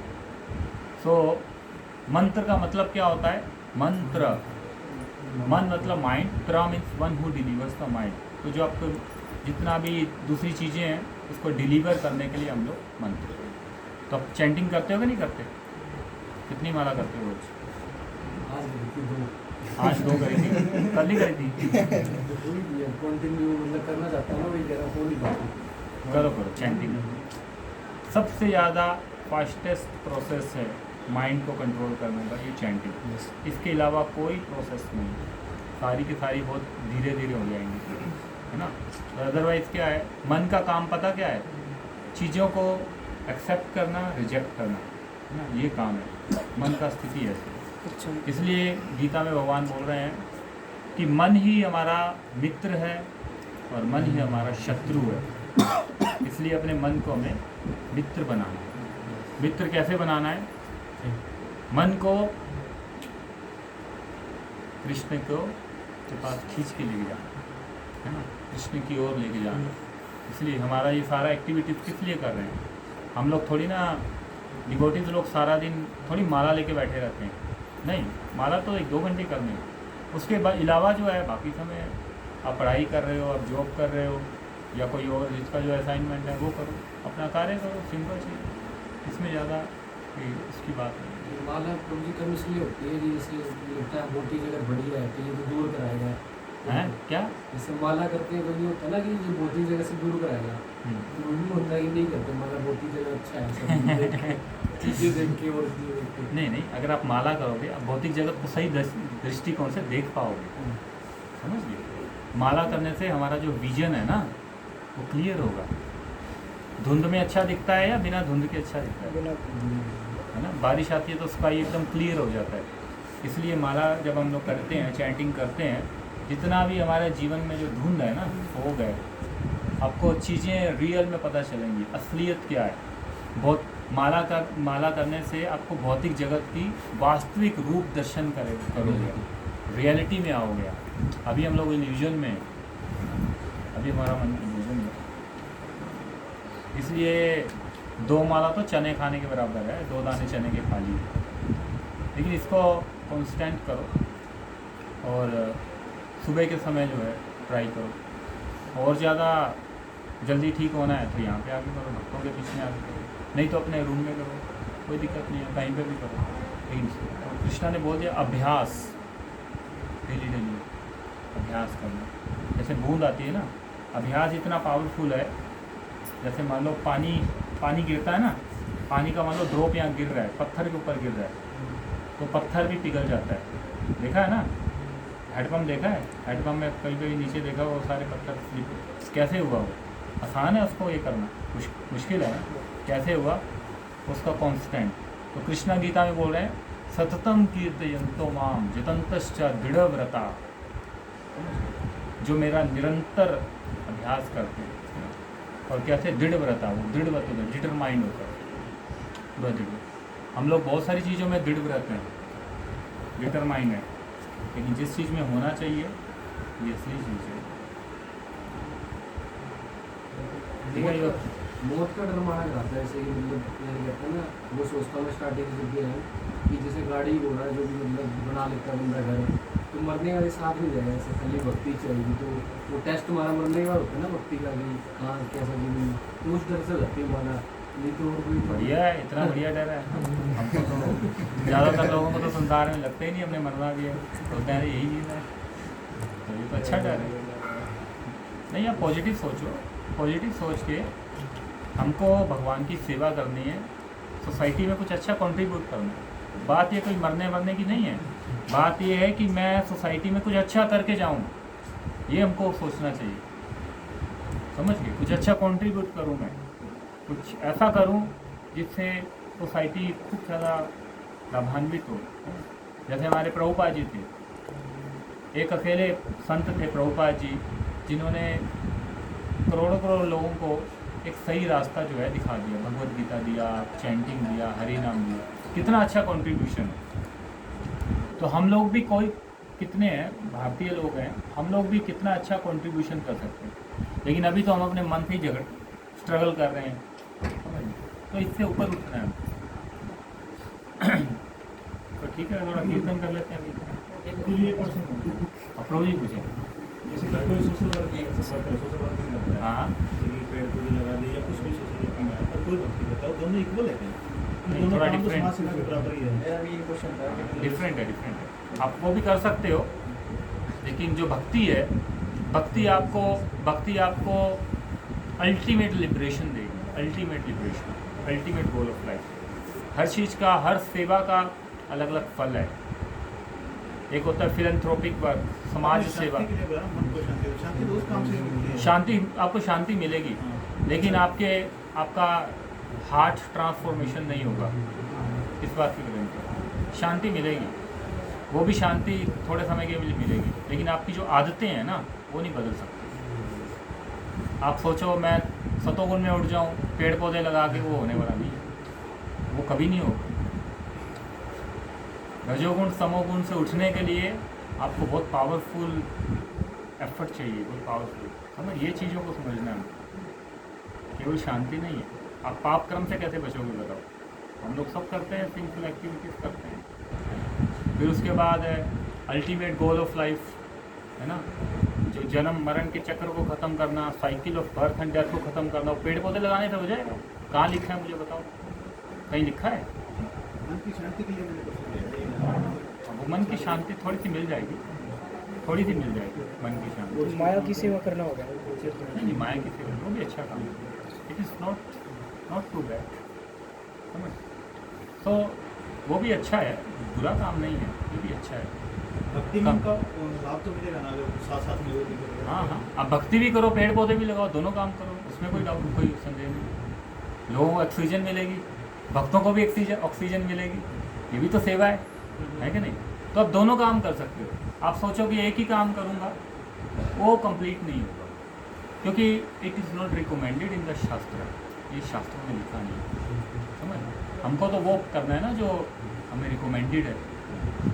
सो मंत्र का मतलब क्या होता है? मंत्र, मन मतलब माइंड, त्र means one who delivers the mind. तो जो आपको जितना भी दूसरी चीज़ें हैं उसको डिलीवर करने के लिए हम लोग मंत्र। तो आप चैंटिंग करते हो कि नहीं करते? कितनी माला करते हो रोज? आज देखिए दो आज 2 करी थी, कल ही करी थी। कंटिन्यू मतलब करना चाहता हूँ ना, वही कह रहा हूँ, हो नहीं पाती। करो करो चैंटिंग। सबसे ज़्यादा फास्टेस्ट प्रोसेस है माइंड को कंट्रोल करने का ये चैंटिंग। इसके अलावा कोई प्रोसेस नहीं, सारी की सारी बहुत धीरे धीरे हो जाएंगी, है ना। तो अदरवाइज़ क्या है, मन का काम पता क्या है? चीज़ों को एक्सेप्ट करना, रिजेक्ट करना, है ना, ये काम है। मन का स्थिति है ऐसी। अच्छा। इसलिए गीता में भगवान बोल रहे हैं कि मन ही हमारा मित्र है और मन ही हमारा शत्रु है। इसलिए अपने मन को हमें मित्र बनाना है। मित्र कैसे बनाना है? मन को कृष्ण को के पास खींच के लेके जाना, है ना, कृष्ण की ओर लेके जाना। इसलिए हमारा ये सारा एक्टिविटीज़ किस लिए कर रहे हैं? हम लोग थोड़ी ना, डिवोटीज लोग सारा दिन थोड़ी माला लेके बैठे रहते हैं, नहीं, माला तो 1-2 घंटे करनी है। उसके अलावा जो है बाकी समय आप पढ़ाई कर रहे हो, आप जॉब कर रहे हो, या कोई और जिसका जो असाइनमेंट है वो करो, अपना कार्य करो, सिंपल चीज़, इसमें ज़्यादा इसकी बात नहीं। माला प्रभु जी कर्म इसलिए होती है कि जैसे लगता है बोटी अगर बड़ी है तो ये तो दूर कराएगा हैं क्या? जैसे माला करते हैं तो ये होता है ना कि ये बोटी जगह से दूर कराएगा, तो वो भी होता है कि नहीं करते माला, बोटी जगह अच्छा है सब देख के, चीज़ें देख के और चीज़ें देख के। नहीं नहीं, अगर आप माला करोगे आप भौतिक जगत को सही दृष्टिकोण से देख पाओगे, समझ लिए। माला करने से हमारा जो विजन है ना वो क्लियर होगा। धुंध में अच्छा दिखता है या बिना धुंध के अच्छा दिखता है? है ना, बारिश आती है तो स्काई एकदम क्लियर हो जाता है। इसलिए माला जब हम लोग करते हैं, चैंटिंग करते हैं, जितना भी हमारे जीवन में जो धुंध है ना हो गए, आपको चीज़ें रियल में पता चलेंगी, असलियत क्या है। बहुत माला करने से आपको भौतिक जगत की वास्तविक रूप दर्शन करोगे, रियलिटी में आओगे। अभी हम लोग इल्यूजन में, अभी हमारा मन इल्यूजन में। इसलिए 2 माला तो चने खाने के बराबर है, 2 दाने चने के खा लिए। लेकिन इसको कांस्टेंट करो और सुबह के समय जो है ट्राई करो। और ज़्यादा जल्दी ठीक होना है तो यहाँ पे आके करो, भक्तों के पीछे आके करो, नहीं तो अपने रूम में करो, कोई दिक्कत नहीं है, कहीं पे भी करो। लेकिन तो कृष्णा ने बोल दिया अभ्यास, डेली अभ्यास करना। जैसे बूंद आती है ना, अभ्यास इतना पावरफुल है, जैसे मान लो पानी गिरता है ना, पानी का मान लो ड्रॉप यहाँ गिर रहा है, पत्थर के ऊपर गिर रहा है तो पत्थर भी पिघल जाता है। देखा है ना, हैंडपम्प देखा है, हैंडपम्प में कभी नीचे देखा वो सारे पत्थर स्लिप कैसे हुआ? वो आसान है उसको ये करना, मुश्किल है ना, कैसे हुआ? उसका कांस्टेंट। तो कृष्णा गीता में बोल रहे हैं सततम कीर्तयन्तो माम जितंतश्च दृढ़व्रता, जो मेरा निरंतर अभ्यास करते हैं। और क्या थे? दृढ़व्रता, वो दृढ़व्रत होता है, डिटरमाइंड होता है, पूरा दृढ़। हम लोग बहुत सारी चीज़ों में दृढ़व्रत हैं, डिटरमाइंड है, लेकिन जिस चीज़ में होना चाहिए ये असली चीज़ है। ठीक है, ये मौत का डर माना जाता है, ऐसे कि मतलब कहते हैं ना, वो सोचता हूँ स्टार्टिंग से भी है कि जैसे गाड़ी घोड़ा जो भी मतलब बना लेता है बंदा घर, तो मरने वाले साथ में जाएगा, ऐसे खाली भक्ति चाहिए। तो वो टेस्ट हमारा मरने का होता है ना भक्ति का, कि हाँ कैसा जीवन, तो उस डर से जाती है माना, नहीं तो और कोई बढ़िया है, इतना बढ़िया डर है। हमको तो ज़्यादातर लोगों को तो संसार में लगता ही नहीं हमने मरना भी है, बोलते हैं यही चीज़ है, तो ये तो अच्छा डर है। नहीं, आप पॉजिटिव सोचो, पॉजिटिव सोच के हमको भगवान की सेवा करनी है, सोसाइटी में कुछ अच्छा कंट्रीब्यूट करना है। बात ये कोई मरने की नहीं है, बात ये है कि मैं सोसाइटी में कुछ अच्छा करके जाऊँ, ये हमको सोचना चाहिए, समझ गए? कुछ अच्छा कंट्रीब्यूट करूँ, मैं कुछ ऐसा करूँ जिससे सोसाइटी खूब ज़्यादा लाभान्वित हो। जैसे हमारे प्रभुपाद जी थे, एक अकेले संत थे प्रभुपाद जी, जिन्होंने करोड़ों करोड़ लोगों को एक सही रास्ता जो है दिखा दिया, भगवत गीता दिया, चैंटिंग दिया, हरि नाम दिया। कितना अच्छा कंट्रीब्यूशन है। तो हम लोग भी कोई कितने हैं भारतीय लोग हैं, हम लोग भी कितना अच्छा कंट्रीब्यूशन कर सकते हैं। लेकिन अभी तो हम अपने मन से ही स्ट्रगल कर रहे हैं, तो इससे ऊपर उठना है। तो ठीक है, थोड़ा कीर्तन कर लेते हैं अभी। अप्रोच ही पूछे। जैसे कोई सोशल वर्क नहीं हाँ, पेड़ पौधे लगा दिए या कुछ भी सोशल वर्क में आया, कोई भक्ति बताओ, दोनों इक्वल है क्या? नहीं, दोनों थोड़ा काम तो different। समाज सेवा के बराबर ही है। मेरा भी ये क्वेश्चन था कि डिफरेंट है। आप वो भी कर सकते हो, लेकिन जो भक्ति है, भक्ति आपको अल्टीमेट लिबरेशन देगी, अल्टीमेट गोल ऑफ लाइफ। हर चीज़ का, हर सेवा का अलग अलग फल है। एक होता है फिलैंथ्रोपिक वर्क, समाज सेवा। शांति के लिए बोला, मन को शांति, शांति तो उस काम से ही मिलती है। शांति, आपको शांति मिलेगी, लेकिन आपका हार्ट ट्रांसफॉर्मेशन नहीं होगा, इस बात की गारंटी। शांति मिलेगी, वो भी शांति थोड़े समय के लिए मिलेगी, लेकिन आपकी जो आदतें हैं ना, वो नहीं बदल सकती। आप सोचो मैं सतोगुण में उठ जाऊं, पेड़ पौधे लगा के, वो होने वाला नहीं है, वो कभी नहीं होगा। रजोगुण समोगुण से उठने के लिए आपको बहुत पावरफुल एफर्ट चाहिए, बहुत पावरफुल। हमें ये चीज़ों को समझना है, केवल शांति नहीं है। आप पाप कर्म से कैसे बचोगे बताओ? हम लोग सब करते हैं, सिंपल एक्टिविटीज़ करते हैं। फिर उसके बाद है अल्टीमेट गोल ऑफ लाइफ, है ना, जो जन्म मरण के चक्र को ख़त्म करना, cycle of birth and death को ख़त्म करना, वो पेड़ पौधे लगाने से हो जाएगा? कहाँ लिखा है मुझे बताओ, कहीं लिखा है? मन की शांति के लिए मैंने कुछ किया है। वो मन की शांति थोड़ी सी मिल जाएगी, थोड़ी सी मिल जाएगी मन की शांति। माया की सेवा करना होगा। नहीं, माया की सेवा वो भी अच्छा काम है, it is not too bad, समझ। तो वो भी अच्छा है, बुरा काम नहीं है, ये भी अच्छा है। भक्ति में का लाभ तो मिलेगा ना, अगर साथ साथ में वो भी करेगा। हाँ, आप भक्ति भी करो, पेड़ पौधे भी लगाओ, दोनों काम करो, उसमें कोई डाउट, कोई संदेह नहीं। लोगों को ऑक्सीजन मिलेगी, भक्तों को भी ऑक्सीजन मिलेगी, ये भी तो सेवा है कि नहीं? तो आप दोनों काम कर सकते हो। आप सोचो कि एक ही काम करूँगा, वो कंप्लीट नहीं होगा, क्योंकि it is not recommended in the शास्त्र, ये शास्त्रों में लिखा नहीं है, समझ। हमको तो वो करना है ना जो हमें रिकमेंडेड है।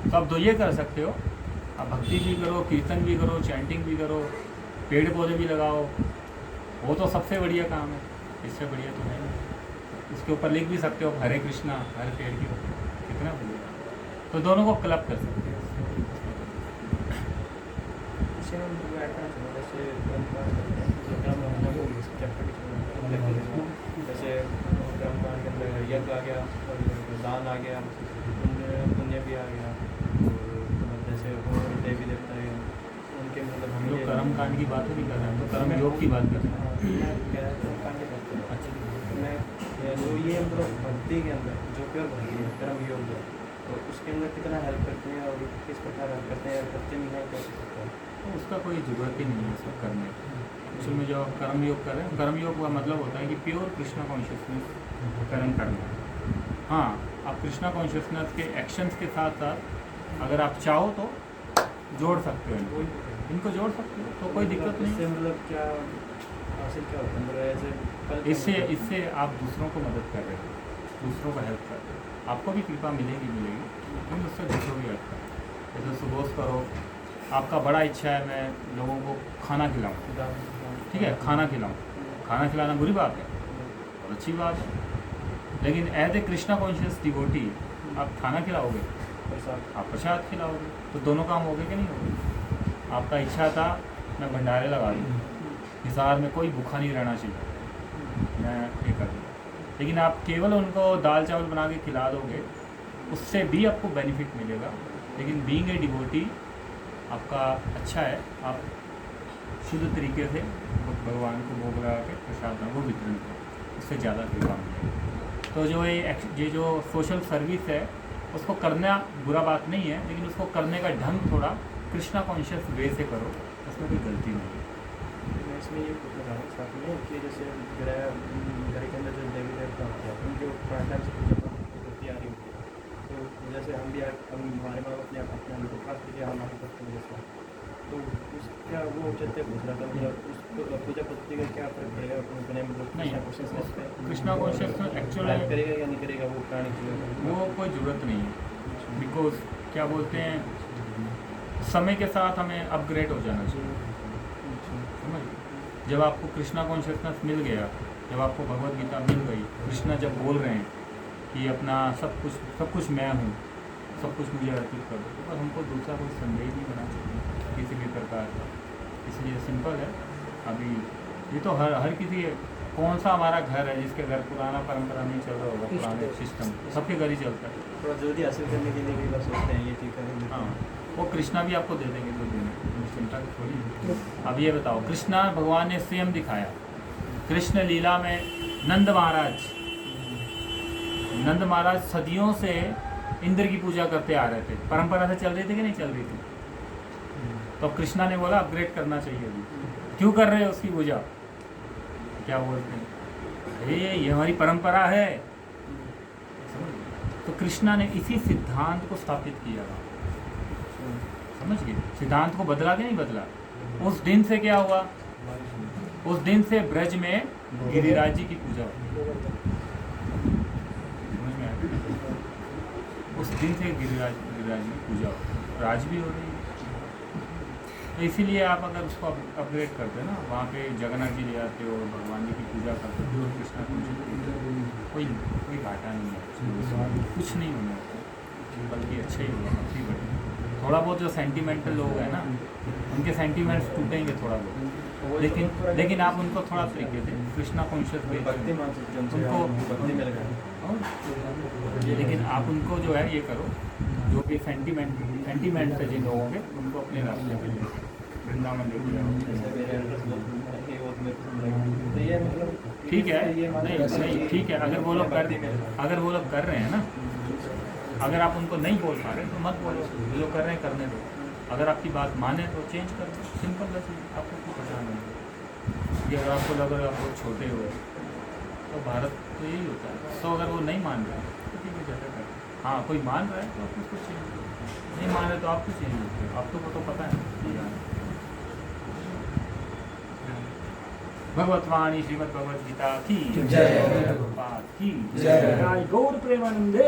तो आप दो ये कर सकते हो, आप भक्ति भी करो, कीर्तन भी करो, चैंटिंग भी करो, पेड़ पौधे भी लगाओ, वो तो सबसे बढ़िया काम है, इससे बढ़िया तो है नहीं। उसके ऊपर लिख भी सकते हो हरे कृष्णा, हर पेड़ के ऊपर, कितना बढ़िया। तो दोनों को क्लब कर सकते हैं। इसे हम लोग ऐड करना चाहिए, जैसे कर्म कांड करते हैं, तो कर्म हम लोग इस चैप्टर की जैसे कर्म कांड के अंदर यज्ञ आ गया, और दान आ गया, पुण्य भी आ गया, और जैसे और देवी देवता है उनके मतलब हम हम लोग कर्म कांड की बात नहीं कर रहे हैं, तो कर्म योग की बात कर रहे हैं। कर्म कांड करते हैं। अच्छा, मैं जो ये मतलब भक्ति के अंदर जो प्योर भक्ति है, कर्म योग है, तो उसके अंदर कितना हेल्प करते हैं और किस प्रकार हेल्प करते हैं, करते नहीं है, कैसे करते हैं? तो उसका कोई ज़रूरत ही नहीं है सब करने की। एक्चुअल में जो आप कर्म योग कर रहे हैं, कर्म योग का मतलब होता है कि प्योर कृष्णा कॉन्शियसनेस कर्म करना। हाँ, आप कृष्णा कॉन्शियसनेस के एक्शंस के साथ साथ अगर आप चाहो तो जोड़ सकते हो, इनको जोड़ सकते हो, तो कोई दिक्कत नहीं। इससे मतलब क्या हासिल क्या होता है, मतलब ऐसे फल क्या इससे मिलता है? इससे आप दूसरों को मदद कर रहे हो, दूसरों को हेल्प कर रहे हो, आपको भी कृपा मिलेगी, लेकिन उससे दूसरों की हेल्प करो। जैसे सुबह करो, आपका बड़ा इच्छा है मैं लोगों को खाना खिलाऊँ, ठीक है, खाना खिलाना बुरी बात है, बहुत अच्छी बात है, लेकिन as a Krishna conscious devotee आप खाना खिलाओगे, आप प्रसाद खिलाओगे, तो दोनों काम हो गए कि नहीं हो गए? आपका इच्छा था मैं भंडारे लगा दूँ, हिसार में कोई भूखा नहीं रहना चाहिए, मैं ये कर दूँ, लेकिन आप केवल उनको दाल चावल बना के खिला दोगे, उससे भी आपको बेनिफिट मिलेगा। लेकिन बीइंग ए डिवोटी आपका अच्छा है, आप शुद्ध तरीके से भगवान को भोग लगा के प्रसाद वो वितरण करो, उससे ज़्यादा कृपा मिलेगी। तो जो ये जो सोशल सर्विस है, उसको करना बुरा बात नहीं है, लेकिन उसको करने का ढंग थोड़ा कृष्णा कॉन्शियस वे से करो, उसमें कोई गलती नहीं है। मैं इसमें ये पूछना चाह रहा हूँ साथ में कि जैसे घर के अंदर जो देवी देवता होते हैं उनके पुराने टाइम से पूजा होती आ रही होती है, तो जैसे हम हमारे माँ बाप अपने हम को खास करके हम आगे करते हैं जैसे, तो उसका वो चलते पूछ रहा था मतलब उस पूजा पद्धति का क्या फर्क पड़ेगा अपने मतलब नहीं, कृष्णा कॉन्शियस एक्चुअली करेगा या नहीं करेगा वो प्राणी वो कोई ज़रूरत नहीं है, बिकॉज क्या बोलते हैं, समय के साथ हमें अपग्रेड हो जाना चाहिए, समझ। जब आपको कृष्णा कॉन्शियसनेस मिल गया, जब आपको भगवत गीता मिल गई, कृष्णा जब बोल रहे हैं कि अपना सब कुछ मैं हूँ, सब कुछ मुझे अर्पित कर दो, तो बस हमको दूसरा कोई संदेह नहीं बना चाहिए किसी भी प्रकार का। इसलिए सिंपल है। अभी ये तो हर किसी, कौन सा हमारा घर है जिसके घर पुराना परंपरा नहीं चल रहा होगा, पुराने सिस्टम सबके घर ही चलता है। थोड़ा जल्दी हासिल करने के लिए भी बस सोचते हैं ये ठीक है। हाँ, वो कृष्णा भी आपको दे देंगे 2 दिन में, चिंता की थोड़ी है। अब ये बताओ, कृष्णा भगवान ने स्वयं दिखाया, कृष्ण लीला में नंद महाराज सदियों से इंद्र की पूजा करते आ रहे थे, परंपरा से चल रही थी कि नहीं चल रही थी, तो अब कृष्णा ने बोला अपग्रेड करना चाहिए। अभी क्यों कर रहे हैं उसकी पूजा, क्या बोलते हैं, ये हमारी परंपरा है। तो कृष्णा ने इसी सिद्धांत को स्थापित किया, समझ गए, सिद्धांत को बदला कि नहीं बदला। उस दिन से क्या हुआ, उस दिन से ब्रज में गिरिराज जी की पूजा हुई, समझ में आया? उस दिन से गिरिराज की पूजा हो, राज भी हो रही है। तो इसीलिए आप अगर उसको अपग्रेड करते हो ना, वहाँ पे जगन्नाथ जी ले आते हो, भगवान जी की पूजा करते हो, कृष्णा कोई घाटा नहीं है, कुछ नहीं होना, बल्कि अच्छा ही होगा, काफ़ी बढ़िया। थोड़ा बहुत जो सेंटिमेंटल लोग हैं ना, उनके सेंटिमेंट्स टूटेंगे थोड़ा बहुत, लेकिन आप उनको थोड़ा तरीके से कृष्णा कॉन्शियस लेकिन आप उनको जो है ये करो, जो भी सेंटिमेंट है जिन लोगों के, उनको अपने रास्ते पे ले वृंदावन लेके जाओ। ठीक है, नहीं ठीक है, अगर वो लोग कर रहे हैं ना, अगर आप उनको नहीं बोल पा रहे तो मत बोलो, जो कर रहे हैं करने दो। अगर आपकी बात माने तो चेंज कर दो, सिंपल बस, आपको कुछ पता नहीं। ये अगर आपको लग रहा है आप बहुत छोटे हो, तो भारत तो यही होता है। तो अगर वो नहीं मान रहा तो ठीक है, जैसा कर। हाँ, कोई मान रहा है तो आप उसको चेंज करो, नहीं मान रहे तो आप क्यों चेंज होते हो, आपको तो पता है। भगवतवाणी श्रीमद् भगवद गीता की जय, की जय, गौर प्रेमानंदे।